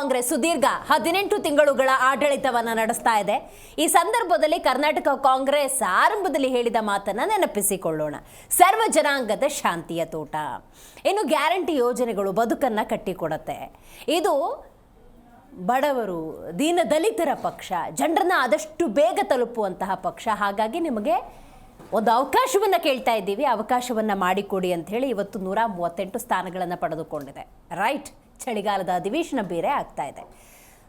ಕಾಂಗ್ರೆಸ್ ಸುದೀರ್ಘ 18 ತಿಂಗಳುಗಳ ಆಡಳಿತವನ್ನ ನಡೆಸ್ತಾ ಇದೆ. ಈ ಸಂದರ್ಭದಲ್ಲಿ ಕರ್ನಾಟಕ ಕಾಂಗ್ರೆಸ್ ಆರಂಭದಲ್ಲಿ ಹೇಳಿದ ಮಾತನ್ನ ನೆನಪಿಸಿಕೊಳ್ಳೋಣ. ಸರ್ವ ಜನಾಂಗದ ಶಾಂತಿಯ ತೋಟ. ಇನ್ನು ಗ್ಯಾರಂಟಿ ಯೋಜನೆಗಳು ಬದುಕನ್ನ ಕಟ್ಟಿಕೊಡುತ್ತೆ. ಇದು ಬಡವರು, ದೀನ ದಲಿತರ ಪಕ್ಷ, ಜನರನ್ನ ಆದಷ್ಟು ಬೇಗ ತಲುಪುವಂತಹ ಪಕ್ಷ. ಹಾಗಾಗಿ ನಿಮಗೆ ಒಂದು ಅವಕಾಶವನ್ನು ಕೇಳ್ತಾ ಇದ್ದೀವಿ, ಅವಕಾಶವನ್ನು ಮಾಡಿಕೊಡಿ ಅಂತ ಹೇಳಿ ಇವತ್ತು 138 ಸ್ಥಾನಗಳನ್ನು ಪಡೆದುಕೊಂಡಿದೆ. ರೈಟ್, ಚಳಿಗಾಲದ ಅಧಿವೇಶನ ಬೇರೆ ಆಗ್ತಾ ಇದೆ.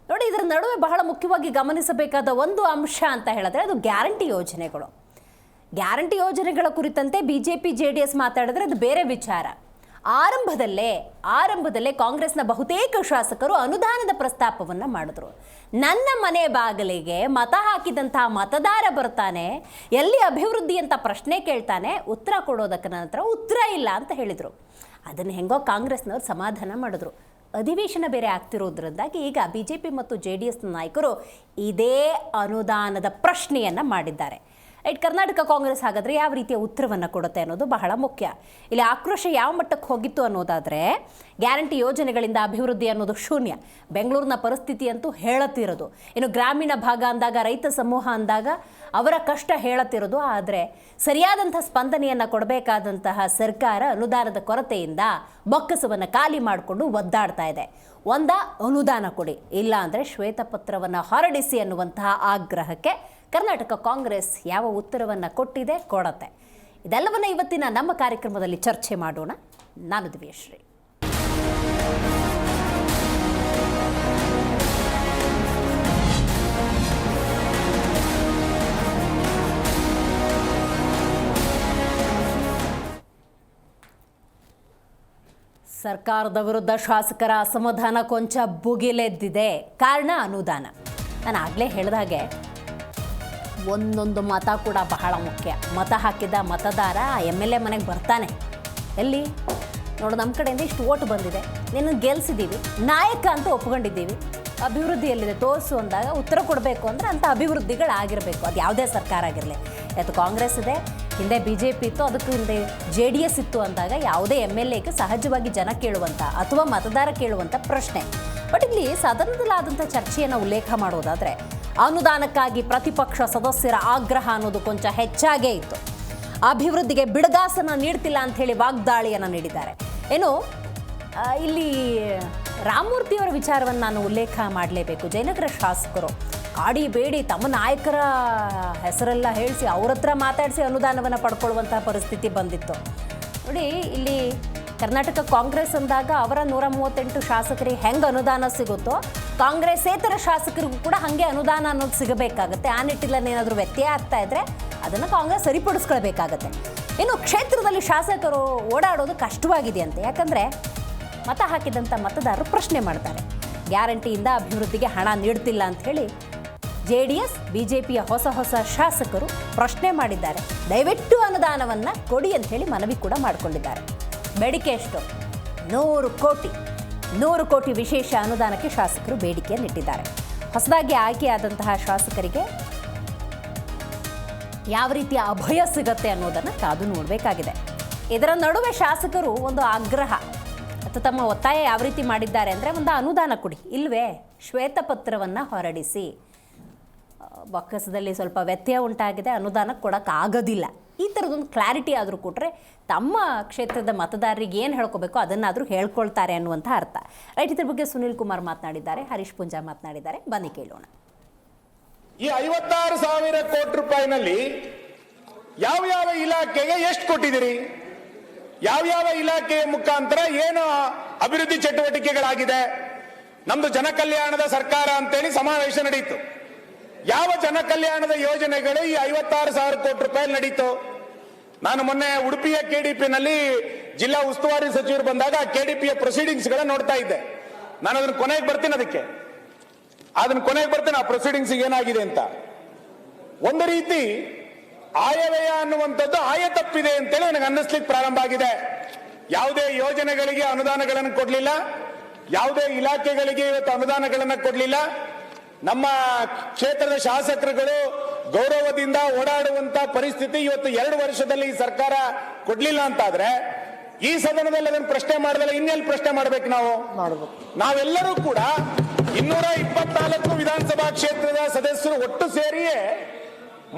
ನೋಡಿ, ಇದರ ನಡುವೆ ಬಹಳ ಮುಖ್ಯವಾಗಿ ಗಮನಿಸಬೇಕಾದ ಒಂದು ಅಂಶ ಅಂತ ಹೇಳಿದ್ರೆ ಅದು ಗ್ಯಾರಂಟಿ ಯೋಜನೆಗಳು. ಗ್ಯಾರಂಟಿ ಯೋಜನೆಗಳ ಕುರಿತಂತೆ BJP JDS ಮಾತಾಡಿದ್ರೆ ಅದು ಬೇರೆ ವಿಚಾರ. ಆರಂಭದಲ್ಲೇ ಕಾಂಗ್ರೆಸ್ನ ಬಹುತೇಕ ಶಾಸಕರು ಅನುದಾನದ ಪ್ರಸ್ತಾಪವನ್ನು ಮಾಡಿದ್ರು. ನನ್ನ ಮನೆ ಬಾಗಿಲಿಗೆ ಮತ ಹಾಕಿದಂತಹ ಮತದಾರ ಬರ್ತಾನೆ, ಎಲ್ಲಿ ಅಭಿವೃದ್ಧಿ ಅಂತ ಪ್ರಶ್ನೆ ಕೇಳ್ತಾನೆ, ಉತ್ತರ ಕೊಡೋದಕ್ಕೆ ನಂತರ ಉತ್ತರ ಇಲ್ಲ ಅಂತ ಹೇಳಿದರು. ಅದನ್ನು ಹೆಂಗೋ ಕಾಂಗ್ರೆಸ್ನವ್ರು ಸಮಾಧಾನ ಮಾಡಿದ್ರು. ಅಧಿವೇಶನ ಬೇರೆ ಆಗ್ತಿರೋದ್ರಿಂದಾಗಿ ಈಗ BJP ಮತ್ತು JDS ನಾಯಕರು ಇದೇ ಅನುದಾನದ ಪ್ರಶ್ನೆಯನ್ನು ಮಾಡಿದ್ದಾರೆ. ಕರ್ನಾಟಕ ಕಾಂಗ್ರೆಸ್ ಹಾಗಾದರೆ ಯಾವ ರೀತಿಯ ಉತ್ತರವನ್ನು ಕೊಡುತ್ತೆ ಅನ್ನೋದು ಬಹಳ ಮುಖ್ಯ. ಇಲ್ಲಿ ಆಕ್ರೋಶ ಯಾವ ಮಟ್ಟಕ್ಕೆ ಹೋಗಿತ್ತು ಅನ್ನೋದಾದರೆ, ಗ್ಯಾರಂಟಿ ಯೋಜನೆಗಳಿಂದ ಅಭಿವೃದ್ಧಿ ಅನ್ನೋದು ಶೂನ್ಯ. ಬೆಂಗಳೂರಿನ ಪರಿಸ್ಥಿತಿ ಅಂತೂ ಹೇಳತ್ತಿರೋದು. ಇನ್ನು ಗ್ರಾಮೀಣ ಭಾಗ ಅಂದಾಗ, ರೈತ ಸಮೂಹ ಅಂದಾಗ ಅವರ ಕಷ್ಟ ಹೇಳತ್ತಿರೋದು. ಆದರೆ ಸರಿಯಾದಂಥ ಸ್ಪಂದನೆಯನ್ನು ಕೊಡಬೇಕಾದಂತಹ ಸರ್ಕಾರ ಅನುದಾನದ ಕೊರತೆಯಿಂದ ಬೊಕ್ಕಸವನ್ನು ಖಾಲಿ ಮಾಡಿಕೊಂಡು ಒದ್ದಾಡ್ತಾ ಇದೆ. ಅನುದಾನ ಕೊಡಿ, ಇಲ್ಲ ಅಂದರೆ ಶ್ವೇತಪತ್ರವನ್ನು ಹೊರಡಿಸಿ ಅನ್ನುವಂತಹ ಆಗ್ರಹಕ್ಕೆ ಕರ್ನಾಟಕ ಕಾಂಗ್ರೆಸ್ ಯಾವ ಉತ್ತರವನ್ನು ಕೊಡುತ್ತೆ. ಇದೆಲ್ಲವನ್ನ ಇವತ್ತಿನ ನಮ್ಮ ಕಾರ್ಯಕ್ರಮದಲ್ಲಿ ಚರ್ಚೆ ಮಾಡೋಣ. ನಾನು ದಿವ್ಯಶ್ರೀ. ಸರ್ಕಾರದ ವಿರುದ್ಧ ಶಾಸಕರ ಅಸಮಾಧಾನ ಕೊಂಚ ಭುಗಿಲೆದ್ದಿದೆ. ಕಾರಣ ಅನುದಾನ. ನಾನು ಆಗಲೇ ಹೇಳಿದಾಗೆ ಒಂದೊಂದು ಮತ ಕೂಡ ಬಹಳ ಮುಖ್ಯ. ಮತ ಹಾಕಿದ ಮತದಾರ MLA ಮನೆಗೆ ಬರ್ತಾನೆ. ಎಲ್ಲಿ ನೋಡು, ನಮ್ಮ ಕಡೆಯಿಂದ ಇಷ್ಟು ಓಟ್ ಬಂದಿದೆ, ನಿನ್ನ ಗೆಲ್ಸಿದ್ದೀವಿ, ನಾಯಕ ಅಂತ ಒಪ್ಕೊಂಡಿದ್ದೀವಿ, ಅಭಿವೃದ್ಧಿಯಲ್ಲಿದೆ ತೋರಿಸು ಅಂದಾಗ ಉತ್ತರ ಕೊಡಬೇಕು ಅಂದರೆ ಅಂಥ ಅಭಿವೃದ್ಧಿಗಳಾಗಿರಬೇಕು. ಅದು ಯಾವುದೇ ಸರ್ಕಾರ ಆಗಿರಲಿ. ಇವತ್ತು ಕಾಂಗ್ರೆಸ್ ಇದೆ, ಹಿಂದೆ BJP ಇತ್ತು, ಅದಕ್ಕೂ ಹಿಂದೆ JDS ಇತ್ತು ಅಂದಾಗ ಯಾವುದೇ MLAಗೆ ಸಹಜವಾಗಿ ಜನ ಕೇಳುವಂಥ ಅಥವಾ ಮತದಾರ ಕೇಳುವಂಥ ಪ್ರಶ್ನೆ. ಬಟ್ ಇಲ್ಲಿ ಸದನದಲ್ಲಾದಂಥ ಚರ್ಚೆಯನ್ನು ಉಲ್ಲೇಖ ಮಾಡೋದಾದರೆ, ಅನುದಾನಕ್ಕಾಗಿ ಪ್ರತಿಪಕ್ಷ ಸದಸ್ಯರ ಆಗ್ರಹ ಅನ್ನೋದು ಕೊಂಚ ಹೆಚ್ಚಾಗೇ ಇತ್ತು. ಅಭಿವೃದ್ಧಿಗೆ ಬಿಡುಗಾಸನ್ನು ನೀಡ್ತಿಲ್ಲ ಅಂಥೇಳಿ ವಾಗ್ದಾಳಿಯನ್ನು ನೀಡಿದ್ದಾರೆ. ಏನು ಇಲ್ಲಿ ರಾಮಮೂರ್ತಿಯವರ ವಿಚಾರವನ್ನು ನಾನು ಉಲ್ಲೇಖ ಮಾಡಲೇಬೇಕು. ಜಯನಗರ ಶಾಸಕರು ಕಾಡಿ ಬೇಡಿ ತಮ್ಮ ನಾಯಕರ ಹೆಸರೆಲ್ಲ ಹೇಳಿಸಿ ಅವ್ರ ಹತ್ರ ಮಾತಾಡಿಸಿ ಅನುದಾನವನ್ನು ಪಡ್ಕೊಳ್ಳುವಂತಹ ಪರಿಸ್ಥಿತಿ ಬಂದಿತ್ತು. ನೋಡಿ, ಇಲ್ಲಿ ಕರ್ನಾಟಕ ಕಾಂಗ್ರೆಸ್ ಅಂದಾಗ ಅವರ 138 ಶಾಸಕರಿಗೆ ಹೆಂಗೆ ಅನುದಾನ ಸಿಗುತ್ತೋ, ಕಾಂಗ್ರೆಸ್ಸೇತರ ಶಾಸಕರಿಗೂ ಕೂಡ ಹಾಗೆ ಅನುದಾನ ಅನ್ನೋದು ಸಿಗಬೇಕಾಗತ್ತೆ. ಆ ನಿಟ್ಟಿನಲ್ಲಿ ಏನಾದರೂ ವ್ಯತ್ಯಯ ಆಗ್ತಾ ಇದ್ದರೆ ಅದನ್ನು ಕಾಂಗ್ರೆಸ್ ಸರಿಪಡಿಸ್ಕೊಳ್ಬೇಕಾಗತ್ತೆ. ಇನ್ನು ಕ್ಷೇತ್ರದಲ್ಲಿ ಶಾಸಕರು ಓಡಾಡೋದು ಕಷ್ಟವಾಗಿದೆಯಂತೆ. ಯಾಕಂದರೆ ಮತ ಹಾಕಿದಂಥ ಮತದಾರರು ಪ್ರಶ್ನೆ ಮಾಡ್ತಾರೆ, ಗ್ಯಾರಂಟಿಯಿಂದ ಅಭಿವೃದ್ಧಿಗೆ ಹಣ ನೀಡ್ತಿಲ್ಲ ಅಂಥೇಳಿ JDS BJPಯ ಹೊಸ ಶಾಸಕರು ಪ್ರಶ್ನೆ ಮಾಡಿದ್ದಾರೆ. ದಯವಿಟ್ಟು ಅನುದಾನವನ್ನು ಕೊಡಿ ಅಂಥೇಳಿ ಮನವಿ ಕೂಡ ಮಾಡಿಕೊಂಡಿದ್ದಾರೆ. ಬೇಡಿಕೆ ಎಷ್ಟು? 100 ಕೋಟಿ ವಿಶೇಷ ಅನುದಾನಕ್ಕೆ ಶಾಸಕರು ಬೇಡಿಕೆಯನ್ನಿಟ್ಟಿದ್ದಾರೆ. ಹೊಸದಾಗಿ ಆಯ್ಕೆಯಾದಂತಹ ಶಾಸಕರಿಗೆ ಯಾವ ರೀತಿಯ ಅಭಯ ಸಿಗತ್ತೆ ಅನ್ನೋದನ್ನು ಕಾದು ನೋಡಬೇಕಾಗಿದೆ. ಇದರ ನಡುವೆ ಶಾಸಕರು ಒಂದು ಆಗ್ರಹ ಅಥವಾ ತಮ್ಮ ಒತ್ತಾಯ ಯಾವ ರೀತಿ ಮಾಡಿದ್ದಾರೆ ಅಂದರೆ, ಒಂದು ಅನುದಾನ ಕೊಡಿ, ಇಲ್ವೇ ಶ್ವೇತಪತ್ರವನ್ನು ಹೊರಡಿಸಿ. ಬೊಕ್ಕಸದಲ್ಲಿ ಸ್ವಲ್ಪ ವ್ಯತ್ಯಯ ಉಂಟಾಗಿದೆ, ಅನುದಾನ ಕೊಡೋಕ್ಕಾಗೋದಿಲ್ಲ. ಈ ಥರದೊಂದು ಕ್ಲಾರಿಟಿ ಆದರೂ ಕೊಟ್ಟರೆ ತಮ್ಮ ಕ್ಷೇತ್ರದ ಮತದಾರರಿಗೆ ಏನು ಹೇಳ್ಕೋಬೇಕು ಅದನ್ನಾದರೂ ಹೇಳ್ಕೊಳ್ತಾರೆ ಅನ್ನುವಂಥ ಅರ್ಥ. ರೈಟ್, ಇದ್ರ ಬಗ್ಗೆ ಸುನೀಲ್ ಕುಮಾರ್ ಮಾತನಾಡಿದ್ದಾರೆ, ಹರೀಶ್ ಪುಂಜಾ ಮಾತನಾಡಿದ್ದಾರೆ. ಬನ್ನಿ ಕೇಳೋಣ. ಈ 56,000 ಕೋಟಿ ರೂಪಾಯಿನಲ್ಲಿ ಯಾವ ಇಲಾಖೆಗೆ ಎಷ್ಟು ಕೊಟ್ಟಿದ್ದೀರಿ? ಯಾವ ಇಲಾಖೆಯ ಮುಖಾಂತರ ಏನು ಅಭಿವೃದ್ಧಿ ಚಟುವಟಿಕೆಗಳಾಗಿದೆ? ನಮ್ದು ಜನಕಲ್ಯಾಣದ ಸರ್ಕಾರ ಅಂತೇಳಿ ಸಮಾವೇಶ ನಡೆಯಿತು. ಯಾವ ಜನಕಲ್ಯಾಣದ ಯೋಜನೆಗಳು ಈ 56,000 ಕೋಟಿ ರೂಪಾಯಿ ನಡೀತು? ನಾನು ಮೊನ್ನೆ ಉಡುಪಿಯ KDPನಲ್ಲಿ ಜಿಲ್ಲಾ ಉಸ್ತುವಾರಿ ಸಚಿವರು ಬಂದಾಗ KDPಯ ಪ್ರೊಸೀಡಿಂಗ್ಸ್ ಗಳನ್ನ ನೋಡ್ತಾ ಇದ್ದೆ. ನಾನು ಅದನ್ನ ಕೊನೆಗೆ ಬರ್ತೀನಿ, ಆ ಪ್ರೊಸೀಡಿಂಗ್ಸ್ ಏನಾಗಿದೆ ಅಂತ. ಒಂದು ರೀತಿ ಆಯವ್ಯಯ ಅನ್ನುವಂಥದ್ದು ತಪ್ಪಿದೆ ಅಂತೇಳಿ ನನಗೆ ಅನ್ನಿಸ್ಲಿಕ್ಕೆ ಪ್ರಾರಂಭ ಆಗಿದೆ. ಯಾವುದೇ ಯೋಜನೆಗಳಿಗೆ ಅನುದಾನಗಳನ್ನು ಕೊಡ್ಲಿಲ್ಲ, ಯಾವುದೇ ಇಲಾಖೆಗಳಿಗೆ ಇವತ್ತು ಅನುದಾನಗಳನ್ನು ಕೊಡ್ಲಿಲ್ಲ. ನಮ್ಮ ಕ್ಷೇತ್ರದ ಶಾಸಕರುಗಳು ಗೌರವದಿಂದ ಓಡಾಡುವಂತ ಪರಿಸ್ಥಿತಿ ಇವತ್ತು 2 ವರ್ಷದಲ್ಲಿ ಈ ಸರ್ಕಾರ ಕೊಡ್ಲಿಲ್ಲ ಅಂತಾದ್ರೆ, ಈ ಸದನದಲ್ಲಿ ಅದನ್ನು ಪ್ರಶ್ನೆ ಮಾಡಿದ್ರೆ ಇನ್ನೆಲ್ಲಿ ಪ್ರಶ್ನೆ ಮಾಡ್ಬೇಕು? ನಾವೆಲ್ಲರೂ ಕೂಡ 224 ವಿಧಾನಸಭಾ ಕ್ಷೇತ್ರದ ಸದಸ್ಯರು ಒಟ್ಟು ಸೇರಿಯೇ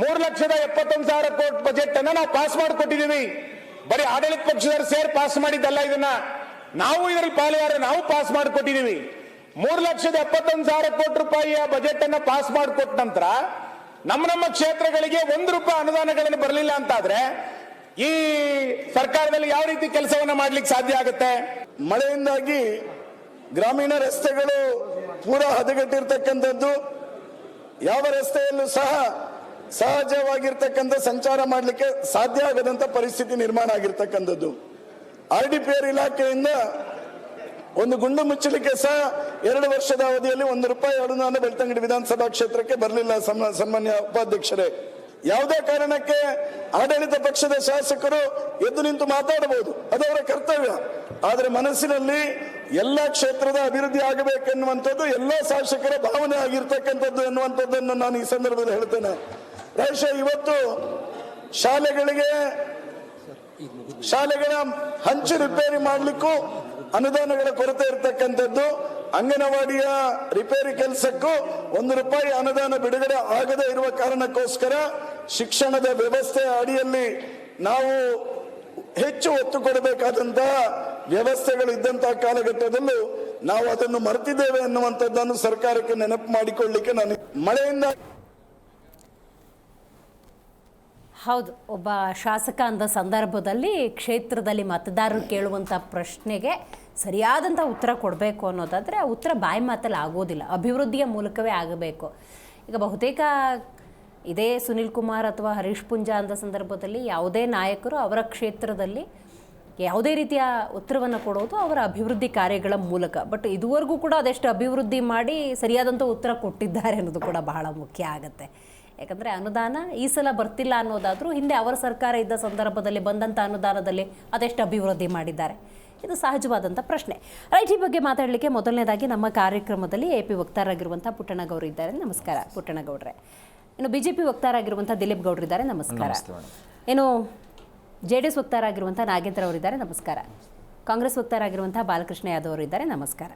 3,71,000 ಕೋಟಿ ಬಜೆಟ್ ಅನ್ನ ನಾವು ಪಾಸ್ ಮಾಡಿಕೊಟ್ಟಿದ್ದೀವಿ. ಬರೀ ಆಡಳಿತ ಪಕ್ಷದವರು ಸೇರಿ ಪಾಸ್ ಮಾಡಿದ್ದಲ್ಲ, ಇದನ್ನ ನಾವು ಇದರಲ್ಲಿ ಪಾಲುದಾರ, ನಾವು ಪಾಸ್ ಮಾಡಿಕೊಟ್ಟಿದ್ದೀವಿ. 3,71,000 ಕೋಟಿ ರೂಪಾಯಿಯ ಬಜೆಟ್ ಅನ್ನ ಪಾಸ್ ಮಾಡಿಕೊಟ್ಟ ನಂತರ ನಮ್ಮ ಕ್ಷೇತ್ರಗಳಿಗೆ ₹1 ಅನುದಾನಗಳನ್ನು ಬರಲಿಲ್ಲ ಅಂತಾದ್ರೆ ಈ ಸರ್ಕಾರದಲ್ಲಿ ಯಾವ ರೀತಿ ಕೆಲಸವನ್ನ ಮಾಡ್ಲಿಕ್ಕೆ ಸಾಧ್ಯ ಆಗುತ್ತೆ? ಮಳೆಯಿಂದಾಗಿ ಗ್ರಾಮೀಣ ರಸ್ತೆಗಳು ಪೂರಾ ಹದಗೆಟ್ಟಿರ್ತಕ್ಕಂಥದ್ದು, ಯಾವ ರಸ್ತೆಯಲ್ಲೂ ಸಹ ಸಹಜವಾಗಿರ್ತಕ್ಕಂಥ ಸಂಚಾರ ಮಾಡಲಿಕ್ಕೆ ಸಾಧ್ಯ ಆಗದಂತ ಪರಿಸ್ಥಿತಿ ನಿರ್ಮಾಣ ಆಗಿರ್ತಕ್ಕಂಥದ್ದು. RDPR ಇಲಾಖೆಯಿಂದ ಒಂದು ಗುಂಡು ಮುಚ್ಚಲಿಕ್ಕೆ ಸಹ 2 ವರ್ಷದ ಅವಧಿಯಲ್ಲಿ ₹1 ಅನುದಾನ ಬೆಳ್ತಂಗಡಿ ವಿಧಾನಸಭಾ ಕ್ಷೇತ್ರಕ್ಕೆ ಬರಲಿಲ್ಲ. ಸನ್ಮಾನ್ಯ ಉಪಾಧ್ಯಕ್ಷರೇ, ಯಾವುದೇ ಕಾರಣಕ್ಕೆ ಆಡಳಿತ ಪಕ್ಷದ ಶಾಸಕರು ಎದ್ದು ನಿಂತು ಮಾತಾಡಬಹುದು, ಅದವರ ಕರ್ತವ್ಯ. ಆದರೆ ಮನಸ್ಸಿನಲ್ಲಿ ಎಲ್ಲ ಕ್ಷೇತ್ರದ ಅಭಿವೃದ್ಧಿ ಆಗಬೇಕೆನ್ನುವಂಥದ್ದು ಎಲ್ಲ ಶಾಸಕರ ಭಾವನೆ ಆಗಿರ್ತಕ್ಕಂಥದ್ದು ಎನ್ನುವಂಥದ್ದನ್ನು ನಾನು ಈ ಸಂದರ್ಭದಲ್ಲಿ ಹೇಳ್ತೇನೆ. ಪ್ರಾಯಶಃ ಇವತ್ತು ಶಾಲೆಗಳ ಹಂಚು ರಿಪೇರಿ ಮಾಡಲಿಕ್ಕೂ ಅನುದಾನಗಳ ಕೊರತೆ ಇರತಕ್ಕಂಥದ್ದು, ಅಂಗನವಾಡಿಯ ರಿಪೇರಿ ಕೆಲಸಕ್ಕೂ ₹1 ಅನುದಾನ ಬಿಡುಗಡೆ ಆಗದೇ ಇರುವ ಕಾರಣಕ್ಕೋಸ್ಕರ ಶಿಕ್ಷಣದ ವ್ಯವಸ್ಥೆಯ ಅಡಿಯಲ್ಲಿ ನಾವು ಹೆಚ್ಚು ಒತ್ತು ಕೊಡಬೇಕಾದಂತಹ ವ್ಯವಸ್ಥೆಗಳು ಇದ್ದಂತಹ ಕಾಲಘಟ್ಟದಲ್ಲೂ ನಾವು ಅದನ್ನು ಮರೆತಿದ್ದೇವೆ ಅನ್ನುವಂಥದ್ದನ್ನು ಸರ್ಕಾರಕ್ಕೆ ನೆನಪು ಮಾಡಿಕೊಳ್ಳಿಕ್ಕೆ ನಾನು ಮಳೆಯಿಂದ ಹೌದು, ಒಬ್ಬ ಶಾಸಕ ಅಂದ ಸಂದರ್ಭದಲ್ಲಿ ಕ್ಷೇತ್ರದಲ್ಲಿ ಮತದಾರರು ಕೇಳುವಂಥ ಪ್ರಶ್ನೆಗೆ ಸರಿಯಾದಂಥ ಉತ್ತರ ಕೊಡಬೇಕು ಅನ್ನೋದಾದರೆ ಆ ಉತ್ತರ ಬಾಯಿ ಮಾತಲ್ಲಿ ಆಗೋದಿಲ್ಲ, ಅಭಿವೃದ್ಧಿಯ ಮೂಲಕವೇ ಆಗಬೇಕು. ಈಗ ಬಹುತೇಕ ಇದೇ ಸುನಿಲ್ ಕುಮಾರ್ ಅಥವಾ ಹರೀಶ್ ಪುಂಜಾ ಅಂದ ಸಂದರ್ಭದಲ್ಲಿ ಯಾವುದೇ ನಾಯಕರು ಅವರ ಕ್ಷೇತ್ರದಲ್ಲಿ ಯಾವುದೇ ರೀತಿಯ ಉತ್ತರವನ್ನು ಕೊಡೋದು ಅವರ ಅಭಿವೃದ್ಧಿ ಕಾರ್ಯಗಳ ಮೂಲಕ. ಬಟ್ ಇದುವರೆಗೂ ಕೂಡ ಅದೆಷ್ಟು ಅಭಿವೃದ್ಧಿ ಮಾಡಿ ಸರಿಯಾದಂಥ ಉತ್ತರ ಕೊಟ್ಟಿದ್ದಾರೆ ಅನ್ನೋದು ಕೂಡ ಬಹಳ ಮುಖ್ಯ ಆಗುತ್ತೆ. ಯಾಕಂದರೆ ಅನುದಾನ ಈ ಸಲ ಬರ್ತಿಲ್ಲ ಅನ್ನೋದಾದರೂ ಹಿಂದೆ ಅವರ ಸರ್ಕಾರ ಇದ್ದ ಸಂದರ್ಭದಲ್ಲಿ ಬಂದಂಥ ಅನುದಾನದಲ್ಲಿ ಅದೆಷ್ಟು ಅಭಿವೃದ್ಧಿ ಮಾಡಿದ್ದಾರೆ, ಇದು ಸಹಜವಾದಂಥ ಪ್ರಶ್ನೆ. ರೈಟ್, ಈ ಬಗ್ಗೆ ಮಾತಾಡಲಿಕ್ಕೆ ಮೊದಲನೇದಾಗಿ ನಮ್ಮ ಕಾರ್ಯಕ್ರಮದಲ್ಲಿ AP ವಕ್ತಾರರಾಗಿರುವಂಥ ಪುಟ್ಟಣ್ಣಗೌಡರು ಇದ್ದಾರೆ. ನಮಸ್ಕಾರ ಪುಟ್ಟಣ್ಣಗೌಡ್ರೆ. ಇನ್ನು BJP ವಕ್ತಾರರಾಗಿರುವಂಥ ದಿಲೀಪ್ ಗೌಡರಿದ್ದಾರೆ. ನಮಸ್ಕಾರ. ಇನ್ನು JDS ವಕ್ತಾರರಾಗಿರುವಂಥ ನಾಗೇಂದ್ರ ಅವರಿದ್ದಾರೆ. ನಮಸ್ಕಾರ. ಕಾಂಗ್ರೆಸ್ ವಕ್ತಾರರಾಗಿರುವಂಥ ಬಾಲಕೃಷ್ಣ ಯಾದವ್ ಅವರಿದ್ದಾರೆ. ನಮಸ್ಕಾರ.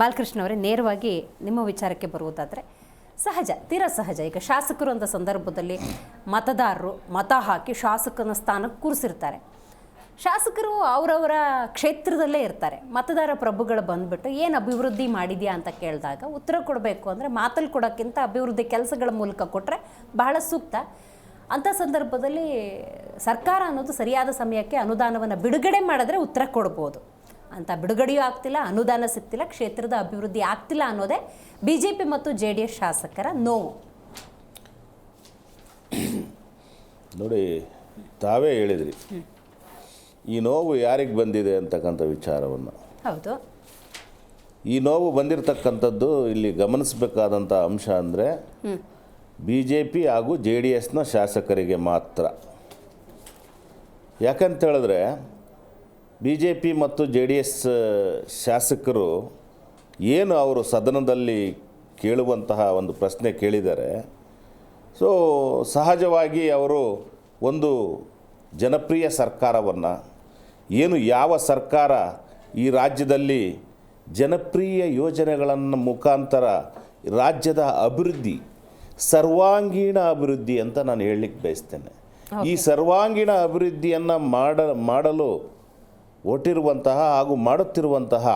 ಬಾಲಕೃಷ್ಣ ಅವರೇ, ನೇರವಾಗಿ ನಿಮ್ಮ ವಿಚಾರಕ್ಕೆ ಬರುವುದಾದರೆ ಸಹಜ, ತೀರಾ ಸಹಜ, ಈಗ ಶಾಸಕರು ಅಂತ ಸಂದರ್ಭದಲ್ಲಿ ಮತದಾರರು ಮತ ಹಾಕಿ ಶಾಸಕನ ಸ್ಥಾನಕ್ಕೆ ಕೂರಿಸಿರ್ತಾರೆ. ಶಾಸಕರು ಅವರವರ ಕ್ಷೇತ್ರದಲ್ಲೇ ಇರ್ತಾರೆ. ಮತದಾರ ಪ್ರಭುಗಳು ಬಂದುಬಿಟ್ಟು ಏನು ಅಭಿವೃದ್ಧಿ ಮಾಡಿದೆಯಾ ಅಂತ ಕೇಳಿದಾಗ ಉತ್ತರ ಕೊಡಬೇಕು ಅಂದರೆ ಮಾತಲ್ಲಿ ಕೊಡೋಕ್ಕಿಂತ ಅಭಿವೃದ್ಧಿ ಕೆಲಸಗಳ ಮೂಲಕ ಕೊಟ್ಟರೆ ಬಹಳ ಸೂಕ್ತ. ಅಂಥ ಸಂದರ್ಭದಲ್ಲಿ ಸರ್ಕಾರ ಅನ್ನೋದು ಸರಿಯಾದ ಸಮಯಕ್ಕೆ ಅನುದಾನವನ್ನು ಬಿಡುಗಡೆ ಮಾಡಿದ್ರೆ ಉತ್ತರ ಕೊಡ್ಬೋದು. ಅಂತ ಬಿಡುಗಡೆಯೂ ಆಗ್ತಿಲ್ಲ, ಅನುದಾನ ಸಿಗ್ತಿಲ್ಲ, ಕ್ಷೇತ್ರದ ಅಭಿವೃದ್ಧಿ ಆಗ್ತಿಲ್ಲ ಅನ್ನೋದೇ BJP ಮತ್ತು JDS ಶಾಸಕರ ನೋವು. ನೋಡಿ, ತಾವೇ ಹೇಳಿದ್ರಿ ಈ ನೋವು ಯಾರಿಗೆ ಬಂದಿದೆ ಅಂತಕ್ಕಂಥ ವಿಚಾರವನ್ನು. ಹೌದು, ಈ ನೋವು ಬಂದಿರತಕ್ಕಂಥದ್ದು ಇಲ್ಲಿ ಗಮನಿಸಬೇಕಾದಂಥ ಅಂಶ ಅಂದರೆ BJP ಹಾಗೂ JDSನ ಶಾಸಕರಿಗೆ ಮಾತ್ರ. ಯಾಕಂತೇಳಿದ್ರೆ BJP ಮತ್ತು JDS ಶಾಸಕರು ಏನು ಅವರು ಸದನದಲ್ಲಿ ಕೇಳುವಂತಹ ಒಂದು ಪ್ರಶ್ನೆ ಕೇಳಿದ್ದಾರೆ, ಸೊ ಸಹಜವಾಗಿ ಅವರು ಒಂದು ಜನಪ್ರಿಯ ಸರ್ಕಾರವನ್ನು, ಏನು ಯಾವ ಸರ್ಕಾರ ಈ ರಾಜ್ಯದಲ್ಲಿ ಜನಪ್ರಿಯ ಯೋಜನೆಗಳನ್ನು ಮುಖಾಂತರ ರಾಜ್ಯದ ಅಭಿವೃದ್ಧಿ, ಸರ್ವಾಂಗೀಣ ಅಭಿವೃದ್ಧಿ ಅಂತ ನಾನು ಹೇಳಲಿಕ್ಕೆ ಬಯಸ್ತೇನೆ. ಈ ಸರ್ವಾಂಗೀಣ ಅಭಿವೃದ್ಧಿಯನ್ನು ಮಾಡಲು ಒಟ್ಟಿರುವಂತಹ ಹಾಗೂ ಮಾಡುತ್ತಿರುವಂತಹ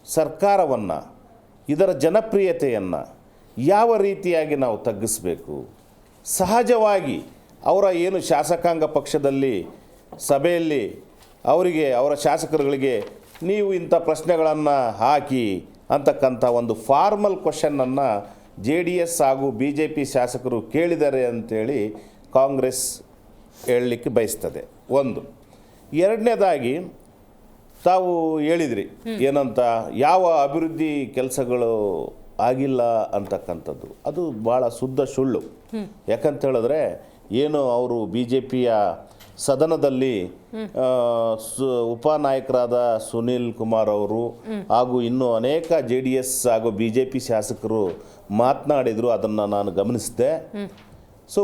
ಸರ್ಕಾರವನ್ನು, ಇದರ ಜನಪ್ರಿಯತೆಯನ್ನು ಯಾವ ರೀತಿಯಾಗಿ ನಾವು ತಗ್ಗಿಸಬೇಕು. ಸಹಜವಾಗಿ ಅವರ ಏನು ಶಾಸಕಾಂಗ ಪಕ್ಷದಲ್ಲಿ ಸಭೆಯಲ್ಲಿ ಅವರ ಶಾಸಕರುಗಳಿಗೆ ನೀವು ಇಂಥ ಪ್ರಶ್ನೆಗಳನ್ನು ಹಾಕಿ ಅಂತಕ್ಕಂಥ ಒಂದು ಫಾರ್ಮಲ್ ಕ್ವಶನ್ನನ್ನು JDS ಹಾಗೂ BJP ಶಾಸಕರು ಕೇಳಿದ್ದಾರೆ ಅಂಥೇಳಿ ಕಾಂಗ್ರೆಸ್ ಹೇಳಲಿಕ್ಕೆ ಬಯಸ್ತದೆ. ಒಂದು. ಎರಡನೇದಾಗಿ ತಾವು ಹೇಳಿದ್ರಿ ಏನಂತ, ಯಾವ ಅಭಿವೃದ್ಧಿ ಕೆಲಸಗಳು ಆಗಿಲ್ಲ ಅಂತಕ್ಕಂಥದ್ದು, ಅದು ಭಾಳ ಶುದ್ಧ ಸುಳ್ಳು. ಯಾಕಂತೇಳಿದ್ರೆ ಏನು ಅವರು BJPಯ ಸದನದಲ್ಲಿ ಉಪನಾಯಕರಾದ ಸುನಿಲ್ ಕುಮಾರ್ ಅವರು ಹಾಗೂ ಇನ್ನೂ ಅನೇಕ JDS ಹಾಗೂ BJP ಶಾಸಕರು ಮಾತನಾಡಿದರು, ಅದನ್ನು ನಾನು ಗಮನಿಸಿದೆ. ಸೊ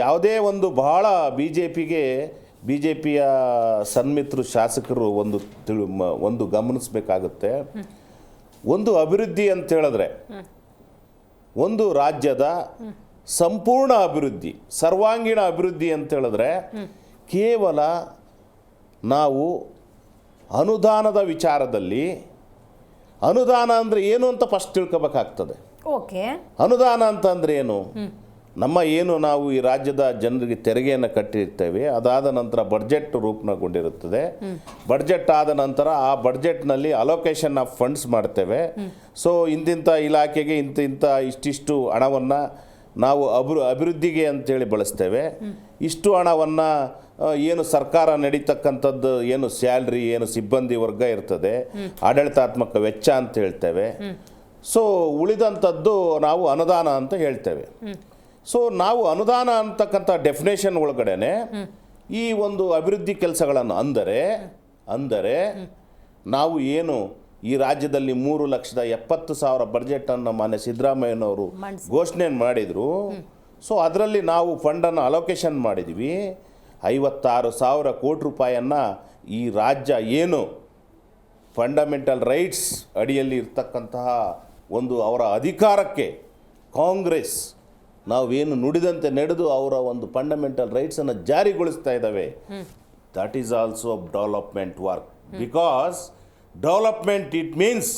ಯಾವುದೇ ಒಂದು ಬಹಳ BJPಯ ಸನ್ಮಿತ್ರ ಶಾಸಕರು ಒಂದು ಗಮನಿಸಬೇಕಾಗುತ್ತೆ. ಒಂದು ಅಭಿವೃದ್ಧಿ ಅಂತ ಹೇಳಿದ್ರೆ ಒಂದು ರಾಜ್ಯದ ಸಂಪೂರ್ಣ ಅಭಿವೃದ್ಧಿ, ಸರ್ವಾಂಗೀಣ ಅಭಿವೃದ್ಧಿ ಅಂತ ಹೇಳಿದ್ರೆ ಕೇವಲ ನಾವು ಅನುದಾನದ ವಿಚಾರದಲ್ಲಿ, ಅನುದಾನ ಅಂದರೆ ಏನು ಅಂತ ಫಸ್ಟ್ ತಿಳ್ಕೊಬೇಕಾಗ್ತದೆ. ಓಕೆ, ಅನುದಾನ ಅಂತಂದರೆ ಏನು? ನಮ್ಮ ಏನು ನಾವು ಈ ರಾಜ್ಯದ ಜನರಿಗೆ ತೆರಿಗೆಯನ್ನು ಕಟ್ಟಿರ್ತೇವೆ, ಅದಾದ ನಂತರ ಬಡ್ಜೆಟ್ ರೂಪಗೊಂಡಿರುತ್ತದೆ. ಬಡ್ಜೆಟ್ ಆದ ನಂತರ ಆ ಬಡ್ಜೆಟ್ನಲ್ಲಿ ಅಲೋಕೇಶನ್ ಆಫ್ ಫಂಡ್ಸ್ ಮಾಡ್ತೇವೆ. ಸೊ ಇಂತಿಂಥ ಇಲಾಖೆಗೆ ಇಂತಿಂಥ ಇಷ್ಟಿಷ್ಟು ಹಣವನ್ನು ನಾವು ಅಭಿವೃದ್ಧಿಗೆ ಅಂತೇಳಿ ಬಳಸ್ತೇವೆ. ಇಷ್ಟು ಹಣವನ್ನು ಏನು ಸರ್ಕಾರ ನಡೀತಕ್ಕಂಥದ್ದು ಏನು ಸ್ಯಾಲ್ರಿ, ಏನು ಸಿಬ್ಬಂದಿ ವರ್ಗ ಇರ್ತದೆ, ಆಡಳಿತಾತ್ಮಕ ವೆಚ್ಚ ಅಂತ ಹೇಳ್ತೇವೆ. ಸೊ ಉಳಿದಂಥದ್ದು ನಾವು ಅನುದಾನ ಅಂತ ಹೇಳ್ತೇವೆ. ಸೊ ನಾವು ಅನುದಾನ ಅಂತಕ್ಕಂಥ ಡೆಫಿನೇಷನ್ ಒಳಗಡೆ ಈ ಒಂದು ಅಭಿವೃದ್ಧಿ ಕೆಲಸಗಳನ್ನು ಅಂದರೆ ನಾವು ಏನು ಈ ರಾಜ್ಯದಲ್ಲಿ 3,70,000 ಬಡ್ಜೆಟನ್ನು ಮಾನ್ಯ ಸಿದ್ದರಾಮಯ್ಯನವರು ಘೋಷಣೆ ಮಾಡಿದರು. ಸೊ ಅದರಲ್ಲಿ ನಾವು ಫಂಡನ್ನು ಅಲೋಕೇಶನ್ ಮಾಡಿದ್ವಿ. 56,000 ಕೋಟಿ ರೂಪಾಯಿಯನ್ನು ಈ ರಾಜ್ಯ ಏನು ಫಂಡಮೆಂಟಲ್ ರೈಟ್ಸ್ ಅಡಿಯಲ್ಲಿ ಇರ್ತಕ್ಕಂತಹ ಒಂದು ಅವರ ಅಧಿಕಾರಕ್ಕೆ ಕಾಂಗ್ರೆಸ್ ನಾವೇನು ನುಡಿದಂತೆ ನಡೆದು ಅವರ ಒಂದು ಫಂಡಮೆಂಟಲ್ ರೈಟ್ಸನ್ನು ಜಾರಿಗೊಳಿಸ್ತಾ ಇದ್ದಾವೆ. That is also development work. Because development it means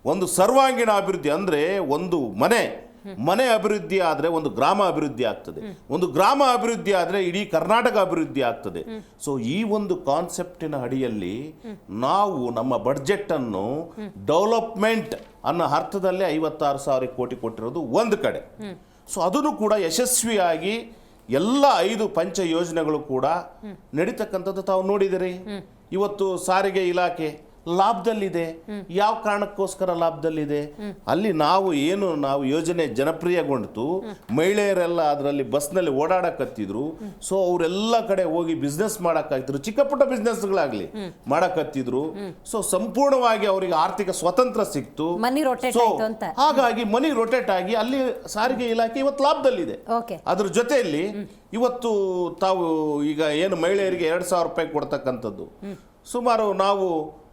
ಒಂದು ಸರ್ವಾಂಗೀಣ ಅಭಿವೃದ್ಧಿ. ಅಂದರೆ ಒಂದು ಮನೆ ಅಭಿವೃದ್ಧಿ ಆದರೆ ಒಂದು ಗ್ರಾಮ ಅಭಿವೃದ್ಧಿ ಆಗ್ತದೆ, ಒಂದು ಗ್ರಾಮ ಅಭಿವೃದ್ಧಿ ಆದರೆ ಇಡೀ ಕರ್ನಾಟಕ ಅಭಿವೃದ್ಧಿ ಆಗ್ತದೆ. ಸೊ ಈ ಒಂದು ಕಾನ್ಸೆಪ್ಟಿನ ಅಡಿಯಲ್ಲಿ ನಾವು ನಮ್ಮ ಬಡ್ಜೆಟನ್ನು ಡೆವಲಪ್ಮೆಂಟ್ ಅನ್ನೋ ಅರ್ಥದಲ್ಲೇ 56,000 ಕೋಟಿ ಕೊಟ್ಟಿರೋದು ಒಂದು ಕಡೆ. ಸೊ ಅದನ್ನು ಕೂಡ ಯಶಸ್ವಿಯಾಗಿ ಎಲ್ಲ 5 ಪಂಚ ಯೋಜನೆಗಳು ಕೂಡ ನಡೀತಕ್ಕಂಥದ್ದು ತಾವು ನೋಡಿದಿರಿ. ಇವತ್ತು ಸಾರಿಗೆ ಇಲಾಖೆ ಲಾಭದಲ್ಲಿದೆ. ಯಾವ ಕಾರಣಕ್ಕೋಸ್ಕರ ಲಾಭದಲ್ಲಿದೆ? ಅಲ್ಲಿ ನಾವು ಯೋಜನೆ ಜನಪ್ರಿಯಗೊಂಡಿತು, ಮಹಿಳೆಯರೆಲ್ಲ ಅದರಲ್ಲಿ ಬಸ್ನಲ್ಲಿ ಓಡಾಡಕತ್ತಿದ್ರು. ಸೊ ಅವರೆಲ್ಲ ಕಡೆ ಹೋಗಿ ಬಿಸ್ನೆಸ್ ಮಾಡಕ್ಕಾಗ್ತಿದ್ರು, ಚಿಕ್ಕ ಪುಟ್ಟ ಬಿಸ್ನೆಸ್ಗಳಾಗಲಿ ಮಾಡಕತ್ತಿದ್ರು. ಸೊ ಸಂಪೂರ್ಣವಾಗಿ ಅವರಿಗೆ ಆರ್ಥಿಕ ಸ್ವತಂತ್ರ ಸಿಕ್ತು. ಹಾಗಾಗಿ ಮನಿ ರೊಟೇಟ್ ಆಗಿ ಅಲ್ಲಿ ಸಾರಿಗೆ ಇಲಾಖೆ ಇವತ್ತು ಲಾಭದಲ್ಲಿದೆ. ಅದ್ರ ಜೊತೆಯಲ್ಲಿ ಇವತ್ತು ತಾವು ಈಗ ಏನು ಮಹಿಳೆಯರಿಗೆ 2,000 ರೂಪಾಯಿ ಕೊಡ್ತಕ್ಕಂಥದ್ದು ಸುಮಾರು ನಾವು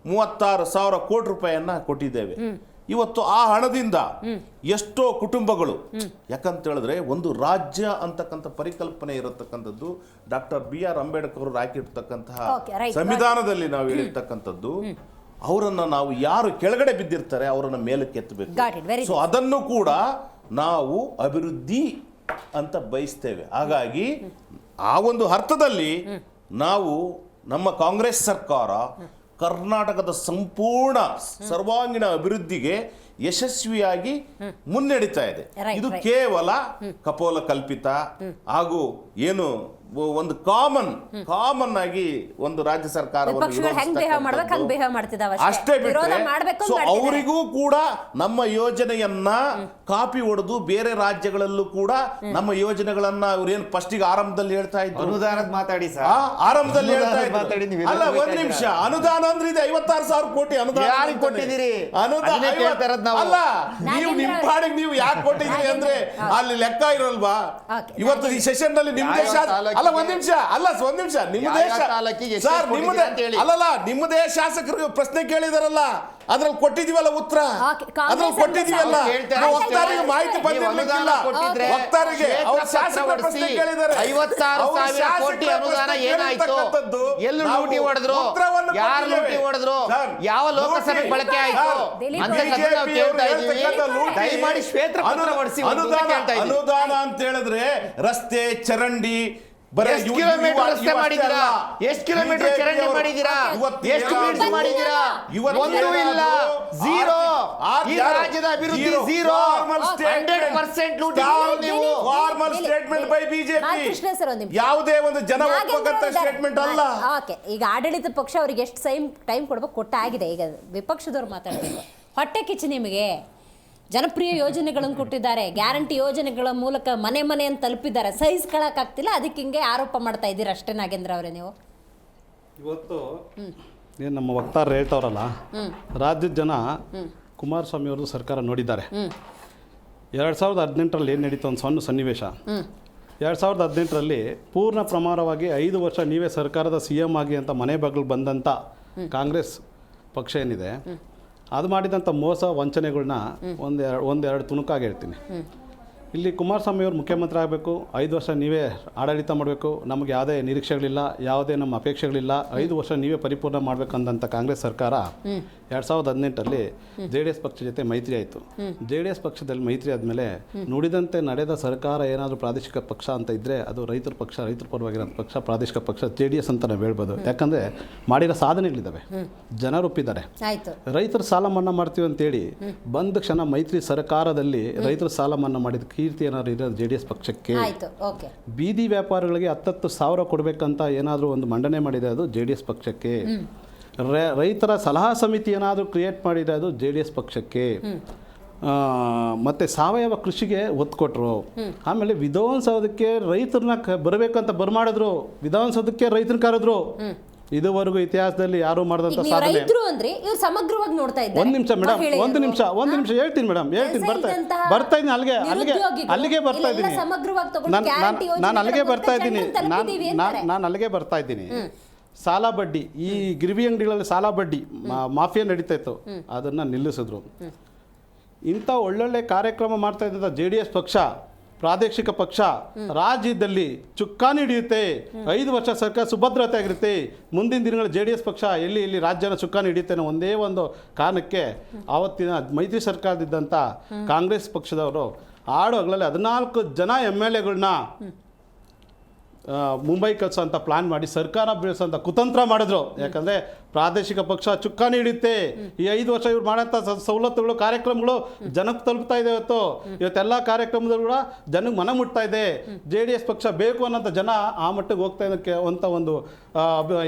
36,000 ಕೋಟಿ ರೂಪಾಯಿಯನ್ನ ಕೊಟ್ಟಿದ್ದೇವೆ. ಇವತ್ತು ಆ ಹಣದಿಂದ ಎಷ್ಟೋ ಕುಟುಂಬಗಳು, ಯಾಕಂತ ಹೇಳಿದ್ರೆ ಒಂದು ರಾಜ್ಯ ಅಂತಕ್ಕಂಥ ಪರಿಕಲ್ಪನೆ ಇರತಕ್ಕಂಥದ್ದು ಡಾಕ್ಟರ್ BR ಅಂಬೇಡ್ಕರ್ ಅವರು ಹಾಕಿರ್ತಕ್ಕಂತಹ ಸಂವಿಧಾನದಲ್ಲಿ ನಾವು ಹೇಳಿರ್ತಕ್ಕಂಥದ್ದು. ಅವರನ್ನ ನಾವು ಯಾರು ಕೆಳಗಡೆ ಬಿದ್ದಿರ್ತಾರೆ ಅವರನ್ನ ಮೇಲಕ್ಕೆ ಎತ್ತಬೇಕು. ಸೊ ಅದನ್ನು ಕೂಡ ನಾವು ಅಭಿವೃದ್ಧಿ ಅಂತ ಬಯಸ್ತೇವೆ. ಹಾಗಾಗಿ ಆ ಒಂದು ಅರ್ಥದಲ್ಲಿ ನಾವು ನಮ್ಮ ಕಾಂಗ್ರೆಸ್ ಸರ್ಕಾರ ಕರ್ನಾಟಕದ ಸಂಪೂರ್ಣ ಸರ್ವಾಂಗೀಣ ಅಭಿವೃದ್ಧಿಗೆ ಯಶಸ್ವಿಯಾಗಿ ಮುನ್ನಡೆತಾ ಇದೆ. ಇದು ಕೇವಲ ಕಪೋಲ ಕಲ್ಪಿತ ಹಾಗೂ ಏನು ಒಂದು ಕಾಮನ್ ಆಗಿ ಒಂದು ರಾಜ್ಯ ಸರ್ಕಾರವನ್ನು ಅಷ್ಟೇ ಬಿಟ್ಟರೆ ಅವರಿಗೂ ಕೂಡ ನಮ್ಮ ಯೋಜನೆಯನ್ನ ಕಾಪಿ ಹೊಡೆದು ಬೇರೆ ರಾಜ್ಯಗಳಲ್ಲೂ ಕೂಡ ನಮ್ಮ ಯೋಜನೆಗಳನ್ನ ಅವ್ರೇನು ಫಸ್ಟಿಗೆ ಆರಂಭದಲ್ಲಿ ಹೇಳ್ತಾ ಇದ್ರು, ಅನುದಾನದ ಮಾತಾಡಿ ಸರ್, ಆರಂಭದಲ್ಲಿ ಹೇಳ್ತಾ ಇದ್ರು. ಅಲ್ಲ, ಒಂದ್ ನಿಮಿಷ, ಅನುದಾನ ಅಂದ್ರೆ ಇದೆ 56,000 ಕೋಟಿ ಅನುದಾನ ಕೊಟ್ಟಿದ್ದೀರಿ. ಅಲ್ಲ, ನೀವು ನಿಮ್ ಪಾಡಿಗೆ ನೀವು ಯಾಕೆ ಕೊಟ್ಟಿದ್ದೀರಿ ಅಂದ್ರೆ ಅಲ್ಲಿ ಲೆಕ್ಕ ಇರಲ್ವಾ? ಇವತ್ತು ಈ ಸೆಷನ್ ನಲ್ಲಿ ನಿಮ್ದೇ ಅಲ್ಲ, ಒಂದ್ ನಿಮಿಷ ನಿಮ್ಮದೇ ಶಾಸಕರಿಗೆ ಪ್ರಶ್ನೆ ಕೇಳಿದಾರಲ್ಲ, ಅದ್ರಲ್ಲಿ ಕೊಟ್ಟಿದೀವಲ್ಲ ಉತ್ತರ, ಅದ್ರಲ್ಲಿ ಕೊಟ್ಟಿದೀವಲ್ಲ. ವಕ್ತಾರಿಗೆ ಮಾಹಿತಿ ಬಂದಿರಲಿಕ್ಕಿಲ್ಲ, ವಕ್ತಾರಿಗೆ ಅವ್ರ ಶಾಸಕರ ಪ್ರಶ್ನೆ ಕೇಳಿದ್ದಾರೆ. 56,000 ಕೋಟಿ ಅನುದಾನ ಏನಾಯ್ತು? ಎಲ್ಲಿ ಲೂಟಿ ಹೊಡೆದ್ರು? ಯಾರು ಲೂಟಿ ಹೊಡೆದ್ರು? ಯಾವ ಲೋಕಸಭೆ ಬಳಕೆ ಆಯ್ತು ಅಂತ ನಾವು ಕೇಳ್ತಾ ಇದ್ದೀವಿ. ದಯಮಾಡಿ ಶ್ವೇತಪತ್ರ ಹೊರಡಿಸಿ. ಅನುದಾನ ಅಂತ ಹೇಳಿದ್ರೆ ರಸ್ತೆ, ಚರಂಡಿ, ಎಷ್ಟು ಕಿಲೋಮೀಟರ್ ರಸ್ತೆ ಮಾಡಿದ್ದೀರಾ? ಎಷ್ಟು ಕಿಲೋಮೀಟರ್ ಚರಂಡಿ ಮಾಡಿದ್ದೀರಾ? ಎಷ್ಟು ಬ್ರಿಡ್ಜ್ ಮಾಡಿದ್ದೀರಾ? ಒಂದು ಇಲ್ಲ, ಝೀರೋ. ಈ ರಾಜ್ಯದ ಅಭಿವೃದ್ಧಿ ಝೀರೋ. 100% ಲೂಟಿ ನೀವು. ಫಾರ್ಮಲ್ ಸ್ಟೇಟ್ಮೆಂಟ್ ಬೈ ಬಿಜೆಪಿ, ಯಾವುದೇ ಒಂದು ಜನ ಒಪ್ಪತಕ್ಕಂತ ಸ್ಟೇಟ್ಮೆಂಟ್ ಅಲ್ಲ. ಈಗ ಆಡಳಿತ ಪಕ್ಷ ಅವರಿಗೆ ಎಷ್ಟು ಟೈಮ್ ಕೊಡಬೇಕು ಕೊಟ್ಟಾಗಿದೆ. ಈಗ ವಿಪಕ್ಷದವ್ರು ಮಾತಾಡಬೇಕು. ಹೊಟ್ಟೆ ಕಿಚ್ಚು ನಿಮಗೆ. ಜನಪ್ರಿಯ ಯೋಜನೆಗಳನ್ನು ಕೊಟ್ಟಿದ್ದಾರೆ, ಗ್ಯಾರಂಟಿ ಯೋಜನೆಗಳ ಮೂಲಕ ಮನೆ ಅಂತ ತಲುಪಿದ್ದಾರೆ. ಸಹಿಸ್ಕೊಳ್ಳೋಕ್ಕಾಗ್ತಿಲ್ಲ, ಅದಕ್ಕೆ ಹಿಂಗೆ ಆರೋಪ ಮಾಡ್ತಾ ಇದ್ದೀರಾ ಅಷ್ಟೇ ನಾಗೇಂದ್ರ ಅವರೇ ನೀವು? ಇವತ್ತು ಏನು ನಮ್ಮ ವಕ್ತಾರರು ಹೇಳ್ತಾವ್ರಲ್ಲ, ರಾಜ್ಯದ ಜನ ಕುಮಾರಸ್ವಾಮಿ ಅವ್ರದ್ದು ಸರ್ಕಾರ ನೋಡಿದ್ದಾರೆ. 2018ರಲ್ಲಿ ಏನು ನಡೀತು ಒಂದು ಸಣ್ಣ ಸನ್ನಿವೇಶ. 2018ರಲ್ಲಿ ಪೂರ್ಣ ಪ್ರಮಾಣವಾಗಿ 5 ವರ್ಷ ನೀವೇ ಸರ್ಕಾರದ CM ಆಗಿ ಅಂತ ಮನೆ ಬಾಗಿಲು ಬಂದಂಥ ಕಾಂಗ್ರೆಸ್ ಪಕ್ಷ ಏನಿದೆ, ಅದು ಮಾಡಿದಂಥ ಮೋಸ ವಂಚನೆಗಳನ್ನ ಒಂದೆರಡು ತುಣುಕಾಗಿ ಹೇಳ್ತೀನಿ. ಇಲ್ಲಿ ಕುಮಾರಸ್ವಾಮಿ ಅವರು ಮುಖ್ಯಮಂತ್ರಿ ಆಗಬೇಕು, 5 ವರ್ಷ ನೀವೇ ಆಡಳಿತ ಮಾಡಬೇಕು, ನಮಗೆ ಯಾವುದೇ ನಿರೀಕ್ಷೆಗಳಿಲ್ಲ, ಯಾವುದೇ ನಮ್ಮ ಅಪೇಕ್ಷೆಗಳಿಲ್ಲ, 5 ವರ್ಷ ನೀವೇ ಪರಿಪೂರ್ಣ ಮಾಡಬೇಕಂದಂಥ ಕಾಂಗ್ರೆಸ್ ಸರ್ಕಾರ 2018 JDS ಪಕ್ಷ ಜೊತೆ ಮೈತ್ರಿ ಆಯಿತು. JDS ಪಕ್ಷದಲ್ಲಿ ಮೈತ್ರಿ ಆದಮೇಲೆ ನುಡಿದಂತೆ ನಡೆದ ಸರ್ಕಾರ ಏನಾದರೂ ಪ್ರಾದೇಶಿಕ ಪಕ್ಷ ಅಂತ ಇದ್ದರೆ ಅದು ರೈತರ ಪಕ್ಷ, ರೈತರ ಪರವಾಗಿರೋ ಪಕ್ಷ, ಪ್ರಾದೇಶಿಕ ಪಕ್ಷ JDS ಅಂತ ನಾವು ಹೇಳ್ಬೋದು. ಯಾಕಂದರೆ ಮಾಡಿರೋ ಸಾಧನೆಗಳಿದ್ದಾವೆ, ಜನರು ಒಪ್ಪಿದ್ದಾರೆ. ರೈತರ ಸಾಲ ಮನ್ನಾ ಮಾಡ್ತೀವಿ ಅಂತೇಳಿ ಬಂದ ಕ್ಷಣ ಮೈತ್ರಿ ಸರ್ಕಾರದಲ್ಲಿ ರೈತರ ಸಾಲ ಮನ್ನಾ ಮಾಡಿದ ಕೀರ್ತಿ ಏನಾದ್ರು ಇರೋದು JDS ಪಕ್ಷಕ್ಕೆ. ಬೀದಿ ವ್ಯಾಪಾರಿಗಳಿಗೆ 10 ಸಾವಿರ ಕೊಡಬೇಕಂತ ಏನಾದರೂ ಒಂದು ಮಂಡನೆ ಮಾಡಿದೆ ಅದು JDS ಪಕ್ಷಕ್ಕೆ. ರೈತರ ಸಲಹಾ ಸಮಿತಿ ಏನಾದರೂ ಕ್ರಿಯೇಟ್ ಮಾಡಿದೆ ಅದು JDS ಪಕ್ಷಕ್ಕೆ. ಮತ್ತು ಸಾವಯವ ಕೃಷಿಗೆ ಒತ್ತು ಕೊಟ್ಟರು. ಆಮೇಲೆ ವಿಧಾನಸೌಧಕ್ಕೆ ರೈತರನ್ನ ಬರಬೇಕಂತ ಬರಮಾಡಿದ್ರು, ವಿಧಾನಸೌಧಕ್ಕೆ ರೈತರನ್ನ ಕರೆದ್ರು. ಇದುವರೆಗೂ ಇತಿಹಾಸದಲ್ಲಿ ಯಾರು ಮಾಡಿದಂಥ ಸಾಧನೆ. ಸಮಗ್ರವಾಗಿ ನೋಡ್ತಾ ಇದ್ದಾರೆ. ಒಂದು ನಿಮಿಷ ಮೇಡಮ್, ಒಂದು ನಿಮಿಷ ಹೇಳ್ತೀನಿ ಮೇಡಮ್, ಬರ್ತಾ ಇದ್ದೀನಿ ಅಲ್ಲಿಗೆ ಬರ್ತಾ ಇದ್ದೀನಿ ನಾನು ಅಲ್ಲಿಗೆ ಬರ್ತಾ ಇದ್ದೀನಿ. ಸಾಲ ಬಡ್ಡಿ, ಈ ಗಿರಿವಿ ಅಂಗಡಿಗಳಲ್ಲಿ ಸಾಲ ಬಡ್ಡಿ ಮಾಫಿಯಾ ನಡೀತಾ ಇತ್ತು, ಅದನ್ನು ನಿಲ್ಲಿಸಿದ್ರು. ಇಂಥ ಒಳ್ಳೊಳ್ಳೆ ಕಾರ್ಯಕ್ರಮ ಮಾಡ್ತಾ ಇದ್ದ JDS ಪಕ್ಷ, ಪ್ರಾದೇಶಿಕ ಪಕ್ಷ, ರಾಜ್ಯದಲ್ಲಿ ಚುಕ್ಕಾಣಿ ಹಿಡಿಯುತ್ತೆ. 5 ವರ್ಷ ಸರ್ಕಾರ ಸುಭದ್ರತೆ ಆಗಿರುತ್ತೆ. ಮುಂದಿನ ದಿನಗಳ JDS ಪಕ್ಷ ಎಲ್ಲಿ ರಾಜ್ಯನ ಚುಕ್ಕಾಣಿ ಹಿಡಿಯುತ್ತೆ ಅನ್ನೋ ಒಂದೇ ಒಂದು ಕಾರಣಕ್ಕೆ ಆವತ್ತಿನ ಮೈತ್ರಿ ಸರ್ಕಾರದಿದ್ದಂಥ ಕಾಂಗ್ರೆಸ್ ಪಕ್ಷದವರು ಹಗಲಲ್ಲಿ 14 ಜನ MLAಗಳನ್ನ ಮುಂಬೈ ಕಳಿಸೋ ಅಂತ ಪ್ಲಾನ್ ಮಾಡಿ ಸರ್ಕಾರ ಬೀಳಿಸೋಂಥ ಕುತಂತ್ರ ಮಾಡಿದ್ರು. ಯಾಕಂದರೆ ಪ್ರಾದೇಶಿಕ ಪಕ್ಷ ಚುಕ್ಕಾಣಿ ಹಿಡಿಯುತ್ತೆ. ಈ 5 ವರ್ಷ ಇವ್ರು ಮಾಡೋಂಥ ಸವಲತ್ತುಗಳು, ಕಾರ್ಯಕ್ರಮಗಳು ಜನಕ್ಕೆ ತಲುಪ್ತಾ ಇದೆ. ಇವತ್ತೆಲ್ಲ ಕಾರ್ಯಕ್ರಮದಲ್ಲೂ ಕೂಡ ಜನಕ್ಕೆ ಮನ ಮುಟ್ತಾ ಇದೆ. JDS ಪಕ್ಷ ಬೇಕು ಅನ್ನೋಂಥ ಜನ ಆ ಮಟ್ಟಿಗೆ ಹೋಗ್ತಾ ಇದ್ದಕ್ಕೆ ಅಂತ ಒಂದು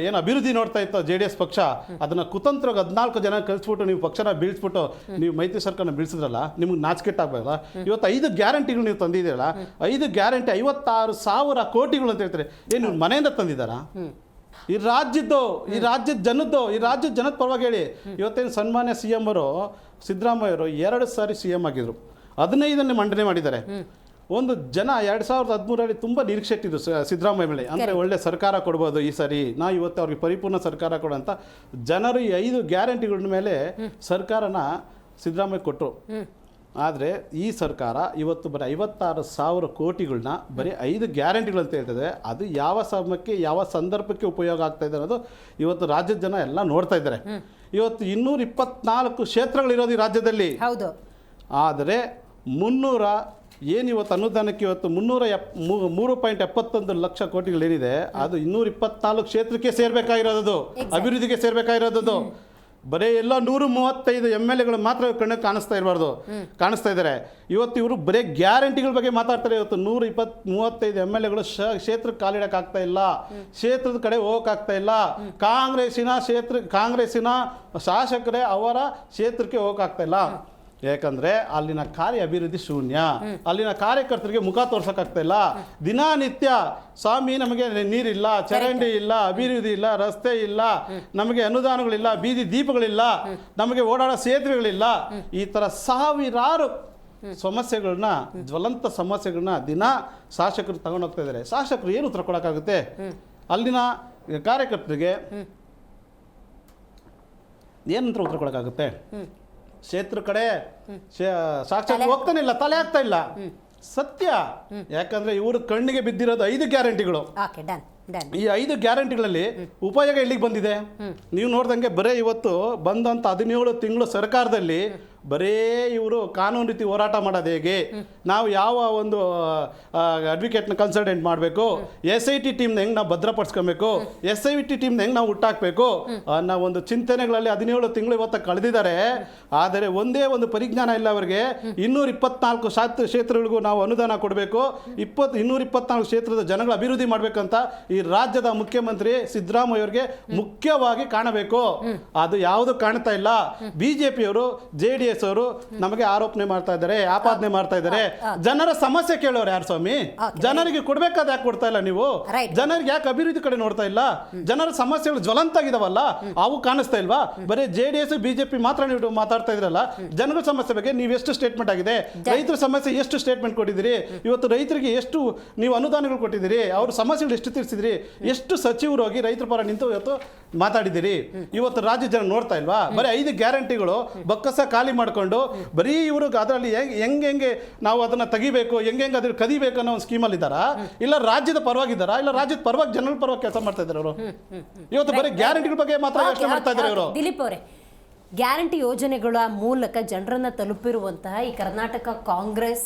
ಏನು ಅಭಿವೃದ್ಧಿ ನೋಡ್ತಾ ಇತ್ತು JDS ಪಕ್ಷ. ಅದನ್ನು ಕುತಂತ್ರವಾಗಿ 14 ಜನ ಕಳಿಸ್ಬಿಟ್ಟು ನೀವು ಪಕ್ಷನ ಬೀಳಿಸ್ಬಿಟ್ಟು ನೀವು ಮೈತ್ರಿ ಸರ್ಕಾರನ ಬೀಳಿಸಿದ್ರಲ್ಲ, ನಿಮ್ಗೆ ನಾಚಿಕೆಟ್ಟಾಗಬೇಕಲ್ಲ. ಇವತ್ತು 5 ಗ್ಯಾರಂಟಿಗಳು ನೀವು ತಂದಿದ್ದೀರಲ್ಲ, 5 ಗ್ಯಾರಂಟಿ 56,000 ಕೋಟಿಗಳು ಅಂತ ಹೇಳ್ತಾರೆ. ಏನು ನೀವು ಮನೆಯಿಂದ ತಂದಿದ್ದಾರಾ? ಈ ರಾಜ್ಯದ ಜನದ ಪರವಾಗಿ ಹೇಳಿ. ಇವತ್ತೇನು ಸನ್ಮಾನ್ಯ CM ಅವರು ಸಿದ್ದರಾಮಯ್ಯ ಅವರು 2 ಸಾರಿ CM ಆಗಿದ್ರು, 15ನೇ ಮಂಡನೆ ಮಾಡಿದ್ದಾರೆ. ಒಂದು ಜನ 2013 ತುಂಬ ನಿರೀಕ್ಷೆ ಇಟ್ಟಿದ್ರು ಸಿದ್ದರಾಮಯ್ಯ ಮೇಲೆ, ಅಂದರೆ ಒಳ್ಳೆ ಸರ್ಕಾರ ಕೊಡ್ಬೋದು ಈ ಸಾರಿ, ಇವತ್ತು ಅವ್ರಿಗೆ ಪರಿಪೂರ್ಣ ಸರ್ಕಾರ ಕೊಡೋಂಥ ಜನರು ಈ 5 ಗ್ಯಾರಂಟಿಗಳ ಮೇಲೆ ಸರ್ಕಾರನ ಸಿದ್ದರಾಮಯ್ಯ ಕೊಟ್ಟರು. ಆದರೆ ಈ ಸರ್ಕಾರ ಇವತ್ತು ಬರೀ 56,000 ಕೋಟಿಗಳನ್ನ ಬರೀ 5 ಗ್ಯಾರಂಟಿಗಳಂತ ಹೇಳ್ತದೆ. ಅದು ಯಾವ ಸಮಯಕ್ಕೆ ಯಾವ ಸಂದರ್ಭಕ್ಕೆ ಉಪಯೋಗ ಆಗ್ತಾ ಇದೆ ಅನ್ನೋದು ಇವತ್ತು ರಾಜ್ಯದ ಜನ ಎಲ್ಲ ನೋಡ್ತಾ ಇದ್ದಾರೆ. ಇವತ್ತು 224 ಕ್ಷೇತ್ರಗಳಿರೋದು ಈ ರಾಜ್ಯದಲ್ಲಿ. ಆದರೆ 300 ಏನಿವತ್ತು ಅನುದಾನಕ್ಕೆ ಇವತ್ತು 3.71 ಲಕ್ಷ ಕೋಟಿಗಳೇನಿದೆ ಅದು 224 ಕ್ಷೇತ್ರಕ್ಕೆ ಸೇರ್ಬೇಕಾಗಿರೋದು, ಅಭಿವೃದ್ಧಿಗೆ ಸೇರ್ಬೇಕಾಗಿರೋದು. ಬರೀ ಎಲ್ಲ 135 MLAಗಳು ಮಾತ್ರ ಕಣ್ಣಿಗೆ ಕಾಣಿಸ್ತಾ ಇದ್ದಾರೆ. ಇವತ್ತು ಇವರು ಬರೀ ಗ್ಯಾರಂಟಿಗಳ ಬಗ್ಗೆ ಮಾತಾಡ್ತಾರೆ. ಇವತ್ತು 135 MLAಗಳು ಕ್ಷೇತ್ರಕ್ಕೆ ಕಾಲಿಡಕ್ಕಾಗ್ತಾ ಇಲ್ಲ, ಕ್ಷೇತ್ರದ ಕಡೆ ಹೋಗೋಕ್ಕಾಗ್ತಾ ಇಲ್ಲ. ಕಾಂಗ್ರೆಸ್ಸಿನ ಶಾಸಕರೇ ಅವರ ಕ್ಷೇತ್ರಕ್ಕೆ ಹೋಗೋಕ್ಕಾಗ್ತಾ ಇಲ್ಲ. ಯಾಕಂದರೆ ಅಲ್ಲಿನ ಕಾರ್ಯ ಅಭಿವೃದ್ಧಿ ಶೂನ್ಯ, ಅಲ್ಲಿನ ಕಾರ್ಯಕರ್ತರಿಗೆ ಮುಖ ತೋರ್ಸೋಕ್ಕಾಗ್ತಾ ಇಲ್ಲ. ದಿನನಿತ್ಯ ಸ್ವಾಮಿ ನಮಗೆ ನೀರಿಲ್ಲ, ಚರಂಡಿ ಇಲ್ಲ, ಅಭಿವೃದ್ಧಿ ಇಲ್ಲ, ರಸ್ತೆ ಇಲ್ಲ, ನಮಗೆ ಅನುದಾನಗಳಿಲ್ಲ, ಬೀದಿ ದೀಪಗಳಿಲ್ಲ, ನಮಗೆ ಓಡಾಡೋ ಸೇತುವೆಗಳಿಲ್ಲ. ಈ ಥರ ಸಾವಿರಾರು ಸಮಸ್ಯೆಗಳನ್ನ, ಜ್ವಲಂತ ಸಮಸ್ಯೆಗಳನ್ನ ದಿನ ಶಾಸಕರು ತಗೊಂಡೋಗ್ತಾ ಇದ್ದಾರೆ. ಶಾಸಕರು ಏನು ಉತ್ತರ ಕೊಡೋಕ್ಕಾಗುತ್ತೆ? ಅಲ್ಲಿನ ಕಾರ್ಯಕರ್ತರಿಗೆ ಏನಂತ ಉತ್ತರ ಕೊಡೋಕ್ಕಾಗುತ್ತೆ? ಕ್ಷೇತ್ರ ಕಡೆ ಸಾಕ್ಷಾತ್ ಹೋಗ್ತಾನೆ ಇಲ್ಲ, ತಲೆ ಆಗ್ತಾ ಇಲ್ಲ. ಸತ್ಯ. ಯಾಕಂದ್ರೆ ಇವರು ಕಣ್ಣಿಗೆ ಬಿದ್ದಿರೋದು 5 ಗ್ಯಾರಂಟಿಗಳು. ಈ 5 ಗ್ಯಾರಂಟಿಗಳಲ್ಲಿ ಉಪಯೋಗ ಎಲ್ಲಿಗೆ ಬಂದಿದೆ? ನೀವು ನೋಡ್ದಂಗೆ ಬರೀ ಇವತ್ತು ಬಂದಂಥ 17 ತಿಂಗಳು ಸರ್ಕಾರದಲ್ಲಿ ಬರೇ ಇವರು ಕಾನೂನು ರೀತಿ ಹೋರಾಟ ಮಾಡೋದು ಹೇಗೆ, ನಾವು ಯಾವ ಒಂದು ಅಡ್ವೊಕೇಟ್ನ ಕನ್ಸಲ್ಟೆಂಟ್ ಮಾಡಬೇಕು, SIT ಟೀಮ್ನ ಹೆಂಗೆ ನಾವು ಭದ್ರಪಡಿಸ್ಕೊಬೇಕು, SIT ಟೀಮ್ನ ಹೆಂಗೆ ನಾವು ಹುಟ್ಟಾಕಬೇಕು ಅನ್ನೋ ಒಂದು ಚಿಂತನೆಗಳಲ್ಲಿ 17 ತಿಂಗಳು ಇವತ್ತು ಕಳೆದಿದ್ದಾರೆ. ಆದರೆ ಒಂದೇ ಒಂದು ಪರಿಜ್ಞಾನ ಇಲ್ಲ ಅವರಿಗೆ. 224 ಕ್ಷೇತ್ರಗಳಿಗೂ ನಾವು ಅನುದಾನ ಕೊಡಬೇಕು, 224 ಕ್ಷೇತ್ರದ ಜನಗಳ ಅಭಿವೃದ್ಧಿ ಮಾಡಬೇಕಂತ ಈ ರಾಜ್ಯದ ಮುಖ್ಯಮಂತ್ರಿ ಸಿದ್ದರಾಮಯ್ಯ ಅವರಿಗೆ ಮುಖ್ಯವಾಗಿ ಕಾಣಬೇಕು. ಅದು ಯಾವುದು ಕಾಣ್ತಾ ಇಲ್ಲ. BJP ಅವರು JDS JDS ಅವರು ನಮಗೆ ಆರೋಪನೆ ಮಾಡ್ತಾ ಇದ್ದಾರೆ, ಆಪಾದನೆ ಮಾಡ್ತಾ ಇದ್ದಾರೆ. ಜನರ ಸಮಸ್ಯೆ ಕೇಳೋರು ಯಾರು ಸ್ವಾಮಿ? ಜನರಿಗೆ ಕೊಡ್ಬೇಕಾದ ಯಾಕೆ ಕೊಡ್ತಾ ಇಲ್ಲ ನೀವು? Right. ಜನರಿಗೆ ಯಾಕೆ ಅಭಿವೃದ್ಧಿ ಕಡೆ ನೋಡ್ತಾ ಇಲ್ಲ? ಜನರ ಸಮಸ್ಯೆಗಳು ಜ್ವಲಂತ ಆಗಿದಾವಲ್ಲ, ಅವು ಕಾಣಿಸ್ತಾ ಇಲ್ವಾ? ಬರೀ JDS BJP ಮಾತ್ರ ನೀವು ಮಾತಾಡ್ತಾ ಇದ್ರಲ್ಲ. ಜನರ ಸಮಸ್ಯೆ ಬಗ್ಗೆ ನೀವು ಎಷ್ಟು ಸ್ಟೇಟ್ಮೆಂಟ್ ಆಗಿದೆ? ರೈತರ ಸಮಸ್ಯೆ ಎಷ್ಟು ಸ್ಟೇಟ್ಮೆಂಟ್ ಕೊಟ್ಟಿದ್ದೀರಿ? ಇವತ್ತು ರೈತರಿಗೆ ಎಷ್ಟು ನೀವು ಅನುದಾನಗಳು ಕೊಟ್ಟಿದ್ದೀರಿ? ಅವ್ರ ಸಮಸ್ಯೆಗಳು ಎಷ್ಟು ತೀರಿಸಿದ್ರಿ? ಎಷ್ಟು ಸಚಿವರು ಹೋಗಿ ರೈತರ ಪರ ನಿಂತು ಇವತ್ತು ಮಾತಾಡಿದ್ದೀರಿ? ಇವತ್ತು ರಾಜ್ಯ ಜನ ನೋಡ್ತಾ ಇಲ್ವಾ? ಬರೀ 5 ಗ್ಯಾರಂಟಿಗಳು ಬೊಕ್ಕಸ ಖಾಲಿ ಮಾಡ್ಕೊಂಡು ಬರೀ ಇವರು ಅದರಲ್ಲಿ ಹೆಂಗೆ ನಾವು ಅದನ್ನ ತೆಗಿಬೇಕು, ಹೆಂಗೆ ಅದ್ರ ಕದಿಬೇಕು ಅನ್ನೋ ಒಂದು ಸ್ಕೀಮಲ್ಲಿ ಇದ್ದಾರಾ? ಇಲ್ಲ ರಾಜ್ಯದ ಪರವಾಗಿದ್ದಾರಾ? ಇಲ್ಲ ರಾಜ್ಯದ ಪರವಾಗಿ ಜನರ ಪರವಾಗಿ ಕೆಲಸ ಮಾಡ್ತಾ ಇದ್ದಾರೆ ಅವರು? ಇವತ್ತು ಬರೀ ಗ್ಯಾರಂಟಿಗಳ ಬಗ್ಗೆ ಮಾತ್ರ ಯೋಚನೆ ಮಾಡ್ತಾ ಇದ್ದಾರೆ ಇವರು. ದಿಲೀಪ್ ಅವರೇ, ಗ್ಯಾರಂಟಿ ಯೋಜನೆಗಳ ಮೂಲಕ ಜನರನ್ನ ತಲುಪಿರುವಂತಹ ಈ ಕರ್ನಾಟಕ ಕಾಂಗ್ರೆಸ್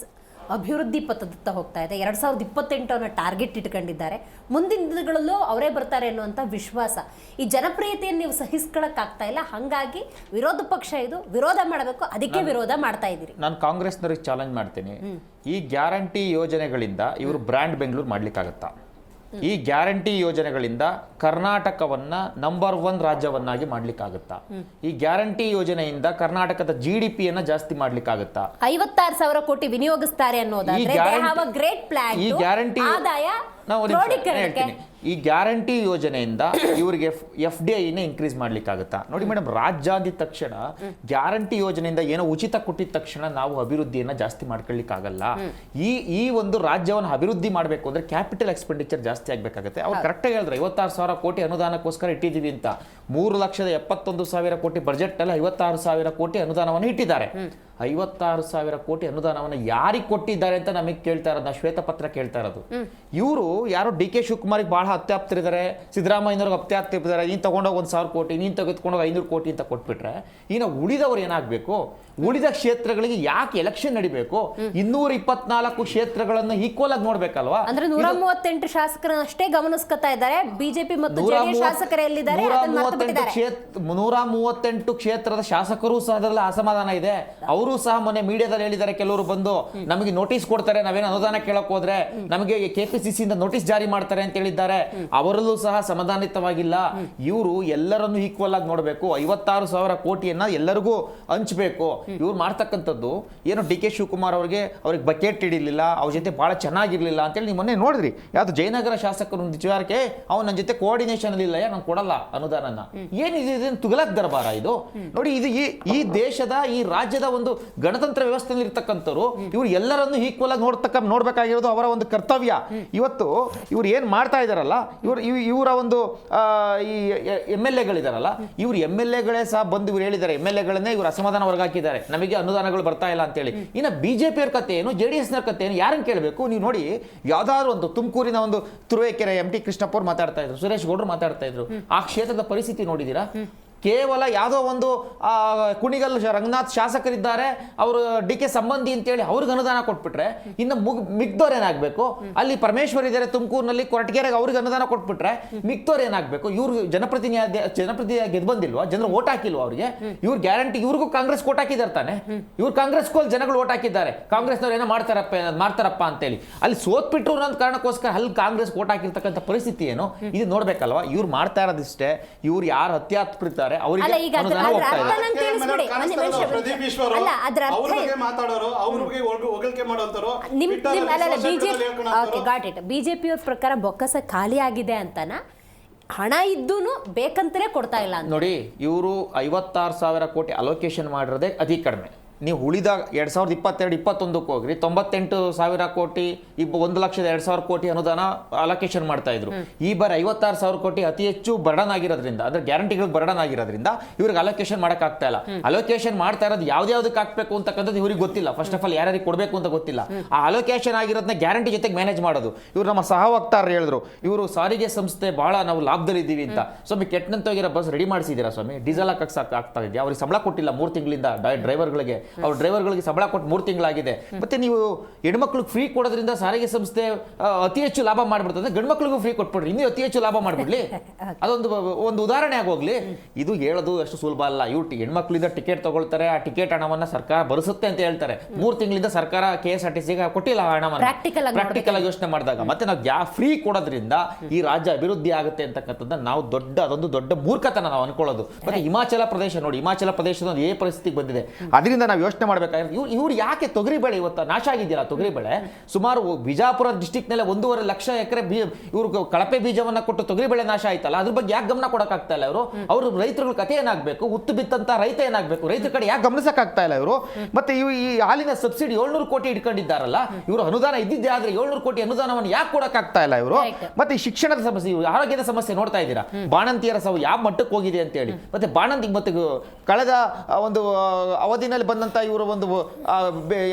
ಅಭಿವೃದ್ಧಿ ಪಥದತ್ತ ಹೋಗ್ತಾ ಇದೆ. 2028 ಟಾರ್ಗೆಟ್ ಇಟ್ಕೊಂಡಿದ್ದಾರೆ. ಮುಂದಿನ ದಿನಗಳಲ್ಲೂ ಅವರೇ ಬರ್ತಾರೆ ಅನ್ನುವಂಥ ವಿಶ್ವಾಸ. ಈ ಜನಪ್ರಿಯತೆಯನ್ನು ನೀವು ಸಹಿಸ್ಕೊಳ್ಳೋಕ್ಕಾಗ್ತಾ ಇಲ್ಲ, ಹಾಗಾಗಿ ವಿರೋಧ ಪಕ್ಷ ಇದು, ವಿರೋಧ ಮಾಡಬೇಕು, ಅದಕ್ಕೆ ವಿರೋಧ ಮಾಡ್ತಾ ಇದ್ದೀರಿ. ನಾನು ಕಾಂಗ್ರೆಸ್ನವ್ರಿಗೆ ಚಾಲೆಂಜ್ ಮಾಡ್ತೀನಿ, ಈ ಗ್ಯಾರಂಟಿ ಯೋಜನೆಗಳಿಂದ ಇವರು ಬ್ರ್ಯಾಂಡ್ ಬೆಂಗಳೂರು ಮಾಡ್ಲಿಕ್ಕಾಗತ್ತಾ? ಈ ಗ್ಯಾರಂಟಿ ಯೋಜನೆಗಳಿಂದ ಕರ್ನಾಟಕವನ್ನ ನಂಬರ್ 1 ರಾಜ್ಯವನ್ನಾಗಿ ಮಾಡ್ಲಿಕ್ಕಾಗತ್ತಾ? ಈ ಗ್ಯಾರಂಟಿ ಯೋಜನೆಯಿಂದ ಕರ್ನಾಟಕದ GDP ಜಾಸ್ತಿ ಮಾಡ್ಲಿಕ್ಕಾಗತ್ತಾ? 56,000 ಕೋಟಿ ವಿನಿಯೋಗಿಸ್ತಾರೆ ಅನ್ನೋದಾದ್ರೆ ಗ್ರೇಟ್ ಪ್ಲಾನ್. ಈ ಗ್ಯಾರಂಟಿ ಆದಾಯ ಹೇಳ್ತೀನಿ, ಈ ಗ್ಯಾರಂಟಿ ಯೋಜನೆಯಿಂದ ಇವರಿಗೆ FDI ಇನ್ಕ್ರೀಸ್ ಮಾಡ್ಲಿಕ್ಕಾಗತ್ತಾ? ನೋಡಿ ಮೇಡಮ್, ರಾಜ್ಯ ಅಂದಿದ ತಕ್ಷಣ ಗ್ಯಾರಂಟಿ ಯೋಜನೆಯಿಂದ ಏನೋ ಉಚಿತ ಕೊಟ್ಟಿದ ತಕ್ಷಣ ನಾವು ಅಭಿವೃದ್ಧಿಯನ್ನ ಜಾಸ್ತಿ ಮಾಡ್ಕೊಳ್ಳಿಕ್ಕಾಗಲ್ಲ. ಈ ಒಂದು ರಾಜ್ಯವನ್ನು ಅಭಿವೃದ್ಧಿ ಮಾಡಬೇಕು ಅಂದ್ರೆ ಕ್ಯಾಪಿಟಲ್ ಎಕ್ಸ್ಪೆಂಡಿಚರ್ ಜಾಸ್ತಿ ಆಗ್ಬೇಕಾಗತ್ತೆ. ಅವ್ರು ಕರೆಕ್ಟಾಗಿ ಹೇಳಿದ್ರು 56,000 ಕೋಟಿ ಅನುದಾನಕ್ಕೋಸ್ಕರ ಇಟ್ಟಿದ್ದೀವಿ ಅಂತ. 3,71,000 ಕೋಟಿ ಬಜೆಟ್ ಅಲ್ಲಿ 56,000 ಕೋಟಿ ಅನುದಾನವನ್ನು ಇಟ್ಟಿದ್ದಾರೆ. 56,000 ಕೋಟಿ ಅನುದಾನವನ್ನು ಯಾರಿಗೆ ಕೊಟ್ಟಿದ್ದಾರೆ ಅಂತ ನಮಗೆ ಕೇಳ್ತಾ ಇರೋದು, ನಾವು ಶ್ವೇತಪತ್ರ ಕೇಳ್ತಾ ಇರೋದು. ಇವರು ಯಾರು DK ಶಿವಕುಮಾರ್ಗೆ ಬಹಳ ಅತ್ಯಾಪ್ತರಿದ್ದಾರೆ, ಸಿದ್ದರಾಮಯ್ಯನವ್ರಿಗೆ ಅತ್ಯಾಪ್ತಿದ್ದಾರೆ. ನೀನು ತಗೊಂಡೋಗಿ 1,000 ಕೋಟಿ, ನೀನು ತೆಗೆದುಕೊಂಡೋಗಿ 500 ಕೋಟಿ ಅಂತ ಕೊಟ್ಬಿಟ್ರೆ ಇನ್ನು ಉಳಿದವರು ಏನಾಗಬೇಕು? ಉಳಿದ ಕ್ಷೇತ್ರಗಳಿಗೆ ಯಾಕೆ ಎಲೆಕ್ಷನ್ ನಡಿಬೇಕು? 224 ಕ್ಷೇತ್ರಗಳನ್ನು ಈಕ್ವಲ್ ಆಗಿ ನೋಡ್ಬೇಕಲ್ವಾ? ಅಂದ್ರೆ 138 ಶಾಸಕರನ್ನಷ್ಟೇ ಗಮನಿಸ್ಕೊತಾ ಇದ್ದಾರೆ. ಬಿಜೆಪಿ ಮತ್ತು ಜೆಡಿಎಸ್ ಶಾಸಕರು ಎಲ್ಲಿದ್ದಾರೆ? 138 ಕ್ಷೇತ್ರದ ಶಾಸಕರು ಸಹ ಅದರಲ್ಲಿ ಅಸಮಾಧಾನ ಇದೆ. ಅವರು ಸಹ ಮೊನ್ನೆ ಮೀಡಿಯಾದಲ್ಲಿ ಹೇಳಿದ್ದಾರೆ, ಕೆಲವರು ಬಂದು ನಮಗೆ ನೋಟಿಸ್ ಕೊಡ್ತಾರೆ, ನಾವೇನು ಅನುದಾನ ಕೇಳಕ್ ಹೋದ್ರೆ ನಮಗೆ KPCC ಇಂದ ನೋಟಿಸ್ ಜಾರಿ ಮಾಡ್ತಾರೆ ಅಂತ ಹೇಳಿದ್ದಾರೆ. ಅವರಲ್ಲೂ ಸಹ ಸಮಾಧಾನಿತವಾಗಿಲ್ಲ. ಇವರು ಎಲ್ಲರನ್ನು ಈಕ್ವಲ್ ಆಗಿ ನೋಡಬೇಕು, 56,000 ಕೋಟಿಯನ್ನ ಎಲ್ಲರಿಗೂ ಹಂಚಬೇಕು. ಇವ್ರು ಮಾಡ್ತಕ್ಕಂಥದ್ದು ಏನು DK ಶಿವಕುಮಾರ್ ಅವ್ರಿಗೆ ಬಕೆಟ್ ಹಿಡಿಲಿಲ್ಲ, ಅವ್ರ ಜೊತೆ ಬಹಳ ಚೆನ್ನಾಗಿರ್ಲಿಲ್ಲ ಅಂತೇಳಿ ನೀವು ಮೊನ್ನೆ ನೋಡಿದ್ರಿ. ಯಾವ್ದು ಜಯನಗರ ಶಾಸಕರು ವಿಚಾರಕ್ಕೆ ಅವ್ನು ನನ್ನ ಜೊತೆ ಕೋಆರ್ಡಿನೇಷನ್ ಇಲ್ಲ, ನಾನು ಕೊಡಲ್ಲ ಅನುದಾನನ. ಏನಿದೆ ತುಗಲಕ್ ದರ್ಬಾರ ಇದು? ನೋಡಿ, ಇದು ಈ ದೇಶದ ಈ ರಾಜ್ಯದ ಒಂದು ಗಣತಂತ್ರ ವ್ಯವಸ್ಥೆಯಲ್ಲಿ ಇರ್ತಕ್ಕಂಥವ್ರು ಇವ್ರು ಎಲ್ಲರನ್ನು ಈಕ್ವಲ್ ಆಗಿ ನೋಡ್ಬೇಕಾಗಿರೋದು ಅವರ ಒಂದು ಕರ್ತವ್ಯ. ಇವತ್ತು ಇವ್ರು ಏನ್ ಮಾಡ್ತಾ ಇದಾರಲ್ಲ, ಇವರ ಒಂದು ಈ MLA-ಗಳಿದಾರಲ್ಲ, ಇವ್ರು MLA-ಗಳೇ ಸಹ ಬಂದು ಇವ್ರು ಹೇಳಿದ್ದಾರೆ, MLA-ಗಳನ್ನೇ ಇವ್ರು ಅಸಮಾಧಾನ ವರ್ಗಾಕಿದ್ದಾರೆ, ನಮಗೆ ಅನುದಾನಗಳು ಬರ್ತಾ ಇಲ್ಲ ಅಂತೇಳಿ. ಇನ್ನು BJP-ಯವ್ರ ಕತೆ ಏನು, JDS-ನ ಕತೆ ಏನು, ಯಾರನ್ನು ಕೇಳಬೇಕು? ನೀವು ನೋಡಿ, ಯಾವ್ದಾದ್ರು ಒಂದು ತುಮಕೂರಿನ ಒಂದು ತುರುವೇಕೆರೆ MT ಕೃಷ್ಣಪ್ಪ ಅವ್ರು ಮಾತಾಡ್ತಾ ಇದ್ರು, ಸುರೇಶ್ ಗೌಡ್ರು ಮಾತಾಡ್ತಾ ಇದ್ರು. ಆ ಕ್ಷೇತ್ರದ ಪರಿಸ್ಥಿತಿ ನೋಡಿದೀರಾ? ಕೇವಲ ಯಾವುದೋ ಒಂದು ಕುಣಿಗಲ್ ರಂಗನಾಥ್ ಶಾಸಕರಿದ್ದಾರೆ, ಅವರು DK ಸಂಬಂಧಿ ಅಂತೇಳಿ ಅವ್ರಿಗೆ ಅನುದಾನ ಕೊಟ್ಬಿಟ್ರೆ ಇನ್ನು ಮಿಕ್ದವ್ರು ಏನಾಗಬೇಕು? ಅಲ್ಲಿ ಪರಮೇಶ್ವರ್ ಇದ್ದಾರೆ ತುಮಕೂರಿನಲ್ಲಿ, ಕೊರಟಗೆರೆಗೆ ಅವ್ರಿಗೆ ಅನುದಾನ ಕೊಟ್ಬಿಟ್ರೆ ಮಿಕ್ದವ್ರು ಏನಾಗಬೇಕು? ಇವ್ರು ಜನಪ್ರತಿನಿಧಿ ಗೆದ್ದು ಬಂದಿಲ್ವಾ? ಜನರು ಓಟ್ ಹಾಕಿಲ್ವಾ ಅವ್ರಿಗೆ? ಇವ್ರು ಗ್ಯಾರಂಟಿ ಇವ್ರಿಗೂ ಕಾಂಗ್ರೆಸ್ ಕೋಟ್ ಹಾಕಿದ್ದಾರೆ ತಾನೆ. ಇವ್ರು ಕಾಂಗ್ರೆಸ್ಗೂ ಅಲ್ಲಿ ಜನಗಳು ಓಟ್ ಹಾಕಿದ್ದಾರೆ, ಕಾಂಗ್ರೆಸ್ನವ್ರು ಏನೋ ಮಾಡ್ತಾರಪ್ಪ ಅಂತೇಳಿ. ಅಲ್ಲಿ ಸೋತ್ಬಿಟ್ರು ಅನ್ನೋ ಕಾರಣಕ್ಕೋಸ್ಕರ ಅಲ್ಲಿ ಕಾಂಗ್ರೆಸ್ ಕೋಟ್ ಹಾಕಿರ್ತಕ್ಕಂಥ ಪರಿಸ್ಥಿತಿ ಏನು ಇದು ನೋಡ್ಬೇಕಲ್ವಾ? ಇವ್ರು ಮಾಡ್ತಾ ಇರೋದಿಷ್ಟೇ. ಇವ್ರು ಯಾರು ಹತ್ಯಾತ್ಕೃತಾರೆ ಅವರಿಗೆ ಅನುದಾನ ಹೋಗ್ತಾ ಇದೆ. ಬಿಜೆಪಿ ಅವ್ರ ಪ್ರಕಾರ ಬೊಕ್ಕಸ ಖಾಲಿ ಆಗಿದೆ ಅಂತನ, ಹಣ ಇದ್ದೂನು ಬೇಕಂತಲೇ ಕೊಡ್ತಾ ಇಲ್ಲ ಅಂತ. ನೋಡಿ, ಇವರು 56,000 ಕೋಟಿ ಅಲೋಕೇಶನ್ ಮಾಡಿರೋದೇ ಅತಿ ಕಡಿಮೆ. ನೀವು ಉಳಿದ 2022-21 ಹೋಗ್ರಿ, 98,000 ಕೋಟಿ, 1,02,000 ಕೋಟಿ ಅನುದಾನ ಅಲೋಕೇಶನ್ ಮಾಡ್ತಾ ಇದ್ರು. ಈ ಬಾರಿ 56,000 ಕೋಟಿ ಅತಿ ಹೆಚ್ಚು ಬರ್ಡನ್ ಆಗಿರೋದ್ರಿಂದ, ಅಂದ್ರೆ ಗ್ಯಾರಂಟಿಗಳಿಗೆ ಬರ್ಡನ್ ಆಗಿರೋದ್ರಿಂದ ಇವ್ರಿಗೆ ಅಲೋಕೇಶನ್ ಮಾಡಕ್ ಆಗ್ತಾ ಇಲ್ಲ. ಅಲೋಕೇಶನ್ ಮಾಡ್ತಾ ಇರೋದು ಯಾವ್ದಾವ್ದಕ್ಕೆ ಹಾಕ್ಬೇಕು ಅಂತಕ್ಕಂಥದ್ದು ಇವ್ರಿಗೆ ಗೊತ್ತಿಲ್ಲ. ಫಸ್ಟ್ ಆಫ್ ಆಲ್ ಯಾರ್ಯಾರಿಗೆ ಕೊಡಬೇಕು ಅಂತ ಗೊತ್ತಿಲ್ಲ. ಆ ಅಲೋಕೇಶನ್ ಆಗಿರೋದನ್ನ ಗ್ಯಾರಂಟಿ ಜೊತೆಗೆ ಮ್ಯಾನೇಜ್ ಮಾಡೋದು. ಇವ್ರು ನಮ್ಮ ಸಹ ವಕ್ತಾರರು ಹೇಳಿದ್ರು, ಇವರು ಸಾರಿಗೆ ಸಂಸ್ಥೆ ಬಹಳ ನಾವು ಲಾಭದಲ್ಲಿ ಇದ್ದೀವಿ ಅಂತ. ಸ್ವಾಮಿ, ಕೆಟ್ಟಂತೋಗಿರೋ ಬಸ್ ರೆಡಿ ಮಾಡಿಸಿದ್ದೀರಾ ಸ್ವಾಮಿ? ಡೀಸೆಲ್ ಹಾಕಕ್ಕೆ ಆಗ್ತಾ ಇದೆಯಾ? ಅವ್ರಿಗೆ ಸಂಬಳ ಕೊಟ್ಟಿಲ್ಲ 3 ತಿಂಗಳಿಂದ ಡ್ರೈವರ್ಗಳಿಗೆ. ಅವ್ರ ಡ್ರೈವರ್ಗಳಿಗೆ ಸಂಬಳ ಕೊಟ್ಟು 3 ತಿಂಗಳಾಗಿದೆ. ಮತ್ತೆ ನೀವು ಹೆಣ್ಮಕ್ಳಿಗೆ ಫ್ರೀ ಕೊಡೋದ್ರಿಂದ ಸಾರಿಗೆ ಸಂಸ್ಥೆ ಅತಿ ಹೆಚ್ಚು ಲಾಭ ಮಾಡ್ಬಿಡ್ತದೆ. ಗಂಡು ಮಕ್ಳಿಗೂ ಫ್ರೀ ಕೊಟ್ಬಿಡ್ರಿ, ಇನ್ನೂ ಅತಿ ಹೆಚ್ಚು ಲಾಭ ಮಾಡ್ಬಿಡ್ಲಿ. ಅದೊಂದು ಉದಾಹರಣೆ ಆಗೋಗ್ಲಿ. ಇದು ಹೇಳೋದು ಅಷ್ಟು ಸುಲಭ ಅಲ್ಲ. ಇವ್ರು ಹೆಣ್ಮಕ್ಳಿಂದ ಟಿಕೆಟ್ ತಗೊಳ್ತಾರೆ, ಆ ಟಿಕೆಟ್ ಹಣವನ್ನ ಸರ್ಕಾರ ಭರಿಸುತ್ತೆ ಅಂತ ಹೇಳ್ತಾರೆ. 3 ತಿಂಗಳಿಂದ ಸರ್ಕಾರ KSRTC-ಗೆ ಕೊಟ್ಟಿಲ್ಲ ಹಣವನ್ನ. ಪ್ರಾಕ್ಟಿಕಲ್ ಆಗಿ ಯೋಚನೆ ಮಾಡಿದಾಗ ಮತ್ತೆ ನಾವು ಫ್ರೀ ಕೊಡೋದ್ರಿಂದ ಈ ರಾಜ್ಯ ಅಭಿವೃದ್ಧಿ ಆಗುತ್ತೆ ಅಂತಕ್ಕಂಥದ್ದು ನಾವು ಅದೊಂದು ದೊಡ್ಡ ಮೂರ್ಖತನ ನಾವು ಅನ್ಕೊಳ್ಳೋದು. ಮತ್ತೆ ಹಿಮಾಚಲ ಪ್ರದೇಶ ನೋಡಿ, ಹಿಮಾಚಲ ಪ್ರದೇಶದ ಪರಿಸ್ಥಿತಿಗೆ ಬಂದಿದೆ. ಅದರಿಂದ ನಾವು ಯೋಚನೆ ಮಾಡ್ಬೇಕಾಗಿರೋದು ಇವ್ರು ಯಾಕೆ ತೊಗರಿ ಬೆಳೆ ಇವತ್ತು ನಾಶ ಆಗಿದೆಯಲ್ಲ ತೊಗರಿ ಬೆಳೆ ಸುಮಾರು ಬಿಜಾಪುರ ಡಿಸ್ಟಿಕ್ನಲ್ಲೇ 1.5 ಲಕ್ಷ ಎಕರೆ ಇವ್ರು ಕಳಪೆ ಬೀಜವನ್ನ ಕೊಟ್ಟು ತೊಗರಿ ಬೆಳೆ ನಾಶ ಆಯ್ತಲ್ಲ ಅದ್ರ ಬಗ್ಗೆ ಯಾಕೆ ಗಮನ ಕೊಡಕ್ಕಾಗ್ತಾ ಇಲ್ಲ ಇವರು ಅವರು ರೈತರುಗಳ ಕಥೆ ಏನಾಗಬೇಕು ಉತ್ತು ಬಿತ್ತಂತ ರೈತ ಏನಾಗಬೇಕು ರೈತರ ಕಡೆ ಯಾಕೆ ಗಮನಿಸಕ್ಕಾಗ್ತಾ ಇಲ್ಲ ಇವರು ಮತ್ತೆ ಈ ಹಾಲಿನ ಸಬ್ಸಿಡಿ 700 ಕೋಟಿ ಇಟ್ಕೊಂಡಿದ್ದಾರಲ್ಲ ಇವರು ಅನುದಾನ ಇದ್ದಿದ್ದೆ ಆದ್ರೆ 700 ಕೋಟಿ ಅನುದಾನವನ್ನು ಯಾಕೆ ಕೊಡಕ್ಕಾಗ್ತಾ ಇಲ್ಲ ಇವರು ಮತ್ತೆ ಈ ಶಿಕ್ಷಣದ ಸಮಸ್ಯೆ ಆರೋಗ್ಯದ ಸಮಸ್ಯೆ ನೋಡ್ತಾ ಇದ್ದೀರಾ ಬಾಣಂತಿಯರ ಸಾವು ಯಾವ ಮಟ್ಟಕ್ಕೆ ಹೋಗಿದೆ ಅಂತ ಹೇಳಿ ಮತ್ತೆ ಬಾಣಂತಿಗೆ ಮತ್ತೆ ಕಳೆದ ಒಂದು ಅವಧಿನಲ್ಲಿ ಬಂದಂತ ಇವರು ಒಂದು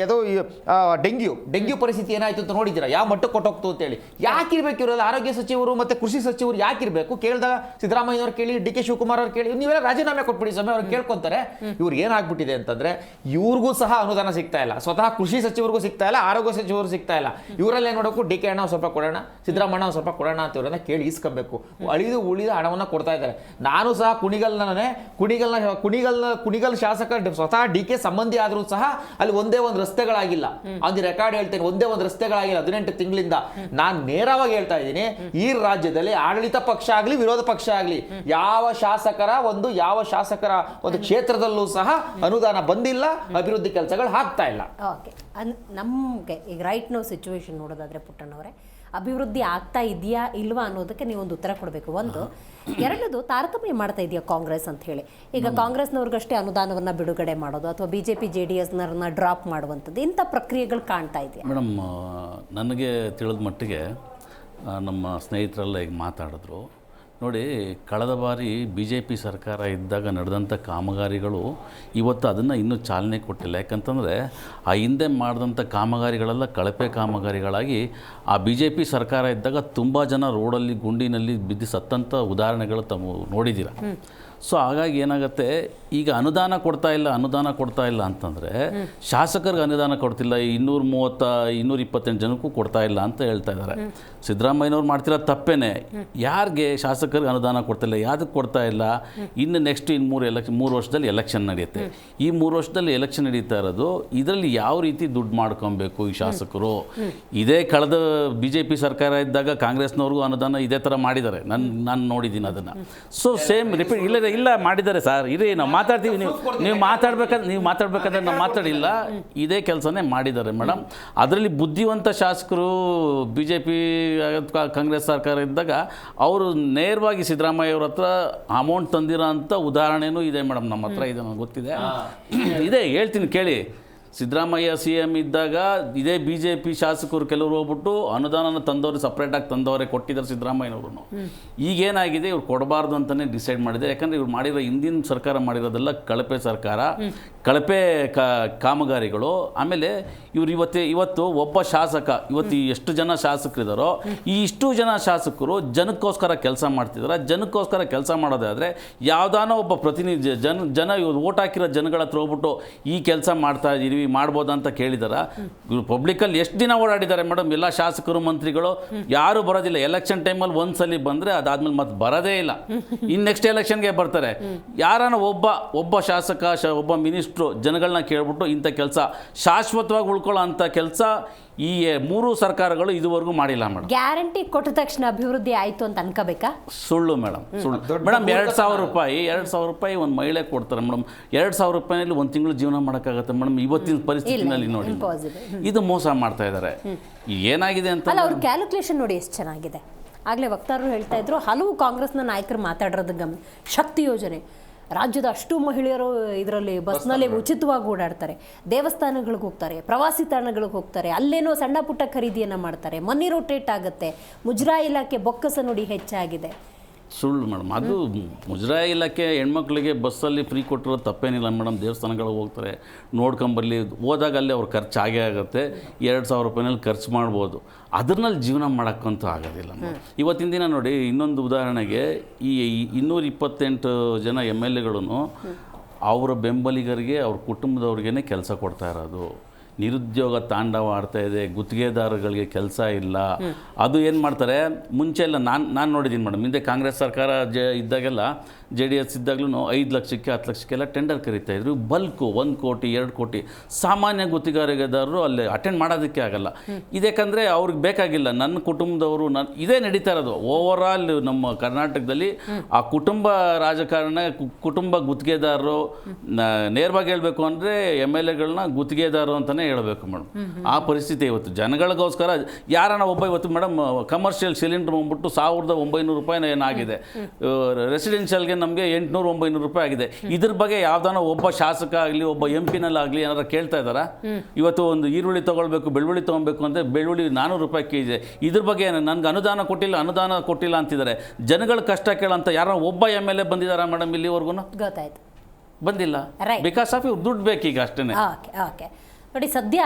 ಡೆಂಗ್ಯೂ ಪರಿಸ್ಥಿತಿ ಏನಾಯ್ತು ಅಂತ ನೋಡಿದ್ದೀರಾ ಯಾವ ಮಟ್ಟಕ್ಕೆ ಕೊಟ್ಟೋಗ್ತು ಅಂತ ಹೇಳಿ ಯಾಕಿರ್ಬೇಕು ಇವರೆಲ್ಲ ಆರೋಗ್ಯ ಸಚಿವರು ಮತ್ತೆ ಕೃಷಿ ಸಚಿವರು ಯಾಕಿರ್ಬೇಕು ಕೇಳಿದಾಗ ಸಿದ್ದರಾಮಯ್ಯವ್ರು ಕೇಳಿ ಡಿ ಕೆ ಶಿವಕುಮಾರ್ ಅವ್ರು ಕೇಳಿ ನೀವೆಲ್ಲ ರಾಜೀನಾಮೆ ಕೊಟ್ಬಿಡಿ ಸ್ವಾಮಿ ಅವ್ರು ಕೇಳ್ಕೊಂತಾರೆ ಇವ್ರು ಏನಾಗ್ಬಿಟ್ಟಿದೆ ಅಂತಂದ್ರೆ ಇವ್ರಿಗೂ ಸಹ ಅನುದಾನ ಸಿಗ್ತಾ ಇಲ್ಲ ಸ್ವತಃ ಕೃಷಿ ಸಚಿವರಿಗೂ ಸಿಗ್ತಾ ಇಲ್ಲ ಆರೋಗ್ಯ ಸಚಿವರು ಸಿಗ್ತಾ ಇಲ್ಲ ಇವರಲ್ಲೇ ನೋಡೋಕು ಡಿ ಕೆ ಅಣ್ಣ ಸ್ವಲ್ಪ ಕೊಡೋಣ ಸಿದ್ದರಾಮಣ್ಣ ಸ್ವಲ್ಪ ಕೊಡೋಣ ಅಂತ ಇವರನ್ನ ಕೇಳಿ ಇಸ್ಕೊಬೇಕು ಉಳಿದ ಹಣವನ್ನ ಕೊಡ್ತಾ ಇದ್ದಾರೆ ನಾನು ಸಹ ಕುಣಿಗಲ್ ಶಾಸಕ ಸ್ವತಃ ಡಿ ಕೆ ಸಂಬಂಧಿ ಆದ್ರೂ ಸಹ ಅಲ್ಲಿ ಒಂದೇ ಒಂದು ರಸ್ತೆಗಳಾಗಿಲ್ಲ ಅಂದ್ ರೆಕಾರ್ಡ್ ಹೇಳ್ತೇನೆ ಒಂದೇ ಒಂದು ರಸ್ತೆಗಳಾಗಿಲ್ಲ 18 ತಿಂಗಳಿಂದ ನಾನು ನೇರವಾಗಿ ಹೇಳ್ತಾ ಇದ್ದೀನಿ ಈ ರಾಜ್ಯದಲ್ಲಿ ಆಡಳಿತ ಪಕ್ಷ ಆಗ್ಲಿ ವಿರೋಧ ಪಕ್ಷ ಆಗ್ಲಿ ಯಾವ ಶಾಸಕರ ಒಂದು ಕ್ಷೇತ್ರದಲ್ಲೂ ಸಹ ಅನುದಾನ ಬಂದಿಲ್ಲ ಅಭಿವೃದ್ಧಿ ಕೆಲಸಗಳು ಆಗ್ತಾ ಇಲ್ಲ ಓಕೆ ನಮಗೆ ಈಗ ರೈಟ್ ನೋ ಸಿಚುವೇಶನ್ ನೋಡೋದಾದ್ರೆ ಪುಟ್ಟಣ್ಣವರೇ ಅಭಿವೃದ್ಧಿ ಆಗ್ತಾ ಇದೆಯಾ ಇಲ್ವಾ ಅನ್ನೋದಕ್ಕೆ ನೀವೊಂದು ಉತ್ತರ ಕೊಡಬೇಕು ಒಂದು ಎರಡನೇದು ತಾರತಮ್ಯ ಮಾಡ್ತಾ ಇದೆಯಾ ಕಾಂಗ್ರೆಸ್ ಅಂತ ಹೇಳಿ ಈಗ ಕಾಂಗ್ರೆಸ್ನವ್ರಿಗಷ್ಟೇ ಅನುದಾನವನ್ನು ಬಿಡುಗಡೆ ಮಾಡೋದು ಅಥವಾ BJP JDSನವ್ರನ್ನ ಡ್ರಾಪ್ ಮಾಡುವಂಥದ್ದು ಇಂಥ ಪ್ರಕ್ರಿಯೆಗಳು ಕಾಣ್ತಾ ಇದೆಯಾ ಮೇಡಮ್ ನನಗೆ ತಿಳಿದ ಮಟ್ಟಿಗೆ ನಮ್ಮ ಸ್ನೇಹಿತರೆಲ್ಲ ಈಗ ಮಾತಾಡಿದ್ರು ನೋಡಿ ಕಳೆದ ಬಾರಿ BJP ಸರ್ಕಾರ ಇದ್ದಾಗ ನಡೆದಂಥ ಕಾಮಗಾರಿಗಳು ಇವತ್ತು ಅದನ್ನು ಇನ್ನೂ ಚಾಲನೆ ಕೊಟ್ಟಿಲ್ಲ ಯಾಕಂತಂದರೆ ಆ ಹಿಂದೆ ಮಾಡಿದಂಥ ಕಾಮಗಾರಿಗಳೆಲ್ಲ ಕಳಪೆ ಕಾಮಗಾರಿಗಳಾಗಿ ಆ BJP ಸರ್ಕಾರ ಇದ್ದಾಗ ತುಂಬ ಜನ ರೋಡಲ್ಲಿ ಗುಂಡಿನಲ್ಲಿ ಬಿದ್ದು ಸತ್ತಂಥ ಉದಾಹರಣೆಗಳು ತಾವು ನೋಡಿದ್ದೀರ ಸೊ ಹಾಗಾಗಿ ಏನಾಗುತ್ತೆ ಈಗ ಅನುದಾನ ಕೊಡ್ತಾ ಇಲ್ಲ ಅಂತಂದರೆ ಶಾಸಕರಿಗೆ ಅನುದಾನ ಕೊಡ್ತಿಲ್ಲ 228 ಜನಕ್ಕೂ ಕೊಡ್ತಾ ಇಲ್ಲ ಅಂತ ಹೇಳ್ತಾ ಇದ್ದಾರೆ ಸಿದ್ದರಾಮಯ್ಯನವ್ರು ಮಾಡ್ತಿರೋ ತಪ್ಪೇನೆ ಯಾರಿಗೆ ಶಾಸಕರಿಗೆ ಅನುದಾನ ಕೊಡ್ತಿಲ್ಲ ಯಾವುದಕ್ಕೆ ಕೊಡ್ತಾ ಇಲ್ಲ ಇನ್ನು ನೆಕ್ಸ್ಟ್ 3 ವರ್ಷದಲ್ಲಿ ಎಲೆಕ್ಷನ್ ನಡೆಯುತ್ತೆ ಈ 3 ವರ್ಷದಲ್ಲಿ ಎಲೆಕ್ಷನ್ ನಡೀತಾ ಇರೋದು ಇದರಲ್ಲಿ ಯಾವ ರೀತಿ ದುಡ್ಡು ಮಾಡ್ಕೊಬೇಕು ಈ ಶಾಸಕರು ಇದೇ ಕಳೆದ BJP ಸರ್ಕಾರ ಇದ್ದಾಗ ಕಾಂಗ್ರೆಸ್ನವ್ರಿಗೂ ಅನುದಾನ ಇದೇ ಥರ ಮಾಡಿದ್ದಾರೆ ನಾನು ನೋಡಿದ್ದೀನಿ ಅದನ್ನು ಸೊ ಸೇಮ್ ರಿಪೀಟ್ ಇಲ್ಲ ಮಾಡಿದ್ದಾರೆ ಸರ್ ಇರಿ ನಾವು ಮಾತಾಡ್ತೀವಿ ನೀವು ಮಾತಾಡ್ಬೇಕಾದ್ರೆ ನಾವು ಮಾತಾಡಿಲ್ಲ ಇದೇ ಕೆಲಸನೇ ಮಾಡಿದ್ದಾರೆ ಮೇಡಮ್ ಅದರಲ್ಲಿ ಬುದ್ಧಿವಂತ ಶಾಸಕರು BJP ಕಾಂಗ್ರೆಸ್ ಸರ್ಕಾರ ಇದ್ದಾಗ ಅವರು ನೇರವಾಗಿ ಸಿದ್ದರಾಮಯ್ಯ ಅವ್ರ ಹತ್ರ ಅಮೌಂಟ್ ತಂದಿರೋ ಅಂಥ ಉದಾಹರಣೆನೂ ಇದೆ ಮೇಡಮ್ ನಮ್ಮ ಹತ್ರ ಇದೆ ನನಗೆ ಗೊತ್ತಿದೆ ಇದೆ ಹೇಳ್ತೀನಿ ಕೇಳಿ ಸಿದ್ದರಾಮಯ್ಯ CM ಇದ್ದಾಗ ಇದೇ BJP ಶಾಸಕರು ಕೆಲವರು ಹೋಗ್ಬಿಟ್ಟು ಅನುದಾನನ ತಂದವರು ಸಪ್ರೇಟಾಗಿ ತಂದವರೇ ಕೊಟ್ಟಿದ್ದಾರೆ ಸಿದ್ದರಾಮಯ್ಯನವರು ಈಗೇನಾಗಿದೆ ಇವ್ರು ಕೊಡಬಾರ್ದು ಅಂತಲೇ ಡಿಸೈಡ್ ಮಾಡಿದೆ ಯಾಕಂದರೆ ಇವ್ರು ಮಾಡಿರೋ ಹಿಂದಿನ ಸರ್ಕಾರ ಮಾಡಿರೋದೆಲ್ಲ ಕಳಪೆ ಸರ್ಕಾರ ಕಳಪೆ ಕಾಮಗಾರಿಗಳು ಆಮೇಲೆ ಇವ್ರು ಇವತ್ತು ಒಬ್ಬ ಶಾಸಕ ಇವತ್ತು ಎಷ್ಟು ಜನ ಶಾಸಕರಿದ್ದಾರೋ ಈ ಇಷ್ಟು ಜನ ಶಾಸಕರು ಜನಕ್ಕೋಸ್ಕರ ಕೆಲಸ ಮಾಡ್ತಿದ್ದಾರೆ ಜನಕ್ಕೋಸ್ಕರ ಕೆಲಸ ಮಾಡೋದಾದರೆ ಯಾವುದಾನೋ ಒಬ್ಬ ಪ್ರತಿನಿಧಿ ಜನ ಓಟ್ ಹಾಕಿರೋ ಜನಗಳ ಹತ್ರ ಹೋಗ್ಬಿಟ್ಟು ಈ ಕೆಲಸ ಮಾಡ್ತಾ ಇದ್ದೀವಿ ಮಾಡ್ಬೋದಾ ಅಂತ ಕೇಳಿದಾರ ಪಬ್ಲಿಕಲ್ಲಿ ಎಷ್ಟು ದಿನ ಓಡಾಡಿದ್ದಾರೆ ಮೇಡಮ್ ಎಲ್ಲ ಶಾಸಕರು ಮಂತ್ರಿಗಳು ಯಾರು ಬರೋದಿಲ್ಲ ಎಲೆಕ್ಷನ್ ಟೈಮಲ್ಲಿ ಒಂದ್ಸಲಿ ಬಂದರೆ ಅದಾದ್ಮೇಲೆ ಮತ್ತೆ ಬರೋದೇ ಇಲ್ಲ ಇನ್ನು ನೆಕ್ಸ್ಟ್ ಎಲೆಕ್ಷನ್ಗೆ ಬರ್ತಾರೆ ಯಾರನ್ನ ಒಬ್ಬ ಶಾಸಕ ಒಬ್ಬ ಮಿನಿಸ್ಟ್ರು ಜನಗಳನ್ನ ಕೇಳ್ಬಿಟ್ಟು ಇಂಥ ಕೆಲಸ ಶಾಶ್ವತವಾಗಿ ಉಳ್ಕೊಳ್ಳೋ ಅಂಥ ಕೆಲಸ ಈ 3 ಸರ್ಕಾರಗಳು ಇದುವರೆಗೂ ಮಾಡಿಲ್ಲ ಮೇಡಮ್ ಗ್ಯಾರಂಟಿ ಕೊಟ್ಟ ತಕ್ಷಣ ಅಭಿವೃದ್ಧಿ ಆಯಿತು ಅಂತ ಅನ್ಕೋಬೇಕಾ ಸುಳ್ಳು ಮೇಡಮ್ 2,000 ರೂಪಾಯಿ ಒಂದು ಮಹಿಳೆ ಕೊಡ್ತಾರೆ ಮೇಡಮ್ 2,000 ರೂಪಾಯಿನಲ್ಲಿ ಒಂದು ತಿಂಗಳು ಜೀವನ ಮಾಡೋಕ್ಕಾಗತ್ತೆ ಮೇಡಮ್ ಇವತ್ತಿನ ಪರಿಸ್ಥಿತಿನಲ್ಲಿ ನೋಡಿ ಇದು ಮೋಸ ಮಾಡ್ತಾ ಇದ್ದಾರೆ ಏನಾಗಿದೆ ಅಂತ ಅವ್ರ ಕ್ಯಾಲ್ಕುಲೇಷನ್ ನೋಡಿ ಎಷ್ಟು ಚೆನ್ನಾಗಿದೆ ಆಗಲೇ ವಕ್ತಾರರು ಹೇಳ್ತಾ ಇದ್ರು ಹಲವು ಕಾಂಗ್ರೆಸ್ನ ನಾಯಕರು ಮಾತಾಡಿರೋದು ಶಕ್ತಿ ಯೋಜನೆ ರಾಜ್ಯದ ಅಷ್ಟು ಮಹಿಳೆಯರು ಇದರಲ್ಲಿ ಬಸ್ನಲ್ಲಿ ಉಚಿತವಾಗಿ ಓಡಾಡ್ತಾರೆ ದೇವಸ್ಥಾನಗಳಿಗೆ ಹೋಗ್ತಾರೆ ಪ್ರವಾಸಿ ತಾಣಗಳಿಗೆ ಹೋಗ್ತಾರೆ ಅಲ್ಲೇನೋ ಸಣ್ಣ ಪುಟ್ಟ ಖರೀದಿಯನ್ನು ಮಾಡ್ತಾರೆ ಮನಿ ರೋಟೇಟ್ ಆಗುತ್ತೆ ಮುಜರಾಯಿ ಇಲಾಖೆ ಬೊಕ್ಕಸ ನೋಡಿ ಹೆಚ್ಚಾಗಿದೆ ಸುಳ್ಳು ಮೇಡಮ್ ಅದು ಮುಜರಾಯಿ ಇಲಾಖೆ ಹೆಣ್ಮಕ್ಳಿಗೆ ಬಸ್ಸಲ್ಲಿ ಫ್ರೀ ಕೊಟ್ಟಿರೋ ತಪ್ಪೇನಿಲ್ಲ ಮೇಡಮ್ ದೇವಸ್ಥಾನಗಳಿಗೆ ಹೋಗ್ತಾರೆ ನೋಡ್ಕೊಂಬರ್ಲಿ ಹೋದಾಗ ಅಲ್ಲಿ ಅವ್ರ ಖರ್ಚು ಆಗೇ ಆಗುತ್ತೆ 2,000 ರೂಪಾಯಿನಲ್ಲಿ ಖರ್ಚು ಮಾಡ್ಬೋದು ಅದ್ರಲ್ಲಿ ಜೀವನ ಮಾಡೋಕ್ಕಂತೂ ಆಗೋದಿಲ್ಲ ಇವತ್ತಿನ ದಿನ ನೋಡಿ ಇನ್ನೊಂದು ಉದಾಹರಣೆಗೆ ಈ 228 ಜನ MLAಗಳು ಅವರ ಬೆಂಬಲಿಗರಿಗೆ ಅವ್ರ ಕುಟುಂಬದವ್ರಿಗೇ ಕೆಲಸ ಕೊಡ್ತಾ ಇರೋದು ನಿರುದ್ಯೋಗ ತಾಂಡವ ಆಡ್ತಾ ಇದೆ, ಗುತ್ತಿಗೆದಾರಗಳಿಗೆ ಕೆಲಸ ಇಲ್ಲ. ಅದು ಏನು ಮಾಡ್ತಾರೆ, ಮುಂಚೆ ಎಲ್ಲ ನಾನು ನೋಡಿದ್ದೀನಿ ಮೇಡಮ್, ಹಿಂದೆ ಕಾಂಗ್ರೆಸ್ ಸರ್ಕಾರ ಇದ್ದಾಗೆಲ್ಲ JDS ಇದ್ದಾಗಲೂ 5 ಲಕ್ಷಕ್ಕೆ 10 ಲಕ್ಷಕ್ಕೆಲ್ಲ ಟೆಂಡರ್ ಕರೀತಾಯಿದ್ರು. ಬಲ್ಕು 1 ಕೋಟಿ 2 ಕೋಟಿ ಸಾಮಾನ್ಯ ಗುತ್ತಿಗೆದಾರರು ಅಲ್ಲಿ ಅಟೆಂಡ್ ಮಾಡೋದಕ್ಕೆ ಆಗಲ್ಲ. ಇದಕ್ಕಂದರೆ ಅವ್ರಿಗೆ ಬೇಕಾಗಿಲ್ಲ. ನನ್ನ ಕುಟುಂಬದವರು ಇದೇ ನಡೀತಾ ಇರೋದು ಓವರ್ ಆಲ್ ನಮ್ಮ ಕರ್ನಾಟಕದಲ್ಲಿ. ಆ ಕುಟುಂಬ ರಾಜಕಾರಣ, ಕುಟುಂಬ ಗುತ್ತಿಗೆದಾರರು, ನೇರವಾಗಿ ಹೇಳಬೇಕು ಅಂದರೆ MLAಗಳನ್ನ ಗುತ್ತಿಗೆದಾರರು ಅಂತಲೇ ಹೇಳಬೇಕು ಮೇಡಮ್. ಆ ಪರಿಸ್ಥಿತಿ ಇವತ್ತು ಜನಗಳಿಗೋಸ್ಕರ ಯಾರನ್ನ ಒಬ್ಬ ಇವತ್ತು ಮೇಡಮ್ ಕಮರ್ಷಿಯಲ್ ಸಿಲಿಂಡರ್ ಬಂದ್ಬಿಟ್ಟು 1900 ರೂಪಾಯಿನ ಏನಾಗಿದೆ, ರೆಸಿಡೆನ್ಷಿಯಲ್ಗೆ ನಮಗೆ 800-900 ರೂಪಾಯಿ ಆಗಿದೆ. ಇದ್ರ ಬಗ್ಗೆ ಯಾವ್ದಾನ ಒಬ್ಬ ಶಾಸಕ ಆಗಲಿ ಒಬ್ಬ MP-ನಲ್ಲಾಗಲಿ ಏನಾರು ಕೇಳ್ತಾ ಇದ್ದಾರಾ? ಇವತ್ತು ಒಂದು ಈರುಳ್ಳಿ ತೊಗೊಳ್ಬೇಕು, ಬೆಳ್ಳುಳ್ಳಿ ತೊಗೊಬೇಕು ಅಂದರೆ ಬೆಳ್ಳುಳ್ಳಿ 400 ರೂಪಾಯಿ ಕೆಜಿ. ಇದ್ರ ಬಗ್ಗೆ ನನಗೆ ಅನುದಾನ ಕೊಟ್ಟಿಲ್ಲ ಅಂತಿದ್ದಾರೆ. ಜನಗಳ ಕಷ್ಟ ಕೇಳಂತ ಯಾರೋ ಒಬ್ಬ MLA ಬಂದಿದ್ದಾರಾ ಮೇಡಮ್ ಇಲ್ಲಿವರೆಗೂ? ಗೊತ್ತಾಯ್ತು, ಬಂದಿಲ್ಲ. ಬಿಕಾಸ್ ಆಫ್ ಇವ್ರು ದುಡ್ಡು ಬೇಕೀಗ ಅಷ್ಟೇ. ಓಕೆ ನೋಡಿ, ಸದ್ಯ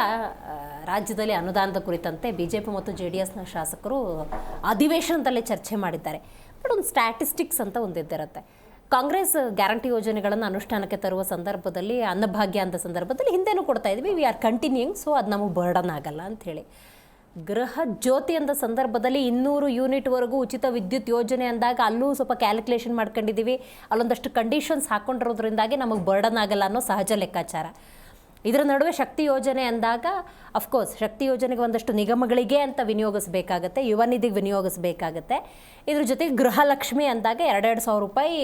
ರಾಜ್ಯದಲ್ಲಿ ಅನುದಾನದ ಕುರಿತಂತೆ BJP ಮತ್ತು JDSನ ಶಾಸಕರು ಅಧಿವೇಶನದಲ್ಲೇ ಚರ್ಚೆ ಮಾಡಿದ್ದಾರೆ. ಬಟ್ ಒಂದು ಸ್ಟ್ಯಾಟಿಸ್ಟಿಕ್ಸ್ ಅಂತ ಒಂದಿದ್ದಿರುತ್ತೆ. ಕಾಂಗ್ರೆಸ್ ಗ್ಯಾರಂಟಿ ಯೋಜನೆಗಳನ್ನು ಅನುಷ್ಠಾನಕ್ಕೆ ತರುವ ಸಂದರ್ಭದಲ್ಲಿ, ಅನ್ನಭಾಗ್ಯ ಅಂತ ಸಂದರ್ಭದಲ್ಲಿ ಹಿಂದೆನೂ ಕೊಡ್ತಾ ಇದ್ವಿ, ವಿ ಆರ್ ಕಂಟಿನ್ಯೂಯಿಂಗ್, ಸೊ ಅದು ನಮಗೆ ಬರ್ಡನ್ ಆಗಲ್ಲ ಅಂಥೇಳಿ. ಗೃಹ ಜ್ಯೋತಿ ಅಂದ ಸಂದರ್ಭದಲ್ಲಿ 200 ಯೂನಿಟ್ವರೆಗೂ ಉಚಿತ ವಿದ್ಯುತ್ ಯೋಜನೆ ಅಂದಾಗ ಅಲ್ಲೂ ಸ್ವಲ್ಪ ಕ್ಯಾಲ್ಕುಲೇಷನ್ ಮಾಡ್ಕೊಂಡಿದ್ದೀವಿ, ಅಲ್ಲೊಂದಷ್ಟು ಕಂಡೀಷನ್ಸ್ ಹಾಕ್ಕೊಂಡಿರೋದ್ರಿಂದಾಗಿ ನಮಗೆ ಬರ್ಡನ್ ಆಗಲ್ಲ ಅನ್ನೋ ಸಹಜ ಲೆಕ್ಕಾಚಾರ. ಇದರ ನಡುವೆ ಶಕ್ತಿ ಯೋಜನೆ ಅಂದಾಗ ಅಫ್ಕೋರ್ಸ್ ಶಕ್ತಿ ಯೋಜನೆಗೆ ಒಂದಷ್ಟು ನಿಗಮಗಳಿಗೆ ಅಂತ ವಿನಿಯೋಗಿಸಬೇಕಾಗತ್ತೆ, ಯುವ ನಿಧಿಗೆ ವಿನಿಯೋಗಿಸಬೇಕಾಗತ್ತೆ. ಇದ್ರ ಜೊತೆಗೆ ಗೃಹಲಕ್ಷ್ಮಿ ಅಂದಾಗ 2,000 ರೂಪಾಯಿ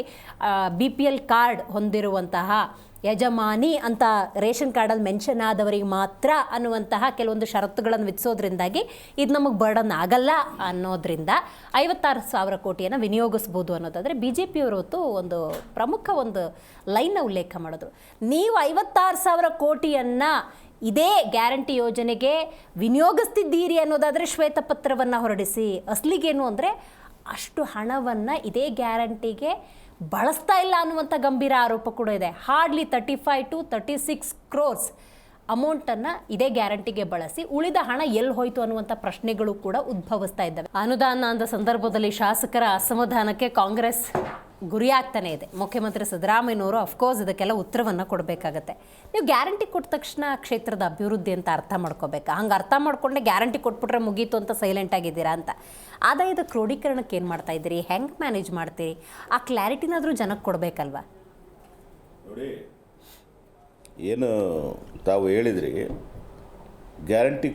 BPL ಕಾರ್ಡ್ ಹೊಂದಿರುವಂತಹ ಯಜಮಾನಿ ಅಂತ ರೇಷನ್ ಕಾರ್ಡಲ್ಲಿ ಮೆನ್ಷನ್ ಆದವರಿಗೆ ಮಾತ್ರ ಅನ್ನುವಂತಹ ಕೆಲವೊಂದು ಷರತ್ತುಗಳನ್ನು ವಿಧಿಸೋದ್ರಿಂದಾಗಿ ಇದು ನಮಗೆ ಬರ್ಡನ್ ಆಗಲ್ಲ ಅನ್ನೋದ್ರಿಂದ 56,000 ಕೋಟಿಯನ್ನು ವಿನಿಯೋಗಿಸ್ಬೋದು ಅನ್ನೋದಾದರೆ BJPಯವರು ಒಂದು ಪ್ರಮುಖ ಒಂದು ಲೈನ್ನ ಉಲ್ಲೇಖ ಮಾಡಿದ್ರು. ನೀವು 56,000 ಕೋಟಿಯನ್ನು ಇದೇ ಗ್ಯಾರಂಟಿ ಯೋಜನೆಗೆ ವಿನಿಯೋಗಿಸ್ತಿದ್ದೀರಿ ಅನ್ನೋದಾದರೆ ಶ್ವೇತಪತ್ರವನ್ನು ಹೊರಡಿಸಿ. ಅಸಲಿಗೇನು ಅಂದರೆ ಅಷ್ಟು ಹಣವನ್ನು ಇದೇ ಗ್ಯಾರಂಟಿಗೆ ಬಳಸ್ತಾ ಇಲ್ಲ ಅನ್ನುವಂಥ ಗಂಭೀರ ಆರೋಪ ಕೂಡ ಇದೆ. ಹಾರ್ಡ್ಲಿ 35 to 36 crores ಅಮೌಂಟನ್ನು ಇದೇ ಗ್ಯಾರಂಟಿಗೆ ಬಳಸಿ ಉಳಿದ ಹಣ ಎಲ್ಲಿ ಹೋಯಿತು ಅನ್ನುವಂಥ ಪ್ರಶ್ನೆಗಳು ಕೂಡ ಉದ್ಭವಿಸ್ತಾ ಇದ್ದಾವೆ. ಅನುದಾನ ಅಂದ ಸಂದರ್ಭದಲ್ಲಿ ಶಾಸಕರ ಅಸಮಾಧಾನಕ್ಕೆ ಕಾಂಗ್ರೆಸ್ ಗುರಿಯಾಗ್ತಾನೆ ಇದೆ. ಮುಖ್ಯಮಂತ್ರಿ ಸಿದ್ದರಾಮಯ್ಯನವರು ಅಫ್ಕೋರ್ಸ್ ಇದಕ್ಕೆಲ್ಲ ಉತ್ತರವನ್ನು ಕೊಡಬೇಕಾಗತ್ತೆ. ನೀವು ಗ್ಯಾರಂಟಿ ಕೊಟ್ಟ ತಕ್ಷಣ ಕ್ಷೇತ್ರದ ಅಭಿವೃದ್ಧಿ ಅಂತ ಅರ್ಥ ಮಾಡ್ಕೋಬೇಕಾ? ಹಂಗೆ ಅರ್ಥ ಮಾಡ್ಕೊಂಡೆ ಗ್ಯಾರಂಟಿ ಕೊಟ್ಬಿಟ್ರೆ ಮುಗೀತು ಅಂತ ಸೈಲೆಂಟ್ ಆಗಿದ್ದೀರಾ ಅಂತ. ಆದಾಯದ ಕ್ರೋಢೀಕರಣಕ್ಕೆ ಏನು ಮಾಡ್ತಾ ಇದ್ದೀರಿ, ಹೆಂಗೆ ಮ್ಯಾನೇಜ್ ಮಾಡ್ತೀರಿ, ಆ ಕ್ಲಾರಿಟಿನಾದರೂ ಜನಕ್ಕೆ ಕೊಡಬೇಕಲ್ವಾ? ನೋಡಿ, ಏನು ತಾವು ಹೇಳಿದ್ರಿ, ಗ್ಯಾರಂಟಿ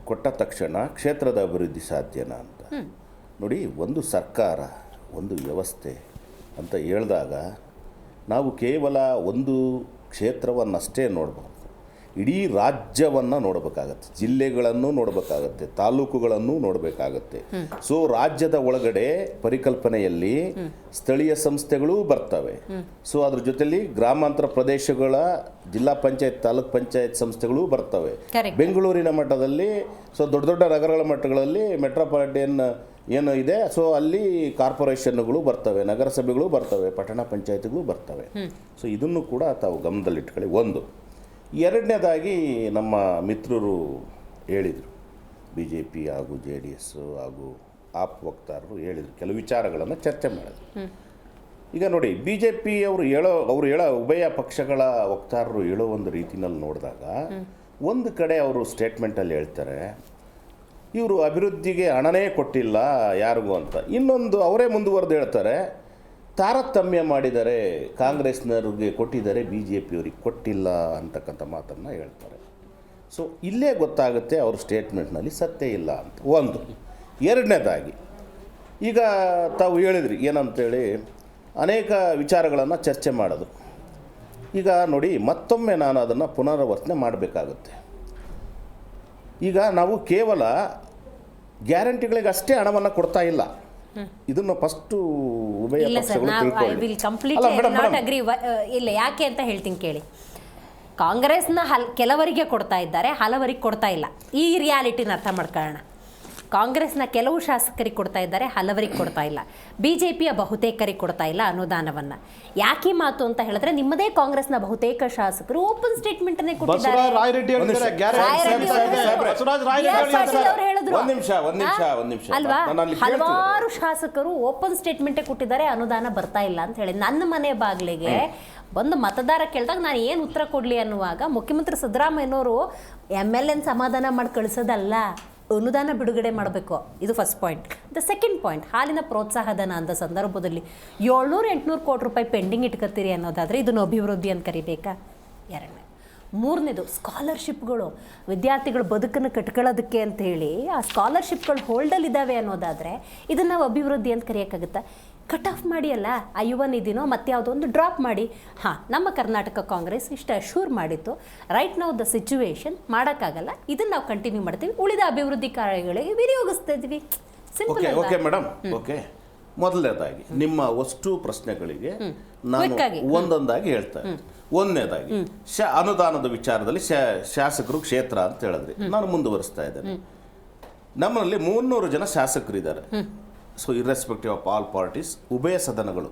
ಕೊಟ್ಟ ತಕ್ಷಣ ಕ್ಷೇತ್ರದ ಅಭಿವೃದ್ಧಿ ಸಾಧ್ಯನಾ ಅಂತ. ನೋಡಿ, ಒಂದು ಸರ್ಕಾರ, ಒಂದು ವ್ಯವಸ್ಥೆ ಅಂತ ಹೇಳಿದಾಗ ನಾವು ಕೇವಲ ಒಂದು ಕ್ಷೇತ್ರವನ್ನಷ್ಟೇ ನೋಡ್ಬೋದು, ಇಡೀ ರಾಜ್ಯವನ್ನು ನೋಡಬೇಕಾಗತ್ತೆ, ಜಿಲ್ಲೆಗಳನ್ನು ನೋಡಬೇಕಾಗತ್ತೆ, ತಾಲೂಕುಗಳನ್ನು ನೋಡಬೇಕಾಗತ್ತೆ. ಸೊ ರಾಜ್ಯದ ಒಳಗಡೆ ಪರಿಕಲ್ಪನೆಯಲ್ಲಿ ಸ್ಥಳೀಯ ಸಂಸ್ಥೆಗಳೂ ಬರ್ತವೆ. ಸೊ ಅದ್ರ ಜೊತೆಲಿ ಗ್ರಾಮಾಂತರ ಪ್ರದೇಶಗಳ ಜಿಲ್ಲಾ ಪಂಚಾಯತ್, ತಾಲೂಕ್ ಪಂಚಾಯತ್ ಸಂಸ್ಥೆಗಳೂ ಬರ್ತವೆ. ಬೆಂಗಳೂರಿನ ಮಟ್ಟದಲ್ಲಿ, ಸೊ ದೊಡ್ಡ ದೊಡ್ಡ ನಗರಗಳ ಮಟ್ಟಗಳಲ್ಲಿ ಮೆಟ್ರೋಪಾಲಿಟನ್ ಏನು ಇದೆ, ಸೊ ಅಲ್ಲಿ ಕಾರ್ಪೊರೇಷನ್ಗಳು ಬರ್ತವೆ, ನಗರಸಭೆಗಳು ಬರ್ತವೆ, ಪಟ್ಟಣ ಪಂಚಾಯತ್ಗಳು ಬರ್ತವೆ. ಸೊ ಇದನ್ನು ಕೂಡ ತಾವು ಗಮನದಲ್ಲಿಟ್ಕೊಳ್ಳಿ. ಒಂದು. ಎರಡನೇದಾಗಿ ನಮ್ಮ ಮಿತ್ರರು ಹೇಳಿದರು, BJP ಹಾಗೂ JDS ಹಾಗೂ ಆಪ್ ವಕ್ತಾರರು ಹೇಳಿದರು, ಕೆಲವು ವಿಚಾರಗಳನ್ನು ಚರ್ಚೆ ಮಾಡಿದ್ರು. ಈಗ ನೋಡಿ, BJP ಅವರು ಹೇಳೋ ಉಭಯ ಪಕ್ಷಗಳ ವಕ್ತಾರರು ಹೇಳೋ ಒಂದು ರೀತಿಯಲ್ಲಿ ನೋಡಿದಾಗ, ಒಂದು ಕಡೆ ಅವರು ಸ್ಟೇಟ್ಮೆಂಟಲ್ಲಿ ಹೇಳ್ತಾರೆ ಇವರು ಅಭಿವೃದ್ಧಿಗೆ ಹಣನೇ ಕೊಟ್ಟಿಲ್ಲ ಯಾರಿಗೂ ಅಂತ. ಇನ್ನೊಂದು ಅವರೇ ಮುಂದುವರೆದು ಹೇಳ್ತಾರೆ ತಾರತಮ್ಯ ಮಾಡಿದರೆ, ಕಾಂಗ್ರೆಸ್ನವ್ರಿಗೆ ಕೊಟ್ಟಿದ್ದಾರೆ, BJPಯವ್ರಿಗೆ ಕೊಟ್ಟಿಲ್ಲ ಅಂತಕ್ಕಂಥ ಮಾತನ್ನು ಹೇಳ್ತಾರೆ. ಸೊ ಇಲ್ಲೇ ಗೊತ್ತಾಗುತ್ತೆ ಅವ್ರ ಸ್ಟೇಟ್ಮೆಂಟ್ನಲ್ಲಿ ಸತ್ಯ ಇಲ್ಲ ಅಂತ. ಒಂದು. ಎರಡನೇದಾಗಿ, ಈಗ ತಾವು ಹೇಳಿದ್ರಿ ಏನಂತೇಳಿ ಅನೇಕ ವಿಚಾರಗಳನ್ನು ಚರ್ಚೆ ಮಾಡೋದು. ಈಗ ನೋಡಿ, ಮತ್ತೊಮ್ಮೆ ನಾನು ಅದನ್ನು ಪುನರಾವರ್ತನೆ ಮಾಡಬೇಕಾಗುತ್ತೆ. ಈಗ ನಾವು ಕೇವಲ ಗ್ಯಾರಂಟಿಗಳಿಗೆ ಅಷ್ಟೇ ಹಣವನ್ನು ಕೊಡ್ತಾ ಇಲ್ಲ, ಇದನ್ನು ಫಸ್ಟು ಉಭಯ ಪಕ್ಷಗಳು ತಿಳ್ಕೊಳ್ಳಿ. ಇಲ್ಲ, ಯಾಕೆ ಅಂತ ಹೇಳ್ತೀನಿ ಕೇಳಿ. ಕಾಂಗ್ರೆಸ್ನ ಕೆಲವರಿಗೆ ಕೊಡ್ತಾ ಇದ್ದಾರೆ, ಹಲವರಿಗೆ ಕೊಡ್ತಾ ಇಲ್ಲ. ಈ ರಿಯಾಲಿಟಿನ ಅರ್ಥ ಮಾಡ್ಕೊಳ್ಳೋಣ. ಕಾಂಗ್ರೆಸ್ನ ಕೆಲವು ಶಾಸಕರಿಗೆ ಕೊಡ್ತಾ ಇದ್ದಾರೆ, ಹಲವರಿಗೆ ಕೊಡ್ತಾ ಇಲ್ಲ. BJPಯ ಬಹುತೇಕರಿಗೆ ಕೊಡ್ತಾ ಇಲ್ಲ ಅನುದಾನವನ್ನ. ಯಾಕೆ ಮಾತು ಅಂತ ಹೇಳಿದ್ರೆ ನಿಮ್ಮದೇ ಕಾಂಗ್ರೆಸ್ನ ಬಹುತೇಕ ಶಾಸಕರು ಓಪನ್ ಸ್ಟೇಟ್ಮೆಂಟ್ ಅನ್ನೇ ಕೊಟ್ಟಿದ್ದಾರೆ. ಬಸವರಾಜ ರಾಯರೆಡ್ಡಿ ಹೇಳಿದ್ದಾರೆ, ಬಸವರಾಜ ರಾಯರೆಡ್ಡಿ ಅವ್ರು ಹೇಳಿದ್ರು ಒಂದ್ ನಿಮಿಷ ಅಲ್ವಾ? ನಾನು ಅಲ್ಲಿ ಹಲವಾರು ಶಾಸಕರು ಓಪನ್ ಸ್ಟೇಟ್ಮೆಂಟ್ ಕೊಟ್ಟಿದ್ದಾರೆ, ಅನುದಾನ ಬರ್ತಾ ಇಲ್ಲ ಅಂತ ಹೇಳಿ. ನನ್ನ ಮನೆ ಬಾಗಿಲಿಗೆ ಬಂದು ಮತದಾರ ಕೇಳಿದಾಗ ನಾನು ಏನು ಉತ್ತರ ಕೊಡ್ಲಿ ಅನ್ನುವಾಗ ಮುಖ್ಯಮಂತ್ರಿ ಸಿದ್ದರಾಮಯ್ಯನವರು MLA ಸಮಾಧಾನ ಮಾಡಿ ಕಳಿಸೋದಲ್ಲ, ಅನುದಾನ ಬಿಡುಗಡೆ ಮಾಡಬೇಕು. ಇದು first point. The second point, ಹಾಲಿನ ಪ್ರೋತ್ಸಾಹಧನ ಅಂದ ಸಂದರ್ಭದಲ್ಲಿ 700-800 ಕೋಟಿ ರೂಪಾಯಿ ಪೆಂಡಿಂಗ್ ಇಟ್ಕೊತೀರಿ ಅನ್ನೋದಾದರೆ ಇದನ್ನು ಅಭಿವೃದ್ಧಿ ಅಂತ ಕರಿಬೇಕಾ? ಎರಡನೇ. ಮೂರನೇದು, ಸ್ಕಾಲರ್ಶಿಪ್ಗಳು. ವಿದ್ಯಾರ್ಥಿಗಳು ಬದುಕನ್ನು ಕಟ್ಕೊಳ್ಳೋದಕ್ಕೆ ಅಂತ ಹೇಳಿ ಆ ಸ್ಕಾಲರ್ಶಿಪ್ಗಳು ಹೋಲ್ಡಲ್ಲಿದ್ದಾವೆ ಅನ್ನೋದಾದರೆ ಇದನ್ನು ನಾವು ಅಭಿವೃದ್ಧಿ ಅಂತ ಕರೆಯೋಕ್ಕಾಗುತ್ತಾ? ಕಟ್ ಆಫ್ ಮಾಡಿ ಅಲ್ಲ, ಆ ಯುವ ನಿಧಿನೋ ಮತ್ತೆ ಯಾವುದೋ ಒಂದು ಡ್ರಾಪ್ ಮಾಡಿ. ನಮ್ಮ ಕರ್ನಾಟಕ ಕಾಂಗ್ರೆಸ್ ಇಷ್ಟು ಅಶ್ಯೂರ್ ಮಾಡಿತ್ತು. ರೈಟ್ ನಾವು ದ ಸಿಚುವೇಶನ್ ಮಾಡೋಕ್ಕಾಗಲ್ಲ, ಇದನ್ನು ನಾವು ಕಂಟಿನ್ಯೂ ಮಾಡ್ತೀವಿ, ಉಳಿದ ಅಭಿವೃದ್ಧಿ ಕಾರ್ಯಗಳಿಗೆ ವಿನಿಯೋಗಿಸ್ತಾ ಇದ್ವಿ. ಸಿಂಪಲ್. Okay madam, okay. ಮೊದಲನೇದಾಗಿ ನಿಮ್ಮ ಅಷ್ಟು ಪ್ರಶ್ನೆಗಳಿಗೆ ನಾನು Quick ಆಗಿ. ಒಂದೊಂದಾಗಿ ಹೇಳ್ತಾ ಇದ್ದೀನಿ. ಒಂದನೇದಾಗಿ ಅನುದಾನದ ವಿಚಾರದಲ್ಲಿ ಶಾಸಕರು ಕ್ಷೇತ್ರ ಅಂತ ಹೇಳಿದ್ರಿ, ನಾನು ಮುಂದುವರಿಸ್ತಾ ಇದ್ದೇನೆ. ನಮ್ಮಲ್ಲಿ 300 ಜನ ಶಾಸಕರಿದ್ದಾರೆ. So irrespective of all parties, ಉಭಯ ಸದನಗಳು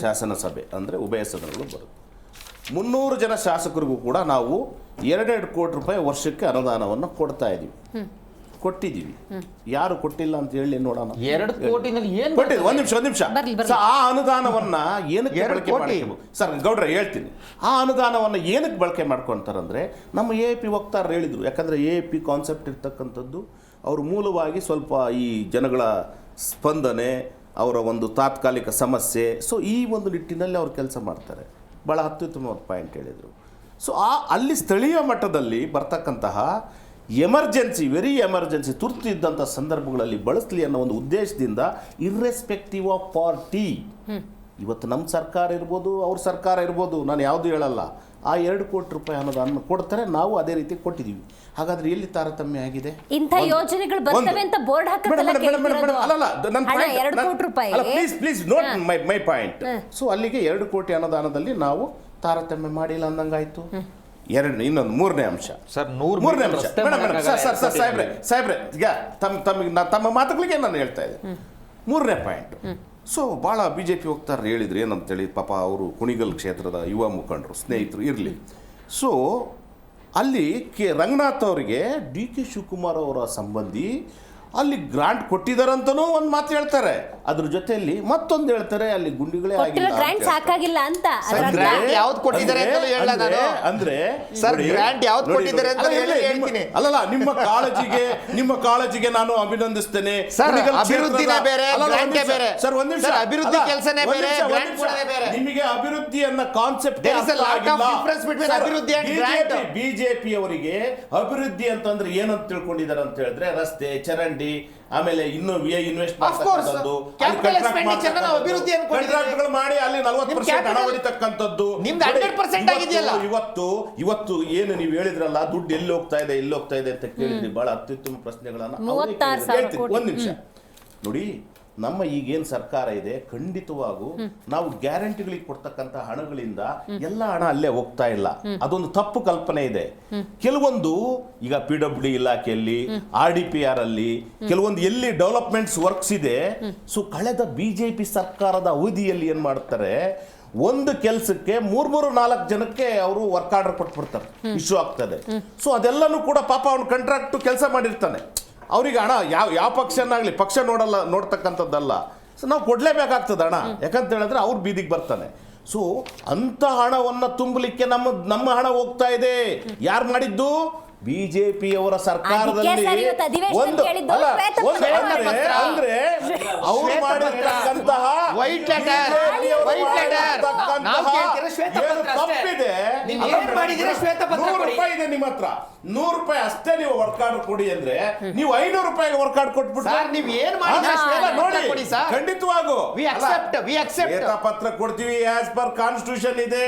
ಶಾಸನ ಸಭೆ ಅಂದರೆ ಉಭಯ ಸದನಗಳು ಬರುತ್ತೆ. 300 ಜನ ಶಾಸಕರಿಗೂ ಕೂಡ ನಾವು 2 ಕೋಟಿ ರೂಪಾಯಿ ವರ್ಷಕ್ಕೆ ಅನುದಾನವನ್ನು ಕೊಟ್ಟಿದ್ದೀವಿ. ಯಾರು ಕೊಟ್ಟಿಲ್ಲ ಅಂತ ಹೇಳಿ ನೋಡೋಣ. 2 ಕೋಟಿನಲ್ಲಿ ಏನು ಕೊಟ್ಟಿದ್ದು? ಒಂದ್ ನಿಮಿಷ ಬರ್ಲಿ. ಆ ಅನುದಾನವನ್ನ ಏನಕ್ಕೆ ಬಳಕೆ ಮಾಡ್ತೀವಿ ಸರ್ ಗೌಡ್ರ, ಹೇಳ್ತೀನಿ. ಆ ಅನುದಾನವನ್ನು ಏನಕ್ಕೆ ಬಳಕೆ ಮಾಡ್ಕೊಂತಾರಂದ್ರೆ ನಮ್ಮ AAP ವಕ್ತಾರರು ಹೇಳಿದ್ರು. ಯಾಕಂದ್ರೆ AAP ಕಾನ್ಸೆಪ್ಟ್ ಇರ್ತಕ್ಕಂಥದ್ದು ಅವರು ಮೂಲವಾಗಿ ಸ್ವಲ್ಪ ಈ ಜನಗಳ ಸ್ಪಂದನೆ, ಅವರ ಒಂದು ತಾತ್ಕಾಲಿಕ ಸಮಸ್ಯೆ, ಸೊ ಈ ಒಂದು ನಿಟ್ಟಿನಲ್ಲಿ ಅವ್ರು ಕೆಲಸ ಮಾಡ್ತಾರೆ. ಭಾಳ ಅತ್ಯುತ್ತಮವಾದ ಪಾಯಿಂಟ್ ಹೇಳಿದರು. ಸೊ ಅಲ್ಲಿ ಸ್ಥಳೀಯ ಮಟ್ಟದಲ್ಲಿ ಬರ್ತಕ್ಕಂತಹ ಎಮರ್ಜೆನ್ಸಿ, ವೆರಿ ಎಮರ್ಜೆನ್ಸಿ, ತುರ್ತು ಇದ್ದಂಥ ಸಂದರ್ಭಗಳಲ್ಲಿ ಬಳಸಲಿ ಅನ್ನೋ ಒಂದು ಉದ್ದೇಶದಿಂದ ಇರ್ರೆಸ್ಪೆಕ್ಟಿವ್ ಆಫ್ ಪಾರ್ಟಿ, ಇವತ್ತು ನಮ್ಮ ಸರ್ಕಾರ ಇರ್ಬೋದು, ಅವ್ರ ಸರ್ಕಾರ ಇರ್ಬೋದು, ನಾನು ಯಾವುದು ಹೇಳಲ್ಲ, ಆ 2 ಕೋಟಿ ರೂಪಾಯಿ ಅನುದಾನ ಕೊಡ್ತಾರೆ. ನಾವು ಅದೇ ರೀತಿ ಕೊಟ್ಟಿದ್ದೀವಿ. ಹಾಗಾದ್ರೆ ಎಲ್ಲಿ ತಾರತಮ್ಯ ಆಗಿದೆ? ಇಂಥ ಯೋಜನೆಗಳು ಬರ್ತವೆ ಅಂತ ಬೋರ್ಡ್ ಹಾಕತ್ತಲ್ಲ, please note my point. So ಅಲ್ಲಿಗೆ 2 ಕೋಟಿ ಅನುದಾನದಲ್ಲಿ ನಾವು ತಾರತಮ್ಯ ಮಾಡಿಲ್ಲ ಅಂದಂಗಾಯ್ತು. ಇನ್ನೊಂದು ಮೂರನೇ ಅಂಶ ಸರ್, ಮೂರನೇ ಅಂಶ ಸಾಹೇಬ್ರೆ ಈಗ ತಮ್ಮ ಮಾತುಗಳಿಗೆ ನಾನು ಹೇಳ್ತಾ ಇದ್ದೆ. ಮೂರನೇ ಪಾಯಿಂಟ್. ಸೊ ಭಾಳ BJP ವಕ್ತಾರರು ಹೇಳಿದ್ರು ಏನಂತೇಳಿ, ಪಾಪ ಅವರು ಕುಣಿಗಲ್ ಕ್ಷೇತ್ರದ ಯುವ ಮುಖಂಡರು ಸ್ನೇಹಿತರು ಇರಲಿ. ಸೊ ಅಲ್ಲಿ ರಂಗನಾಥ್ ಅವರಿಗೆ DK ಶಿವಕುಮಾರ್ ಅವರ ಸಂಬಂಧಿ ಅಲ್ಲಿ ಗ್ರಾಂಟ್ ಕೊಟ್ಟಿದಾರಂತನೂ ಒಂದು ಮಾತು ಹೇಳ್ತಾರೆ. ಅದ್ರ ಜೊತೆಯಲ್ಲಿ ಮತ್ತೊಂದು ಹೇಳ್ತಾರೆ, ಅಲ್ಲಿ ಗುಂಡಿಗಳೇ ಗ್ರಾಂಟ್ ಸಾಕಾಗಿಲ್ಲ ಅಂತ. ಯಾವ್ದು ಕೊಟ್ಟಿದ್ದಾರೆ ಅಂತ ಹೇಳ ನಾನು. ಅಂದ್ರೆ ಸರ್, ಗ್ರಾಂಟ್ ಯಾವ್ದು ಕೊಟ್ಟಿದ್ದಾರೆ ಅಂತ ಹೇಳ್ತೀನಿ. ಅಲ್ಲಲ್ಲ, ನಿಮ್ಮ ಕಾಳಜಿಗೆ ನಾನು ಅಭಿನಂದಿಸ್ತೇನೆ. ಸರ್, ಅಭಿವೃದ್ಧಿನೇ ಬೇರೆ, ಗ್ರಾಂಟೇ ಬೇರೆ. ಸರ್ ಒಂದ್ ನಿಮಿಷ, ಅಭಿವೃದ್ಧಿ ಕೆಲಸನೇ ಬೇರೆ, ಗ್ರಾಂಟ್ ಕೊಡೋದೇ ಬೇರೆ. ನಿಮಗೆ ಅಭಿವೃದ್ಧಿ ಅನ್ನೋ ಕಾನ್ಸೆಪ್ಟ್ BJP ಅವರಿಗೆ ಅಭಿವೃದ್ಧಿ ಅಂತಂದ್ರೆ ಏನಂತ ತಿಳ್ಕೊಂಡಿದ್ದಾರೆ ಅಂತ ಹೇಳಿದ್ರೆ, ರಸ್ತೆ, ಚರಂಡಿ, ಆಮೇಲೆ ಇನ್ನು ಇನ್ವೆಸ್ಟ್ ಕಾಂಟ್ರಾಕ್ಟ್ಗಳು ಮಾಡಿ ಅಲ್ಲಿ 40% ಹಣ ಹೊಡಿತಕ್ಕಂಥದ್ದು. ಇವತ್ತು ಏನು ನೀವು ಹೇಳಿದ್ರಲ್ಲ, ದುಡ್ಡು ಎಲ್ಲಿ ಹೋಗ್ತಾ ಇದೆ ಅಂತ ಕೇಳಿದ್ರಿ. ಬಹಳ ಅತ್ಯುತ್ತಮ ಪ್ರಶ್ನೆಗಳನ್ನ. ಒಂದ್ ನಿಮಿಷ ನೋಡಿ, ನಮ್ಮ ಈಗೇನು ಸರ್ಕಾರ ಇದೆ, ಖಂಡಿತವಾಗೂ ನಾವು ಗ್ಯಾರಂಟಿಗಳಿಗೆ ಕೊಡ್ತಕ್ಕಂಥ ಹಣಗಳಿಂದ ಎಲ್ಲ ಹಣ ಅಲ್ಲೇ ಹೋಗ್ತಾ ಇಲ್ಲ. ಅದೊಂದು ತಪ್ಪು ಕಲ್ಪನೆ ಇದೆ. ಕೆಲವೊಂದು ಈಗ PWD ಇಲಾಖೆಯಲ್ಲಿ, RDPR ಅಲ್ಲಿ ಕೆಲವೊಂದು ಎಲ್ಲಿ ಡೆವಲಪ್ಮೆಂಟ್ಸ್ ವರ್ಕ್ಸ್ ಇದೆ, ಸೊ ಕಳೆದ BJP ಸರ್ಕಾರದ ಅವಧಿಯಲ್ಲಿ ಏನ್ ಮಾಡ್ತಾರೆ, ಒಂದು ಕೆಲಸಕ್ಕೆ 3-4 ಜನಕ್ಕೆ ಅವರು ವರ್ಕ್ ಆರ್ಡರ್ ಕೊಟ್ಬಿಡ್ತಾರೆ, ಇಶ್ಯೂ ಆಗ್ತದೆ. ಸೊ ಅದೆಲ್ಲನೂ ಕೂಡ ಪಾಪ ಅವ್ನು ಕಾಂಟ್ರಾಕ್ಟ್ ಕೆಲಸ ಮಾಡಿರ್ತಾನೆ, ಅವ್ರಿಗೆ ಹಣ ಯಾವ ಪಕ್ಷನಾಗ್ಲಿ ಪಕ್ಷ ನೋಡ್ತಕ್ಕಂಥದ್ದಲ್ಲ. ಸೊ ನಾವು ಕೊಡ್ಲೇಬೇಕಾಗ್ತದೆ ಹಣ, ಯಾಕಂತ ಹೇಳಿದ್ರೆ ಅವ್ರು ಬೀದಿಗೆ ಬರ್ತಾನೆ. ಸೊ ಅಂತ ಹಣವನ್ನ ತುಂಬಲಿಕ್ಕೆ ನಮ್ಮ ಹಣ ಹೋಗ್ತಾ ಇದೆ. ಯಾರು ಮಾಡಿದ್ದು? BJP ಅವರ ಸರ್ಕಾರದಲ್ಲಿ ಅಂದ್ರೆ ಅವ್ರು ಮಾಡಿರ್ತಕ್ಕಂತಹ ತಪ್ಪಿದೆ. 100 ರೂಪಾಯಿ ಇದೆ ನಿಮ್ಮ ಹತ್ರ, 100 ರೂಪಾಯಿ ಅಷ್ಟೇ ನೀವು ವರ್ಕ್ ಆರ್ಡರ್ ಕೊಡಿ ಅಂದ್ರೆ ನೀವು 500 ರೂಪಾಯಿಗೆ ವರ್ಕ್ ಆರ್ಡರ್ ಕೊಟ್ಬಿಟ್ಟು ನೋಡಿ, ಖಂಡಿತವಾಗೂ ಪತ್ರ ಕೊಡ್ತೀವಿ. ಆಸ್ ಪರ್ ಕಾನ್ಸ್ಟಿಟ್ಯೂಷನ್ ಇದೆ,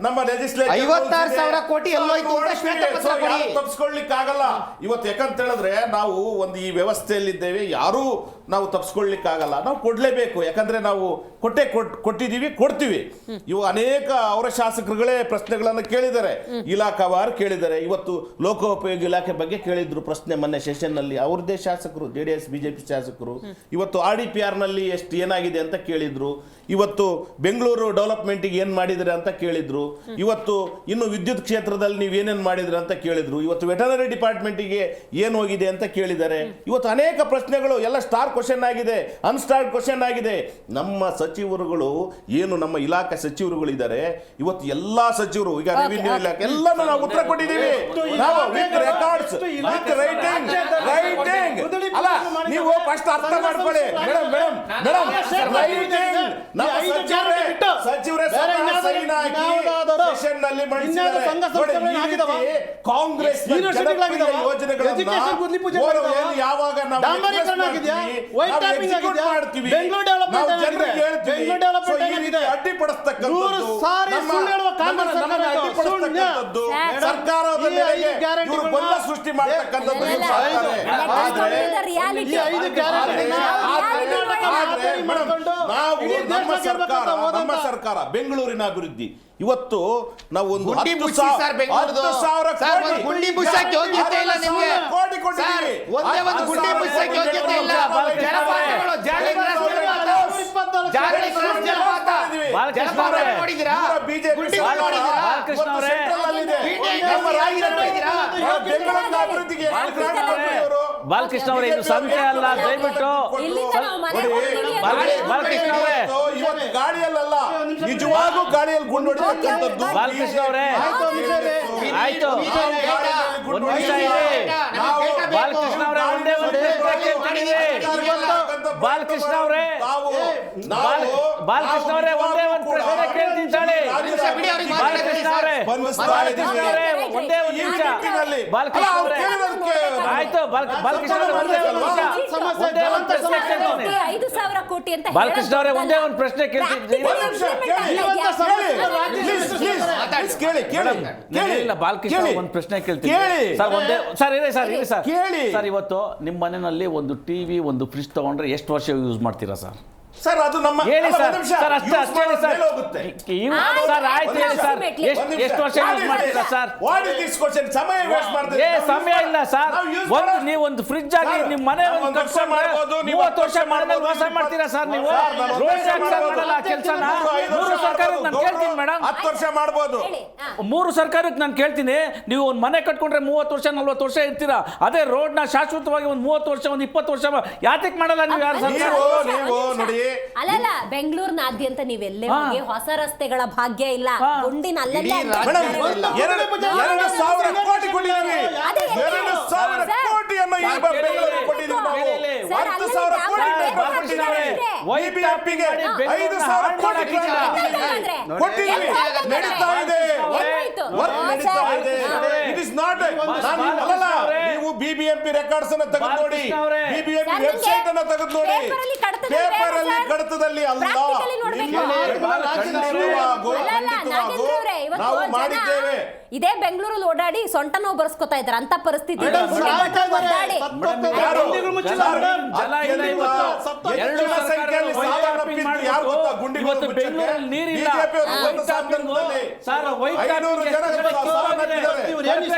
ನಮ್ಮ ಲೆಜಿಸ್ಲೇಚರ್ 56,000 ಕೋಟಿ ಎಲ್ಲೋಯ್ತು ಅಂತ ತಪ್ಪಿಸ್ಕೊಳ್ಳಿಕ್ಕೆ ಆಗಲ್ಲ ಇವತ್ತು. ಯಾಕಂತ ಹೇಳಿದ್ರೆ ನಾವು ಒಂದು ಈ ವ್ಯವಸ್ಥೆಯಲ್ಲಿದ್ದೇವೆ, ಯಾರೂ ನಾವು ತಪ್ಪಿಸ್ಕೊಳ್ಳಿಕ್ಕಾಗಲ್ಲ, ನಾವು ಕೊಡಲೇಬೇಕು. ಯಾಕಂದರೆ ನಾವು ಕೊಟ್ಟಿದ್ದೀವಿ, ಕೊಡ್ತೀವಿ. ಇವು ಅನೇಕ ಅವರ ಶಾಸಕರುಗಳೇ ಪ್ರಶ್ನೆಗಳನ್ನು ಕೇಳಿದ್ದಾರೆ, ಇಲಾಖಾವಾರು ಕೇಳಿದ್ದಾರೆ. ಇವತ್ತು ಲೋಕೋಪಯೋಗಿ ಇಲಾಖೆ ಬಗ್ಗೆ ಕೇಳಿದ್ರು ಪ್ರಶ್ನೆ ಮೊನ್ನೆ ಸೆಷನ್ನಲ್ಲಿ. ಅವ್ರದ್ದೇ ಶಾಸಕರು, JDS BJP ಶಾಸಕರು ಇವತ್ತು RDPR ನಲ್ಲಿ ಎಷ್ಟು ಏನಾಗಿದೆ ಅಂತ ಕೇಳಿದ್ರು. ಇವತ್ತು ಬೆಂಗಳೂರು ಡೆವಲಪ್ಮೆಂಟಿಗೆ ಏನು ಮಾಡಿದ್ರೆ ಅಂತ ಕೇಳಿದ್ರು. ಇವತ್ತು ಇನ್ನು ವಿದ್ಯುತ್ ಕ್ಷೇತ್ರದಲ್ಲಿ ನೀವು ಏನೇನು ಮಾಡಿದ್ರೆ ಅಂತ ಕೇಳಿದ್ರು. ಇವತ್ತು ವೆಟನರಿ ಡಿಪಾರ್ಟ್ಮೆಂಟಿಗೆ ಏನು ಹೋಗಿದೆ ಅಂತ ಕೇಳಿದ್ದಾರೆ. ಇವತ್ತು ಅನೇಕ ಪ್ರಶ್ನೆಗಳು ಎಲ್ಲ ಸ್ಟಾರ್ ಕ್ವಶನ್ ಆಗಿದೆ, ಅನ್ಸ್ಟಾರ್ಡ್ ಕ್ವಶನ್ ಆಗಿದೆ. ನಮ್ಮ ಸಚಿವರುಗಳು ಏನು ನಮ್ಮ ಇಲಾಖೆ ಸಚಿವರುಗಳಿದ್ದಾರೆ, ಇವತ್ತು ಎಲ್ಲಾ ಸಚಿವರು, ಈಗ ರೆವಿನ್ಯೂ ಇಲಾಖೆ ಎಲ್ಲಾನು ನಾವು ಉತ್ತರ ಕೊಟ್ಟಿದ್ದೀವಿ. ನಾವು ವಿತ್ ರೆಕಾರ್ಡ್ಸ್, ವಿತ್ ರೈಟಿಂಗ್. ಅಲ್ಲ, ನೀವು ಫಸ್ಟ್ ಅರ್ಥ ಮಾಡ್ಕೊಳ್ಳಿ ಮೇಡಮ್. ನಮ್ಮ ಸಚಿವರೇ ಸೆಷನ್ನಲ್ಲಿ ಮಂಡಿಸಿದ್ದಾರೆ. ಕಾಂಗ್ರೆಸ್ ಯಾವಾಗ ನಾವು ಮಾಡ್ತೀವಿ, ಅಡ್ಡಿಪಡಿಸ್ತಕ್ಕಂಥದ್ದು ಸರ್ಕಾರದ ಇವರು ಗೊಂದಲ ಸೃಷ್ಟಿ ಮಾಡ್ತಕ್ಕಂಥದ್ದು. ನಮ್ಮ ಸರ್ಕಾರ ಬೆಂಗಳೂರಿನ ಅಭಿವೃದ್ಧಿ ಇವತ್ತು ನಾವು ಒಂದು 10,000 ಕೋಟಿ ಕೊಟ್ಟಿದ್ದೀವಿ. ಬಾಲಕೃಷ್ಣ ಅವರೇ, ಇದು ಸಂಖ್ಯೆ ಅಲ್ಲ, ದಯವಿಟ್ಟು ಬಾಲಕೃಷ್ಣ ಅವರೇ, ಇವತ್ತು ಗಾಡಿಯಲ್ಲ, ನಿಜವಾಗೂ ಗಾಡಿಯಲ್ಲಿ ಗುಂಡು ಹೊಡಿತಕ್ಕಂಥದ್ದು. ಬಾಲಕೃಷ್ಣ ಅವರೇ, ಆಯ್ತು, ಒಂದು ನಿಮಿಷ ಇದೆ. ಬಾಲಕೃಷ್ಣ ಅವರೇ, ಒಂದೇ ಒಂದು ಪ್ರಶ್ನೆ ಕೇಳ್ತೀನಿ. ಬಾಲಕೃಷ್ಣ ಅವರೇ, ಬಾಲಕೃಷ್ಣ ಅವರೇ, ಒಂದೇ ಒಂದು ಪ್ರಶ್ನೆ ಕೇಳ್ತೀನಿ ತಾಳಿ. ಬಾಲಕೃಷ್ಣ ಅವರೇ, ಒಂದೇ ಒಂದು ನಿಮಿಷ. ಬಾಲಕೃಷ್ಣ ಅವರೇ, ಆಯ್ತು, ಬಾಲಕೃಷ್ಣ ಅವರೇ, ಒಂದೇ ಒಂದು ನಿಮಿಷ, ಒಂದೇ ಒಂದು ಪ್ರಶ್ನೆ ಕೇಳ್ತೀನಿ. 5,000 ಕೋಟಿ ಅಂತ ಬಾಲಕೃಷ್ಣ ಅವರೇ, ಒಂದೇ ಒಂದು ಪ್ರಶ್ನೆ ಕೇಳ್ತೀನಿ. ಇಲ್ಲ, ಬಾಲಕೃಷ್ಣ ಒಂದು ಪ್ರಶ್ನೆ ಕೇಳ್ತೀನಿ ಸರ್. ಒಂದೇ ಸರ್, ಇದೆ ಸರ್, ಇದೆ ಸರ್. ಸರ್, ಇವತ್ತು ನಿಮ್ಮ ಮನೆಯಲ್ಲಿ ಒಂದು ಟಿವಿ, ಒಂದು ಫ್ರಿಡ್ಜ್ ತಗೊಂಡ್ರೆ ಎಷ್ಟು ವರ್ಷ ಯೂಸ್ ಮಾಡ್ತೀರಾ ಸರ್? ಸರ್, ಅದು ನಮ್ಮ ಹೇಳಿ ಸರ್, ಸರ್ ಅಷ್ಟೇ ಹೇಳಿ ಸರ್. ಸರ್ ಆಯ್ತು, ಹೇಳಿ ಸರ್, ಎಷ್ಟು ವರ್ಷ ಯೂಸ್ ಮಾಡ್ತೀರಾ ಸರ್? ಸಮಯ ವೇಸ್ಟ್ ಮಾಡ್ತೀರಾ? ಸಮಯ ಇಲ್ಲ ಸರ್. ನೀವು ಒಂದು ಫ್ರಿಡ್ಜ್ ಆಗಿ ನಿಮ್ಮ ಮನೆ ಒಂದು ಕಟ್ಕೊಂಡ್ರೆ 30 ವರ್ಷ ಮಾಡಿದ್ಮೇಲೆ ವಾಸ ಮಾಡ್ತೀರಾ ಸರ್? ನೀವು ರೋಡ್ ಟ್ಯಾಕ್ಸ್ ಮಾಡಲ್ಲ ಕೆಲಸನ. 3 ಸರ್ಕಾರಕ್ಕೆ ನಾನು ಕೇಳ್ತೀನಿ ಮೇಡಮ್, 10 ವರ್ಷ ಮಾಡ್ಬೋದು. 3 ಸರ್ಕಾರಕ್ಕೆ ನಾನು ಕೇಳ್ತೀನಿ, ನೀವು ಒಂದು ಮನೆ ಕಟ್ಕೊಂಡ್ರೆ 30 ವರ್ಷ 40 ವರ್ಷ ಇರ್ತೀರಾ. ಅದೇ ರೋಡ್ನ ಶಾಶ್ವತವಾಗಿ ಒಂದು 30 ವರ್ಷ, ಒಂದು 20 ವರ್ಷ ಯಾತಕ್ಕೆ ಮಾಡಲ್ಲ ನೀವು? ಯಾರು ನೀವು ನೋಡಿ, ಅಲ್ಲಲ್ಲ, ಬೆಂಗಳೂರಿನಾದ್ಯಂತ ನೀವೆಲ್ಲೇ ಹೋಗಿ ಹೊಸ ರಸ್ತೆಗಳ ಭಾಗ್ಯ ಇಲ್ಲ. ಗುಂಡಿನ ಅಲ್ಲಲ್ಲೇ 2,000 ಕೋಟಿ ಕೊಟ್ಟಿದ್ದೀವಿ. 2,000 ಕೋಟಿಯನ್ನು ಈ ಬೆಂಗಳೂರಿಗೆ ಕೊಟ್ಟಿದ್ದೀವಿ ನಾವು. 10,000 ಕೋಟಿ YBFಗೆ 5,000 ಕೋಟಿ ಕೊಟ್ಟಿದ್ದೀವಿ. ನಡೀತಾ ಇದೆ. It is not. ಅಲ್ಲಲ್ಲ, ನೀವು BBMP ರೆಕಾರ್ಡ್ಸ್ ಅನ್ನು ತೆಗೆದು ನೋಡಿ, BBMP ವೆಬ್ಸೈಟ್ ಅನ್ನು ತೆಗೆದು ನೋಡಿ. ಪೇಪರ್ ಅಲ್ಲಿ ಕಡತದಲ್ಲಿ ಅಲ್ಲ, ನಾವು ಮಾಡಿದ್ದೇವೆ. ಇದೇ ಬೆಂಗಳೂರಲ್ಲಿ ಓಡಾಡಿ ಸೊಂಟ ನೋವು ಬರ್ಸ್ಕೊತಾ ಇದ್ದಾರೆ ಅಂತ ಪರಿಸ್ಥಿತಿ.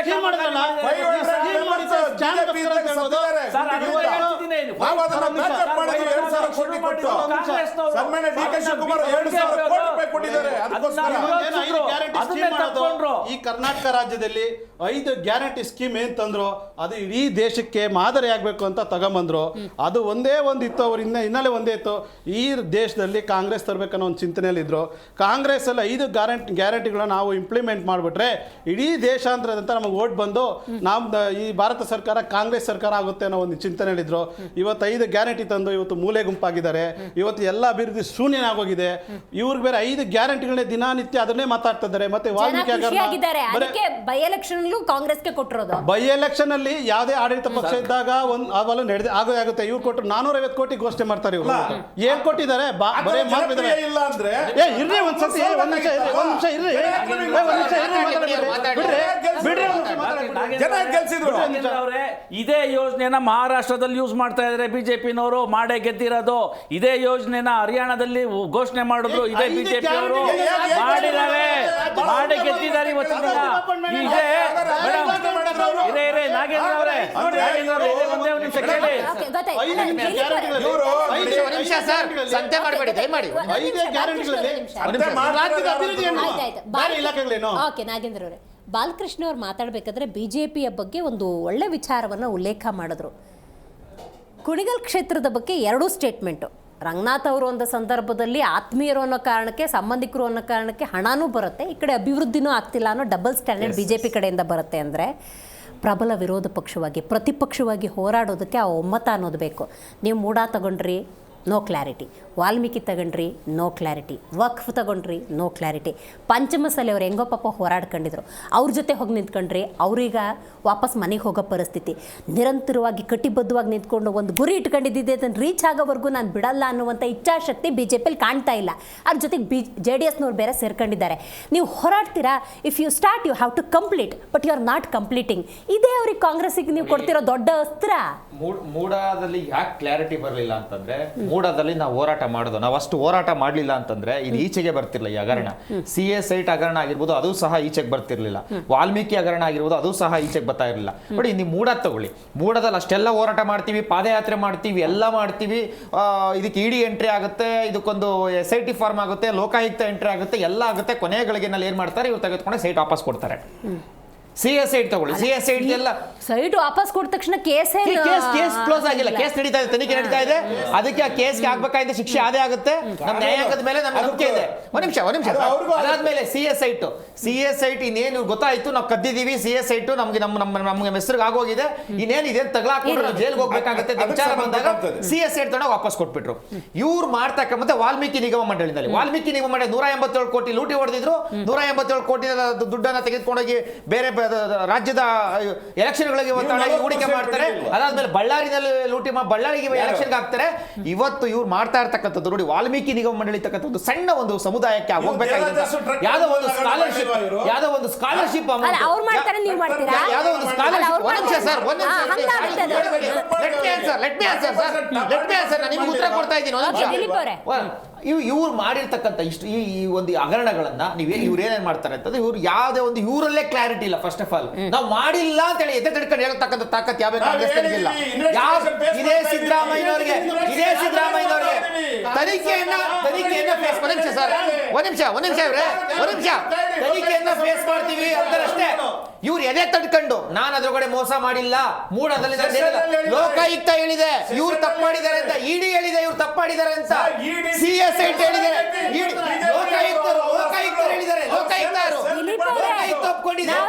ಈ ಕರ್ನಾಟಕ ರಾಜ್ಯದಲ್ಲಿ 5 ಗ್ಯಾರಂಟಿ ಸ್ಕೀಮ್ ಏನ್ ತಂದ್ರು ಅದು ಇಡೀ ದೇಶಕ್ಕೆ ಮಾದರಿ ಆಗ್ಬೇಕು ಅಂತ ತಗೊಂಬಂದ್ರು. ಅದು ಒಂದೇ ಒಂದು ಇತ್ತು, ಅವ್ರ ಹಿನ್ನೆಲೆ ಒಂದೇ ಇತ್ತು. ಈ ದೇಶದಲ್ಲಿ ಕಾಂಗ್ರೆಸ್ ತರಬೇಕನ್ನೋ ಒಂದು ಚಿಂತನೆಯಲ್ಲಿ ಇದ್ರು. ಕಾಂಗ್ರೆಸ್ ಅಲ್ಲಿ 5 ಗ್ಯಾರಂಟಿಗಳನ್ನ ನಾವು ಇಂಪ್ಲಿಮೆಂಟ್ ಮಾಡಿಬಿಟ್ರೆ ಇಡೀ ದೇಶಾಂತರದಂತ ನಮಗೆ ಓಟ್ ಬಂದು ನಮ್ಮ ಈ ಭಾರತ ಸರ್ಕಾರ ಕಾಂಗ್ರೆಸ್ ಸರ್ಕಾರ ಆಗುತ್ತೆ ಅನ್ನೋ ಒಂದು ಚಿಂತನೆಯಲ್ಲಿದ್ರು. ಇವತ್ತು 5 ಗ್ಯಾರಂಟಿ ತಂದು ಇವತ್ತು ಮೂಲೆ ಗುಂಪಾಗಿದ್ದಾರೆ. ಇವತ್ತು ಎಲ್ಲ ಅಭಿವೃದ್ಧಿ ಶೂನ್ಯನಾಗೋಗಿದೆ. ಇವ್ರಿಗೆ ಬೇರೆ 5 ಗ್ಯಾರಂಟಿಗಳನ್ನೇ ದಿನನಿತ್ಯ ಅದನ್ನೇ ಮಾತಾಡ್ತಾ ಇದ್ದಾರೆ. ಮತ್ತೆ ವಾಲ್ಮೀಕಿ ಬೈ ಎಲೆಕ್ಷನ್ ಕಾಂಗ್ರೆಸ್ಗೆ ಕೊಟ್ಟಿರೋದು. ಬೈ ಎಲೆಕ್ಷನ್ ಅಲ್ಲಿ ಯಾವುದೇ ಆಡಳಿತ ಪಕ್ಷ ಇದ್ದಾಗ ಅವೆಲ್ಲ ಆಗುತ್ತೆ. ಇವ್ರು ಕೊಟ್ಟರು 450 ಕೋಟಿ ಘೋಷಣೆ ಮಾಡ್ತಾರೆ. ಇವ್ರು ಏನ್ ಕೊಟ್ಟಿದ್ದಾರೆ? ಬರೇ ಇಲ್ಲ ಅಂದ್ರೆ ಇರ್ರಿ ಒಂದ್ಸತಿ, ಒಂದ್ ನಿಮಿಷ ಇರ್ರಿ, ಬಿಡ್ರಿ. ಜನ ಗೆಲ್ಸಿದ್ರು. ಅವರೇ ಇದೇ ಯೋಜನೆನ ಮಹಾರಾಷ್ಟ್ರದಲ್ಲಿ ಯೂಸ್ ಮಾಡ್ತಾ ಇದ್ದಾರೆ ಬಿಜೆಪಿನವರು, ಮಾಡೇ ಗೆದ್ದಿರೋದು. ಇದೇ ಯೋಜನೆನ ಹರಿಯಾಣದಲ್ಲಿ ಘೋಷಣೆ ಮಾಡಿದ್ರು ಇದೇ ಬಿಜೆಪಿ ಅವರು, ಮಾಡಿದಾರೆ, ಮಾಡಿ ಗೆದ್ದಿದ್ದಾರೆ ಇವತ್ತಿನ ದಿನ. ಇದೇ ನಾಗೇಂದ್ರ ಅವರೇ, ಒಂದೇ ಒಂದು ನಿಮಿಷ ಕೇಳಿ. ನಿಮಿಷ ಸರ್, ಸಂತೆ ಮಾಡಬೇಡಿ ದಯಮಾಡಿ. ಓಕೆ ನಾಗೇಂದ್ರ ಅವರೇ, ಬಾಲಕೃಷ್ಣ ಅವ್ರು ಮಾತಾಡಬೇಕಾದ್ರೆ ಬಿಜೆಪಿಯ ಬಗ್ಗೆ ಒಂದು ಒಳ್ಳೆ ವಿಚಾರವನ್ನು ಉಲ್ಲೇಖ ಮಾಡಿದ್ರು. ಕುಣಿಗಲ್ ಕ್ಷೇತ್ರದ ಬಗ್ಗೆ ಎರಡೂ ಸ್ಟೇಟ್ಮೆಂಟು. ರಂಗನಾಥ್ ಅವರು ಒಂದು ಸಂದರ್ಭದಲ್ಲಿ ಆತ್ಮೀಯರು ಅನ್ನೋ ಕಾರಣಕ್ಕೆ, ಸಂಬಂಧಿಕರು ಅನ್ನೋ ಕಾರಣಕ್ಕೆ ಹಣನೂ ಬರುತ್ತೆ, ಈ ಕಡೆ ಅಭಿವೃದ್ಧಿನೂ ಆಗ್ತಿಲ್ಲ ಅನ್ನೋ ಡಬಲ್ ಸ್ಟ್ಯಾಂಡರ್ಡ್ ಬಿಜೆಪಿ ಕಡೆಯಿಂದ ಬರುತ್ತೆ. ಅಂದರೆ ಪ್ರಬಲ ವಿರೋಧ ಪಕ್ಷವಾಗಿ, ಪ್ರತಿಪಕ್ಷವಾಗಿ ಹೋರಾಡೋದಕ್ಕೆ ಆ ಒಮ್ಮತ ಅನ್ನೋದು ಬೇಕು. ನೀವು ಮೂಡಾ ತಗೊಂಡ್ರಿ, ನೋ ಕ್ಲಾರಿಟಿ. ವಾಲ್ಮೀಕಿ ತಗೊಂಡ್ರಿ, ನೋ ಕ್ಲಾರಿಟಿ. ವಕ್ಫ್ ತಗೊಂಡ್ರಿ, ನೋ ಕ್ಲಾರಿಟಿ. ಪಂಚಮಸಾಲಿ ಅವ್ರು ಹೆಂಗೋ ಪಾಪ ಹೋರಾಡ್ಕೊಂಡಿದ್ರು, ಅವ್ರ ಜೊತೆ ಹೋಗಿ ನಿಂತ್ಕೊಂಡ್ರಿ, ಅವ್ರೀಗ ವಾಪಸ್ ಮನೆಗೆ ಹೋಗೋ ಪರಿಸ್ಥಿತಿ. ನಿರಂತರವಾಗಿ ಕಟಿಬದ್ಧವಾಗಿ ನಿಂತ್ಕೊಂಡು ಒಂದು ಗುರಿ ಇಟ್ಕೊಂಡಿದ್ದಿದ್ದೆ, ಅದನ್ನು ರೀಚ್ ಆಗೋವರೆಗೂ ನಾನು ಬಿಡಲ್ಲ ಅನ್ನುವಂಥ ಇಚ್ಛಾಶಕ್ತಿ ಬಿ ಜೆ ಪಿಯಲ್ಲಿ ಕಾಣ್ತಾ ಇಲ್ಲ. ಅದ್ರ ಜೊತೆಗೆ JDSನವ್ರು ಬೇರೆ ಸೇರ್ಕೊಂಡಿದ್ದಾರೆ. ನೀವು ಹೋರಾಡ್ತೀರಾ, if you start you have to complete, but you are not completing. ಇದೇ ಅವ್ರಿಗೆ ಕಾಂಗ್ರೆಸ್ಸಿಗೆ ನೀವು ಕೊಡ್ತಿರೋ ದೊಡ್ಡ ಅಸ್ತ್ರ. ಮೂಡಾದಲ್ಲಿ ಯಾಕೆ ಕ್ಲಾರಿಟಿ ಬರಲಿಲ್ಲ ಅಂತಂದ್ರೆ, ಮೂಡಾದಲ್ಲಿ ನಾವು ಹೋರಾಟ ಮಾಡೋದು, ನಾವು ಅಷ್ಟು ಹೋರಾಟ ಮಾಡಲಿಲ್ಲ ಅಂತಂದ್ರೆ ಇದು ಈಚೆಗೆ ಬರ್ತಿರ್ಲಿಲ್ಲ. ಈ ಹಗರಣ CA ಸೈಟ್ ಹಗರಣ ಆಗಿರ್ಬೋದು, ಅದು ಸಹ ಈಚೆಗೆ ಬರ್ತಿರ್ಲಿಲ್ಲ. ವಾಲ್ಮೀಕಿ ಹಗರಣ ಆಗಿರ್ಬೋದು, ಅದು ಸಹ ಈಚೆಗೆ ಬರ್ತಾ ಇರಲಿಲ್ಲ. ನೋಡಿ, ನೀವು ಮೂಡಾ ತಗೊಳ್ಳಿ, ಮೂಡಾದಲ್ಲಿ ಅಷ್ಟೆಲ್ಲ ಹೋರಾಟ ಮಾಡ್ತೀವಿ, ಪಾದಯಾತ್ರೆ ಮಾಡ್ತೀವಿ, ಎಲ್ಲ ಮಾಡ್ತೀವಿ, ಇದಕ್ಕೆ ED ಎಂಟ್ರಿ ಆಗುತ್ತೆ, ಇದಕ್ಕೊಂದು SIT ಫಾರ್ಮ್ ಆಗುತ್ತೆ, ಲೋಕಾಯುಕ್ತ ಎಂಟ್ರಿ ಆಗುತ್ತೆ, ಎಲ್ಲ ಆಗುತ್ತೆ. ಕೊನೆಗಳಿಗೆನಲ್ಲಿ ಏನ್ ಮಾಡ್ತಾರೆ, ಇವ್ರು ತೆಗೆದುಕೊಂಡು ಸೈಟ್ ವಾಪಸ್ ಕೊಡ್ತಾರೆ. CA ಸೈಟ್ ತಗೊಳ್ಳಿ, CA ಸೈಟ್ ಎಲ್ಲ ಸೈಟ್ ವಾಪಸ್ ಕೊಟ್ಟ ತಕ್ಷಣ ಕೇಸ್ ಕ್ಲೋಸ್ ಆಗಿಲ್ಲ, ಕೇಸ್ ನಡೀತಾ ಇದೆ, ತನಿಖೆ ನಡೀತಾ ಇದೆ. ಅದಕ್ಕೆ ಆ ಕೇಸ್ಗೆ ಆಗ್ಬೇಕಾದ ಶಿಕ್ಷೆ ಅದೇ ಆಗುತ್ತೆ. ನಮ್ಮ ನ್ಯಾಯಾಂಗದ ಮೇಲೆ ನಮ್ಮ ನಂಬಿಕೆ ಇದೆ. ಒಂದ್ ನಿಮಿಷ ಅದಾದ್ಮೇಲೆ CA ಸೈಟ್ ಇನ್ನೇನು ಗೊತ್ತಾಯ್ತು, ನಾವು ಕದ್ದಿದೀವಿ, CA ಸೈಟ್ ನಮ್ಗೆ ನಮ್ಗೆ ಹೆಸರಿಗೆ ಆಗೋಗಿದೆ, ಇನ್ನೇನು ಇದೆ ತಗೊಳಾಕೊಂಡು ನಾವು ಜೈಲ್ಗೆ ಹೋಗ್ಬೇಕಾಗತ್ತೆ ವಿಚಾರ ಬಂದಾಗ CA ಸೈಟ್ ತಗೊಂಡು ವಾಪಸ್ ಕೊಟ್ಬಿಟ್ರು. ಇವ್ರು ಮಾಡ್ತಕ್ಕ ಮತ್ತೆ ವಾಲ್ಮೀಕಿ ನಿಗಮ ಮಂಡಳಿನಲ್ಲಿ 187 ಕೋಟಿ ಲೂಟಿ ಹೊಡೆದಿದ್ರು. 187 ಕೋಟಿ ದುಡ್ಡನ್ನ ತೆಗೆದುಕೊಂಡೋಗಿ ಬೇರೆ ರಾಜ್ಯದ ಎಲೆಕ್ಷನ್ಗಳಿಗೆ ಹೂಡಿಕೆ ಮಾಡ್ತಾರೆ. ಅದಾದ್ಮೇಲೆ ಬಳ್ಳಾರಿನಲ್ಲಿ ಲೂಟಿ ಬಳ್ಳಾರಿಗೆ ಎಲೆಕ್ಷನ್ಗೆ ಹಾಕ್ತಾರೆ. ಇವತ್ತು ಇವ್ರು ಮಾಡ್ತಾ ಇರ್ತಕ್ಕಂಥದ್ದು ನೋಡಿ, ವಾಲ್ಮೀಕಿ ನಿಗಮ ಮಂಡಳಿ ತಕ್ಕಂಥದ್ದು ಸಣ್ಣ ಒಂದು ಸಮುದಾಯಕ್ಕೆ ಹೋಗ್ಬೇಕಾಗಿತ್ತು. ಯಾವ್ದೋ ಒಂದು ಸ್ಕಾಲರ್ಶಿಪ್ ಯಾವ್ದೋ ಒಂದು ಸ್ಕಾಲರ್ಶಿಪ್ ನಿಮ್ಗೆ ಉತ್ತರ ಕೊಡ್ತಾ ಇದ್ದೀನಿ. ಇವ್ರು ಮಾಡಿರ್ತಕ್ಕಂಥ ಇಷ್ಟು ಈ ಒಂದು ಹಗರಣಗಳನ್ನ ಇವ್ರು ಏನೇನ್ ಮಾಡ್ತಾರೆ ಅಂತಂದ್ರೆ, ಇವ್ರು ಯಾವುದೇ ಒಂದು ಇವರಲ್ಲೇ ಕ್ಲಾರಿಟಿ ಇಲ್ಲ. ಫಸ್ಟ್ ಆಫ್ ಆಲ್ ನಾವು ಮಾಡಿಲ್ಲ ಅಂತ ಹೇಳಿ ಎದೆ ತಡ್ಕೊಂಡು ಹೇಳ್ತಕ್ಕಂಥ ತಾಕತ್ ಯಾವ ಕಾಂಗ್ರೆಸ್ನಲ್ಲಿಲ್ಲ. ಇದೇ ಸಿದ್ದರಾಮಯ್ಯನವರಿಗೆ ತನಿಖೆಯನ್ನ ಫೇಸ್ ತನಿಖೆಯನ್ನ ಫೇಸ್ ಮಾಡ್ತೀವಿ ಅಂತಾರಷ್ಟೇ. ಇವ್ರು ಎದೆ ತಡ್ಕೊಂಡು ನಾನು ಅದ್ರೊಳಗಡೆ ಮೋಸ ಮಾಡಿಲ್ಲ, ಮೂಡದಲ್ಲಿ ಲೋಕಾಯುಕ್ತ ಹೇಳಿದೆ ಇವ್ರು ತಪ್ಪು ಮಾಡಿದ್ದಾರೆ ಅಂತ, ED ಹೇಳಿದೆ ಇವ್ರು ತಪ್ಪು ಮಾಡಿದ್ದಾರೆ ಅಂತ, CA ಸೈಟ್ ಹೇಳಿದ್ದಾರೆ, ಲೋಕಾಯುಕ್ತರು ಹೇಳಿದ್ದಾರೆ, ಲೋಕಾಯುಕ್ತರು ಒಪ್ಕೊಂಡಿದ್ದಾರೆ.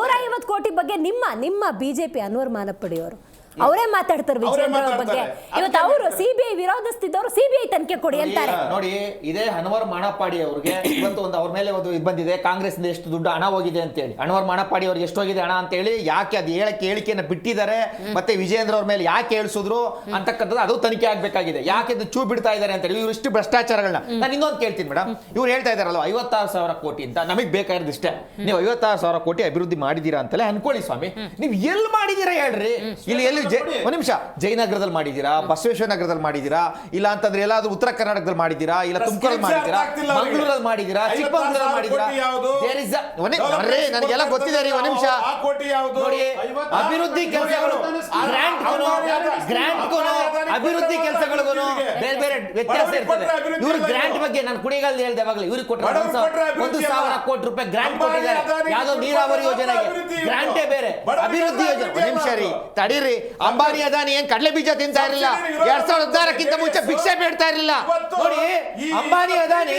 150 ಕೋಟಿ ಬಗ್ಗೆ ನಿಮ್ಮ ಬಿಜೆಪಿ ಅನ್ವರ್ ಮಾನಪ್ಪಡಿಯವರು ಅವರೇ ಮಾತಾಡ್ತಾರೆ ವಿಜೇಂದ್ರ ಅವ್ರ ಬಗ್ಗೆ. ಇವತ್ತು ಅವರು CBI ವಿರೋಧಿಸ್ತಿದ್ದವರು CBI ತನಿಖೆ ಕೊಡಿ ಅಂತಾರೆ. ನೋಡಿ, ಇದೇ ಅನ್ವರ್ ಮಾನಪ್ಪಾಡಿ ಅವ್ರಿಗೆ ಇವತ್ತು ಒಂದು ಅವ್ರ ಮೇಲೆ ಒಂದು ಇದು ಬಂದಿದೆ, ಕಾಂಗ್ರೆಸ್ ಎಷ್ಟು ದುಡ್ಡು ಹಣ ಹೋಗಿದೆ ಅಂತ ಹೇಳಿ. ಅನ್ವರ್ ಮಾನಪ್ಪಾಡಿ ಅವ್ರಿಗೆ ಎಷ್ಟು ಹೋಗಿದೆ ಹಣ ಅಂತ ಹೇಳಿ ಯಾಕೆ ಅದು ಹೇಳಿಕೆಯನ್ನು ಬಿಟ್ಟಿದ್ದಾರೆ, ಮತ್ತೆ ವಿಜೇಂದ್ರ ಅವ್ರ ಮೇಲೆ ಯಾಕೆ ಹೇಳ್ಸಿದ್ರು ಅಂತಕ್ಕಂಥದ್ದು ಅದು ತನಿಖೆ ಆಗ್ಬೇಕಾಗಿದೆ. ಯಾಕೆ ಇದು ಚೂ ಬಿಡ್ತಾ ಇದ್ದಾರೆ ಅಂತ ಹೇಳಿ, ಇವ್ರು ಇಷ್ಟು ಭ್ರಷ್ಟಾಚಾರಗಳನ್ನ. ನಾನು ಇನ್ನೊಂದು ಕೇಳ್ತೀನಿ ಮೇಡಮ್, ಇವ್ರು ಹೇಳ್ತಾ ಇದಾರಲ್ವ 56,000 ಕೋಟಿ ಅಂತ, ನಮಗೆ ಬೇಕಾಗಿರೋದು ಇಷ್ಟೇ. ನೀವು 56,000 ಕೋಟಿ ಅಭಿವೃದ್ಧಿ ಮಾಡಿದೀರಾ ಅಂತಲೇ ಅನ್ಕೊಳ್ಳಿ ಸ್ವಾಮಿ, ನೀವು ಎಲ್ಲಿ ಮಾಡಿದೀರಾ ಹೇಳ್ರಿ. ಇಲ್ಲಿ ಒಂದ್ ನಿಮಿಷ, ಜಯನಗರದಲ್ಲಿ ಮಾಡಿದೀರಾ, ಬಸವೇಶ್ವರ ನಗರದಲ್ಲಿ ಮಾಡಿದೀರಾ, ಇಲ್ಲ ಅಂತಂದ್ರೆ ಎಲ್ಲಾದ್ರೂ ಉತ್ತರ ಕರ್ನಾಟಕದಲ್ಲಿ ಮಾಡಿದೀರಾ, ಇಲ್ಲ ತುಮಕೂರಲ್ಲಿ ಮಾಡಿದೀರಾ, ಮಂಗಳೂರಲ್ಲಿ ಮಾಡಿದೀರಾ, ಚಿಕ್ಕಮಗಳೂರಲ್ಲಿ ಮಾಡಿದೀರಾ? ನನಗೆಲ್ಲ ಗೊತ್ತಿದೆ ರೀ. ಒಂದ್ ನಿಮಿಷ ನೋಡಿ, ಅಭಿವೃದ್ಧಿ ಕೆಲಸಗಳು ಗ್ರಾಂಟ್ ಅಭಿವೃದ್ಧಿ ಕೆಲಸಗಳಿಗೂ ಬೇರೆ ಬೇರೆ ವ್ಯತ್ಯಾಸ ಇರ್ತದೆ. ಇವ್ರ ಗ್ರಾಂಟ್ ಬಗ್ಗೆ ನಾನು ಕುಣಿಗಲ್ ಹೇಳ್ದೆ, ಯಾವಾಗಲೂ ಇವ್ರಿಗೆ ಕೊಟ್ಟರೆ 1,000 ಕೋಟಿ ರೂಪಾಯಿ ಗ್ರಾಂಟ್ ಕೊಟ್ಟಿದ್ದಾರೆ. ಯಾವ್ದೋ ನೀರಾವರಿ ಯೋಜನೆಗೆ ಗ್ರಾಂಟೇ ಬೇರೆ, ಅಭಿವೃದ್ಧಿ ಯೋಜನೆ. ಒಂದ್ ನಿಮಿಷ ರೀ, ತಡೀರಿ. ಅಂಬಾನಿ ಅದಾನಿ ಏನ್ ಕಡಲೆ ಬೀಜ ತಿಂತಾ ಇರಲಿಲ್ಲ, 2016ಕ್ಕಿಂತ ಮುಂಚೆ ಭಿಕ್ಷೆ ಬೇಡ್ತಾ ಇರಲಿಲ್ಲ. ನೋಡಿ, ಅಂಬಾನಿ ಅದಾನಿ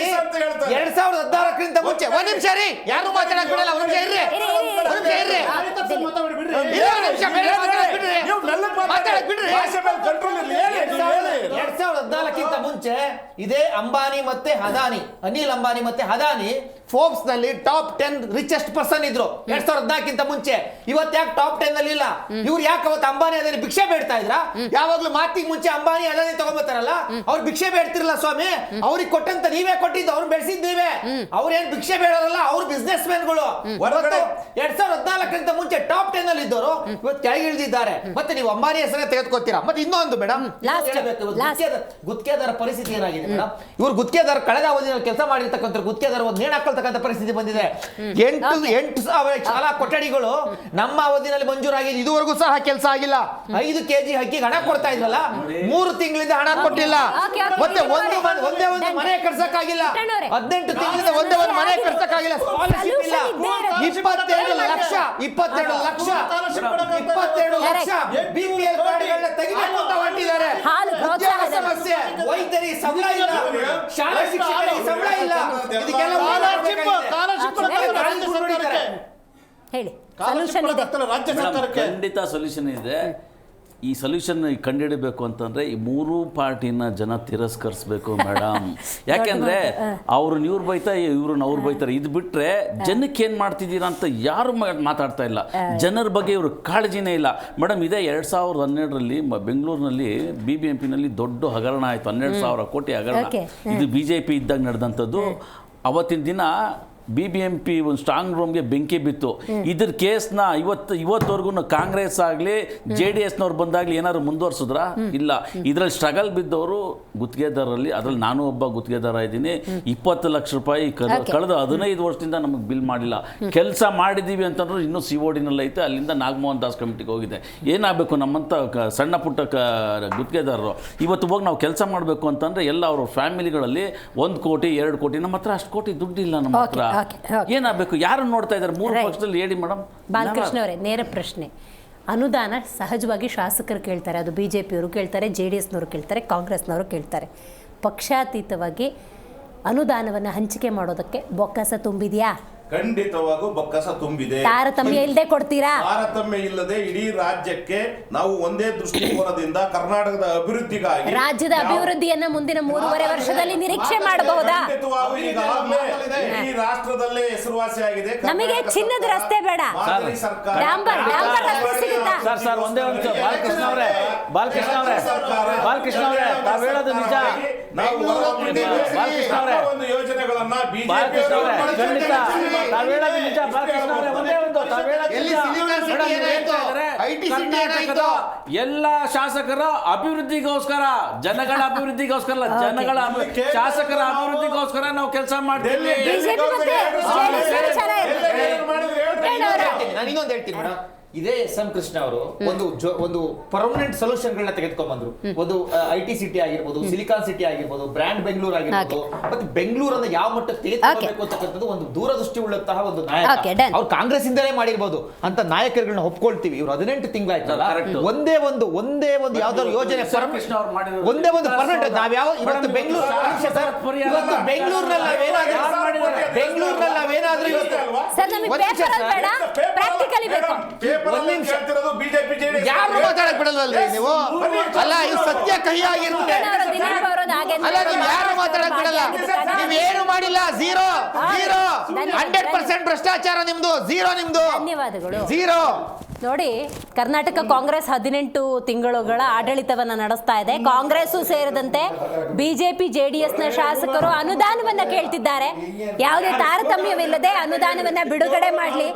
2016ಕ್ಕಿಂತ ಮುಂಚೆ. ಒಂದ್ ನಿಮಿಷ ರೀ, ಯಾರು ಮಾತಾಡಕ್ ಬಿಡಲ್ಲ. ಒಂದ್ ನಿಮಿಷ ಇರ್ರಿ, 2014ಕ್ಕಿಂತ ಮುಂಚೆ ಇದೇ ಅಂಬಾನಿ ಮತ್ತೆ ಅದಾನಿ, ಅನಿಲ್ ಅಂಬಾನಿ ಮತ್ತೆ ಅದಾನಿ ಫೋರ್ಬ್ಸ್ ನಲ್ಲಿ ಟಾಪ್ 10 ರಿಚೆಸ್ಟ್ ಪರ್ಸನ್ ಇದ್ರು 2014ಕ್ಕಿಂತ ಮುಂಚೆ. ಇವತ್ತು ಯಾಕೆ ಟಾಪ್ 10 ನಲ್ಲಿ ಇಲ್ಲ? ಇವ್ರು ಯಾಕೆ ಅವತ್ತು ಅಂಬಾನಿ ಅದಾನಿ ಭಿಕ್ಷೆ ಬೇಡ್ತಾ ಇದ್ರ? ಯಾವಾಗ್ಲೂ ಮಾತಿಗೆ ಮುಂಚೆ ಅಂಬಾನಿ ಅದಾನಿ ತಗೊಂಡ್ಬರ್ತಾರಲ್ಲ, ಅವ್ರು ಭಿಕ್ಷೆ ಬೇಡ್ತಿರಲ್ಲ ಸ್ವಾಮಿ. ಅವ್ರಿಗೆ ಕೊಟ್ಟಂತ ನೀವೇ ಕೊಟ್ಟಿದ್ದು, ಅವ್ರು ಬೆಳೆಸಿದ್ ನೀವೇ. ಅವ್ರೇನ್ ಭಿಕ್ಷೆ ಬೇಡೋರಲ್ಲ, ಅವ್ರು ಬಿಸ್ನೆಸ್ ಮ್ಯಾನ್ಗಳು ಹೊರಗಡೆ 2014 ಮುಂಚೆ ಟಾಪ್ 10 ಅಲ್ಲಿ ಇದ್ದವರು ಇವತ್ತು ಕೆಳಗೆ ಇಳಿದಿದ್ದಾರೆ. ಮತ್ತೆ ನೀವು ಅಂಬಾನಿ ಹೆಸರೇ ತೆಗೆದುಕೊತೀರಾ. ಮತ್ತೆ ಇನ್ನೊಂದು ಮೇಡಮ್, ಗುತ್ತಿಗೆದಾರ ಪರಿಸ್ಥಿತಿ ಏನಾಗಿದೆ ಮೇಡಮ್? ಇವರು ಗುತ್ತಿಗೆದಾರ ಕಳೆದ ಅವಧಿಯಲ್ಲಿ ಕೆಲಸ ಮಾಡಿರ್ತಕ್ಕಂಥ ಗುತ್ತಿಗೆದಾರ ಒಂದು ನೇಣು ಹಾಕೊಳ್ತಕ್ಕಂಥ ಪರಿಸ್ಥಿತಿ ಬಂದಿದೆ. 8,000 ಶಾಲಾ ಕೊಠಡಿಗಳು ನಮ್ಮ ಅವಧಿನಲ್ಲಿ ಮಂಜೂರಾಗಿದೆ, ಇದುವರೆಗೂ ಸಹ ಕೆಲಸ ಆಗಿಲ್ಲ. 5 kg ಅಕ್ಕಿಗೆ ಹಣ ಕೊಡ್ತಾ ಇದ್ರಲ್ಲ, 3 ತಿಂಗಳಿಂದ ಹಣ ಕೊಟ್ಟಿಲ್ಲ. ಮತ್ತೆ ಒಂದೇ ಒಂದು ಮನೆ ಕಟ್ಸಕ್ಕಾಗಿಲ್ಲ. 18 ತಿಂಗಳಿಂದ ಒಂದೇ ಒಂದು ಮನೆ ಕಟ್ಸಕ್ಕಾಗಿಲ್ಲ. ಸ್ಕಾಲರ್ಶಿಪ್ ಇಲ್ಲ. 22 ಲಕ್ಷ BPL ಕಾರ್ಡ್ಗಳನ್ನ ತೆಗಿಬೇಕು ಅಂತ ಹೊರಟಿದ್ದಾರೆ. ಉದ್ಯೋಗ ಸಮಸ್ಯೆ, ವೈದ್ಯರಿಗೆ ಸಂಬಳ ಇಲ್ಲ, ಶಾಲಾ ಶಿಕ್ಷಕರಿಗೆ ಸಂಬಳ ಇಲ್ಲ. ಇದಕ್ಕೆಲ್ಲ ಹೇಳಿ, ಸೊಲ್ಯೂಷನ್ ಇದೆ ರಾಜ್ಯ ಮೇಡಮ್, ಸರ್ಕಾರಕ್ಕೆ. ಖಂಡಿತ ಸೊಲ್ಯೂಷನ್ ಇದೆ. ಈ ಸೊಲ್ಯೂಷನ್ ಕಂಡುಹಿಡಬೇಕು ಅಂತಂದ್ರೆ ಈ ಮೂರೂ ಪಾರ್ಟಿನ ಜನ ತಿರಸ್ಕರಿಸಬೇಕು ಮೇಡಮ್. ಯಾಕೆಂದ್ರೆ ಅವ್ರನ್ನ ಇವ್ರು ಬೈತಾರೆ, ಇವ್ರನ್ನ ಅವ್ರು ಬೈತಾರೆ. ಇದು ಬಿಟ್ರೆ ಜನಕ್ಕೆ ಏನ್ ಮಾಡ್ತಿದ್ದೀರಾ ಅಂತ ಯಾರು ಮಾತಾಡ್ತಾ ಇಲ್ಲ. ಜನರ ಬಗ್ಗೆ ಇವ್ರ ಕಾಳಜಿನೇ ಇಲ್ಲ ಮೇಡಮ್. ಇದೇ 2012ರಲ್ಲಿ ಬೆಂಗಳೂರಿನಲ್ಲಿ BBMP ದೊಡ್ಡ ಹಗರಣ ಆಯ್ತು, 12,000 ಕೋಟಿ ಹಗರಣ. ಇದು BJP ಇದ್ದಾಗ ನಡೆದಂಥದ್ದು. ಅವತ್ತಿನ ದಿನ BBMP ಒಂದು ಸ್ಟ್ರಾಂಗ್ ರೂಮ್ಗೆ ಬೆಂಕಿ ಬಿತ್ತು. ಇದ್ರ ಕೇಸ್ನ ಇವತ್ತವರೆಗೂ ಕಾಂಗ್ರೆಸ್ ಆಗಲಿ JDSನವ್ರು ಬಂದಾಗಲಿ ಏನಾದ್ರು ಮುಂದುವರ್ಸಿದ್ರ? ಇಲ್ಲ. ಇದರಲ್ಲಿ ಸ್ಟ್ರಗಲ್ ಬಿದ್ದವರು ಗುತ್ತಿಗೆದಾರರಲ್ಲಿ, ಅದರಲ್ಲಿ ನಾನು ಒಬ್ಬ ಗುತ್ತಿಗೆದಾರ ಇದ್ದೀನಿ. 20 ಲಕ್ಷ ರೂಪಾಯಿ ಕಳೆದ 15 ವರ್ಷದಿಂದ ನಮಗೆ ಬಿಲ್ ಮಾಡಿಲ್ಲ. ಕೆಲಸ ಮಾಡಿದ್ದೀವಿ ಅಂತಂದ್ರೆ ಇನ್ನೂ CODನಲ್ಲಿ ಐತೆ. ಅಲ್ಲಿಂದ ನಾಗಮೋಹನ್ ದಾಸ್ ಕಮಿಟಿಗೆ ಹೋಗಿದೆ. ಏನಾಗಬೇಕು ನಮ್ಮಂಥ ಸಣ್ಣ ಪುಟ್ಟ ಗುತ್ತಿಗೆದಾರರು ಇವತ್ತು ಹೋಗಿ ನಾವು ಕೆಲಸ ಮಾಡಬೇಕು ಅಂತಂದ್ರೆ ಎಲ್ಲ ಅವ್ರ ಫ್ಯಾಮಿಲಿಗಳಲ್ಲಿ 1 ಕೋಟಿ 2 ಕೋಟಿ, ನಮ್ಮ ಹತ್ರ ಅಷ್ಟು ಕೋಟಿ ದುಡ್ಡಿಲ್ಲ. ನಮ್ಮ ಹತ್ರ ಏನಾಗಬೇಕು? ಯಾರು ನೋಡ್ತಾ ಇದ್ದಾರೆ 3 ಪಕ್ಷದಲ್ಲಿ? ಹೇಳಿ ಮೇಡಮ್. ಬಾಲಕೃಷ್ಣ ಅವರೇ, ನೇರ ಪ್ರಶ್ನೆ. ಅನುದಾನ ಸಹಜವಾಗಿ ಶಾಸಕರು ಕೇಳ್ತಾರೆ, ಅದು BJPಯವರು ಕೇಳ್ತಾರೆ, JDSನವರು ಕೇಳ್ತಾರೆ, ಕಾಂಗ್ರೆಸ್ನವರು ಕೇಳ್ತಾರೆ. ಪಕ್ಷಾತೀತವಾಗಿ ಅನುದಾನವನ್ನು ಹಂಚಿಕೆ ಮಾಡೋದಕ್ಕೆ ಬೊಕ್ಕಸ ತುಂಬಿದೆಯಾ? ಖಂಡಿತವಾಗೂ ಬೊಕ್ಕಸ ತುಂಬಿದೆ. ತಾರತಮ್ಯ ಇಲ್ಲದೆ ಕೊಡ್ತೀರಾ? ತಾರತಮ್ಯ ಇಲ್ಲದೆ ಇಡೀ ರಾಜ್ಯಕ್ಕೆ ನಾವು ಒಂದೇ ದೃಷ್ಟಿಕೋನದಿಂದ ಕರ್ನಾಟಕದ ಅಭಿವೃದ್ಧಿಗಾಗಿ, ರಾಜ್ಯದ ಅಭಿವೃದ್ಧಿಯನ್ನ ಮುಂದಿನ 3.5 ವರ್ಷದಲ್ಲಿ ನಿರೀಕ್ಷೆ ಮಾಡಬಹುದಾ? ಇಡೀ ರಾಷ್ಟ್ರದಲ್ಲೇ ಹೆಸರುವಾಸಿಯಾಗಿದೆ. ನಮಗೆ ಚಿನ್ನದ ರಸ್ತೆ ಬೇಡ, ಡಾಂಬರ್ ರಸ್ತೆ ಸಿಗುತ್ತಾ? ಸರ್ ಒಂದೇ ಒಂದು ಬಾಲಕೃಷ್ಣ ಅವರೇ ತಾವು ಹೇಳೋದು ನಿಜ. ಬಾಲಕೃಷ್ಣ ಅವರೇ ಒಂದು ಯೋಜನೆಗಳನ್ನ ಖಂಡಿತ ತಾವು ಹೇಳೋದು ನಿಜ. ಬಾಲಕೃಷ್ಣ ಅವರೇ ಒಂದೇ ಒಂದು ತಾವು ಹೇಳೋದು ಕರ್ನಾಟಕದ ಎಲ್ಲ ಶಾಸಕರ ಅಭಿವೃದ್ಧಿಗೋಸ್ಕರ, ಜನಗಳ ಅಭಿವೃದ್ಧಿಗೋಸ್ಕರ, ಶಾಸಕರ ಅಭಿವೃದ್ಧಿಗೋಸ್ಕರ ನಾವು ಕೆಲಸ ಮಾಡ್ತೀವಿ. ನಾನು ಇನ್ನೊಂದು ಹೇಳ್ತೀನಿ ಮೇಡಮ್. ಇದೇ SM ಕೃಷ್ಣ ಅವರು ಒಂದು ಪರ್ಮನೆಂಟ್ ಸೊಲ್ಯೂಷನ್ ಗಳನ್ನ ತೆಗೆದುಕೊಂಡ್ ಬಂದ್ರು. ಒಂದು IT ಸಿಟಿ ಆಗಿರ್ಬೋದು, ಸಿಲಿಕಾನ್ ಸಿಟಿ ಆಗಿರ್ಬೋದು, ಬ್ರ್ಯಾಂಡ್ ಬೆಂಗಳೂರು ಆಗಿರ್ಬೋದು. ಮತ್ತೆ ಬೆಂಗಳೂರನ್ನ ಯಾವ ಮಟ್ಟಕ್ಕೆ ತೆಗೆದುಕೊಳ್ಳಬೇಕು ಅಂತಕ್ಕಂಥದ್ದು ಒಂದು ದೂರದೃಷ್ಟಿ ಉಳ್ಳಂತಹ ಒಂದು ನಾಯಕ. ಅವ್ರು ಕಾಂಗ್ರೆಸ್ ಇಂದಲೇ ಮಾಡಿರ್ಬೋದು ಅಂತ ನಾಯಕರುಗಳನ್ನ ಒಪ್ಕೊಳ್ತೀವಿ. ಇವ್ರು 18 ತಿಂಗಳಾಯ್ತಲ್ಲ, ಒಂದೇ ಒಂದು ಯಾವ್ದಾದ್ರು ಯೋಜನೆ ಒಂದೇ ಒಂದು ಪರ್ಮನೆಂಟ್ ನಾವ್ಯಾವ ಇವತ್ತು ಬೆಂಗಳೂರಿನಲ್ಲಿ ನಾವೇನಾದ್ರೂ ಯಾರು ಮಾತಾಡಕ್ ಬಿಡಲ್ವಲ್ರಿ ನೀವು? ಅಲ್ಲ, ಇದು ಸತ್ಯ ಕಹಿ ಆಗಿರುತ್ತೆ. ಅಲ್ಲ, ನೀವು ಯಾರು ಮಾತಾಡಕ್ ಬಿಡಲ್ಲ. ನೀವೇನು ಮಾಡಿಲ್ಲ. 100% ಭ್ರಷ್ಟಾಚಾರ ನಿಮ್ದು. ಧನ್ಯವಾದಗಳು. 0 ನೋಡಿ, ಕರ್ನಾಟಕ ಕಾಂಗ್ರೆಸ್ 18 ತಿಂಗಳುಗಳ ಆಡಳಿತವನ್ನ ನಡೆಸ್ತಾ ಇದೆ. ಕಾಂಗ್ರೆಸ್ ಸೇರಿದಂತೆ BJP JDSನ ಶಾಸಕರು ಅನುದಾನವನ್ನ ಕೇಳ್ತಿದ್ದಾರೆ. ಯಾವುದೇ ತಾರತಮ್ಯವಿಲ್ಲದೆ ಅನುದಾನವನ್ನ ಬಿಡುಗಡೆ ಮಾಡಲಿ,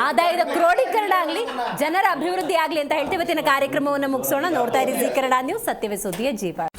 ಆದಾಯದ ಕ್ರೋಢೀಕರಣ ಆಗಲಿ, ಜನರ ಅಭಿವೃದ್ಧಿ ಆಗಲಿ ಅಂತ ಹೇಳ್ತೀವಿ. ಇವತ್ತಿನ ಕಾರ್ಯಕ್ರಮವನ್ನು ಮುಗಿಸೋಣ. ನೋಡ್ತಾ ಇರಿ ಜಿ ಕನ್ನಡ ನ್ಯೂಸ್, ಸತ್ಯವೇ ಸುದ್ದಿಯ ಜೀವ.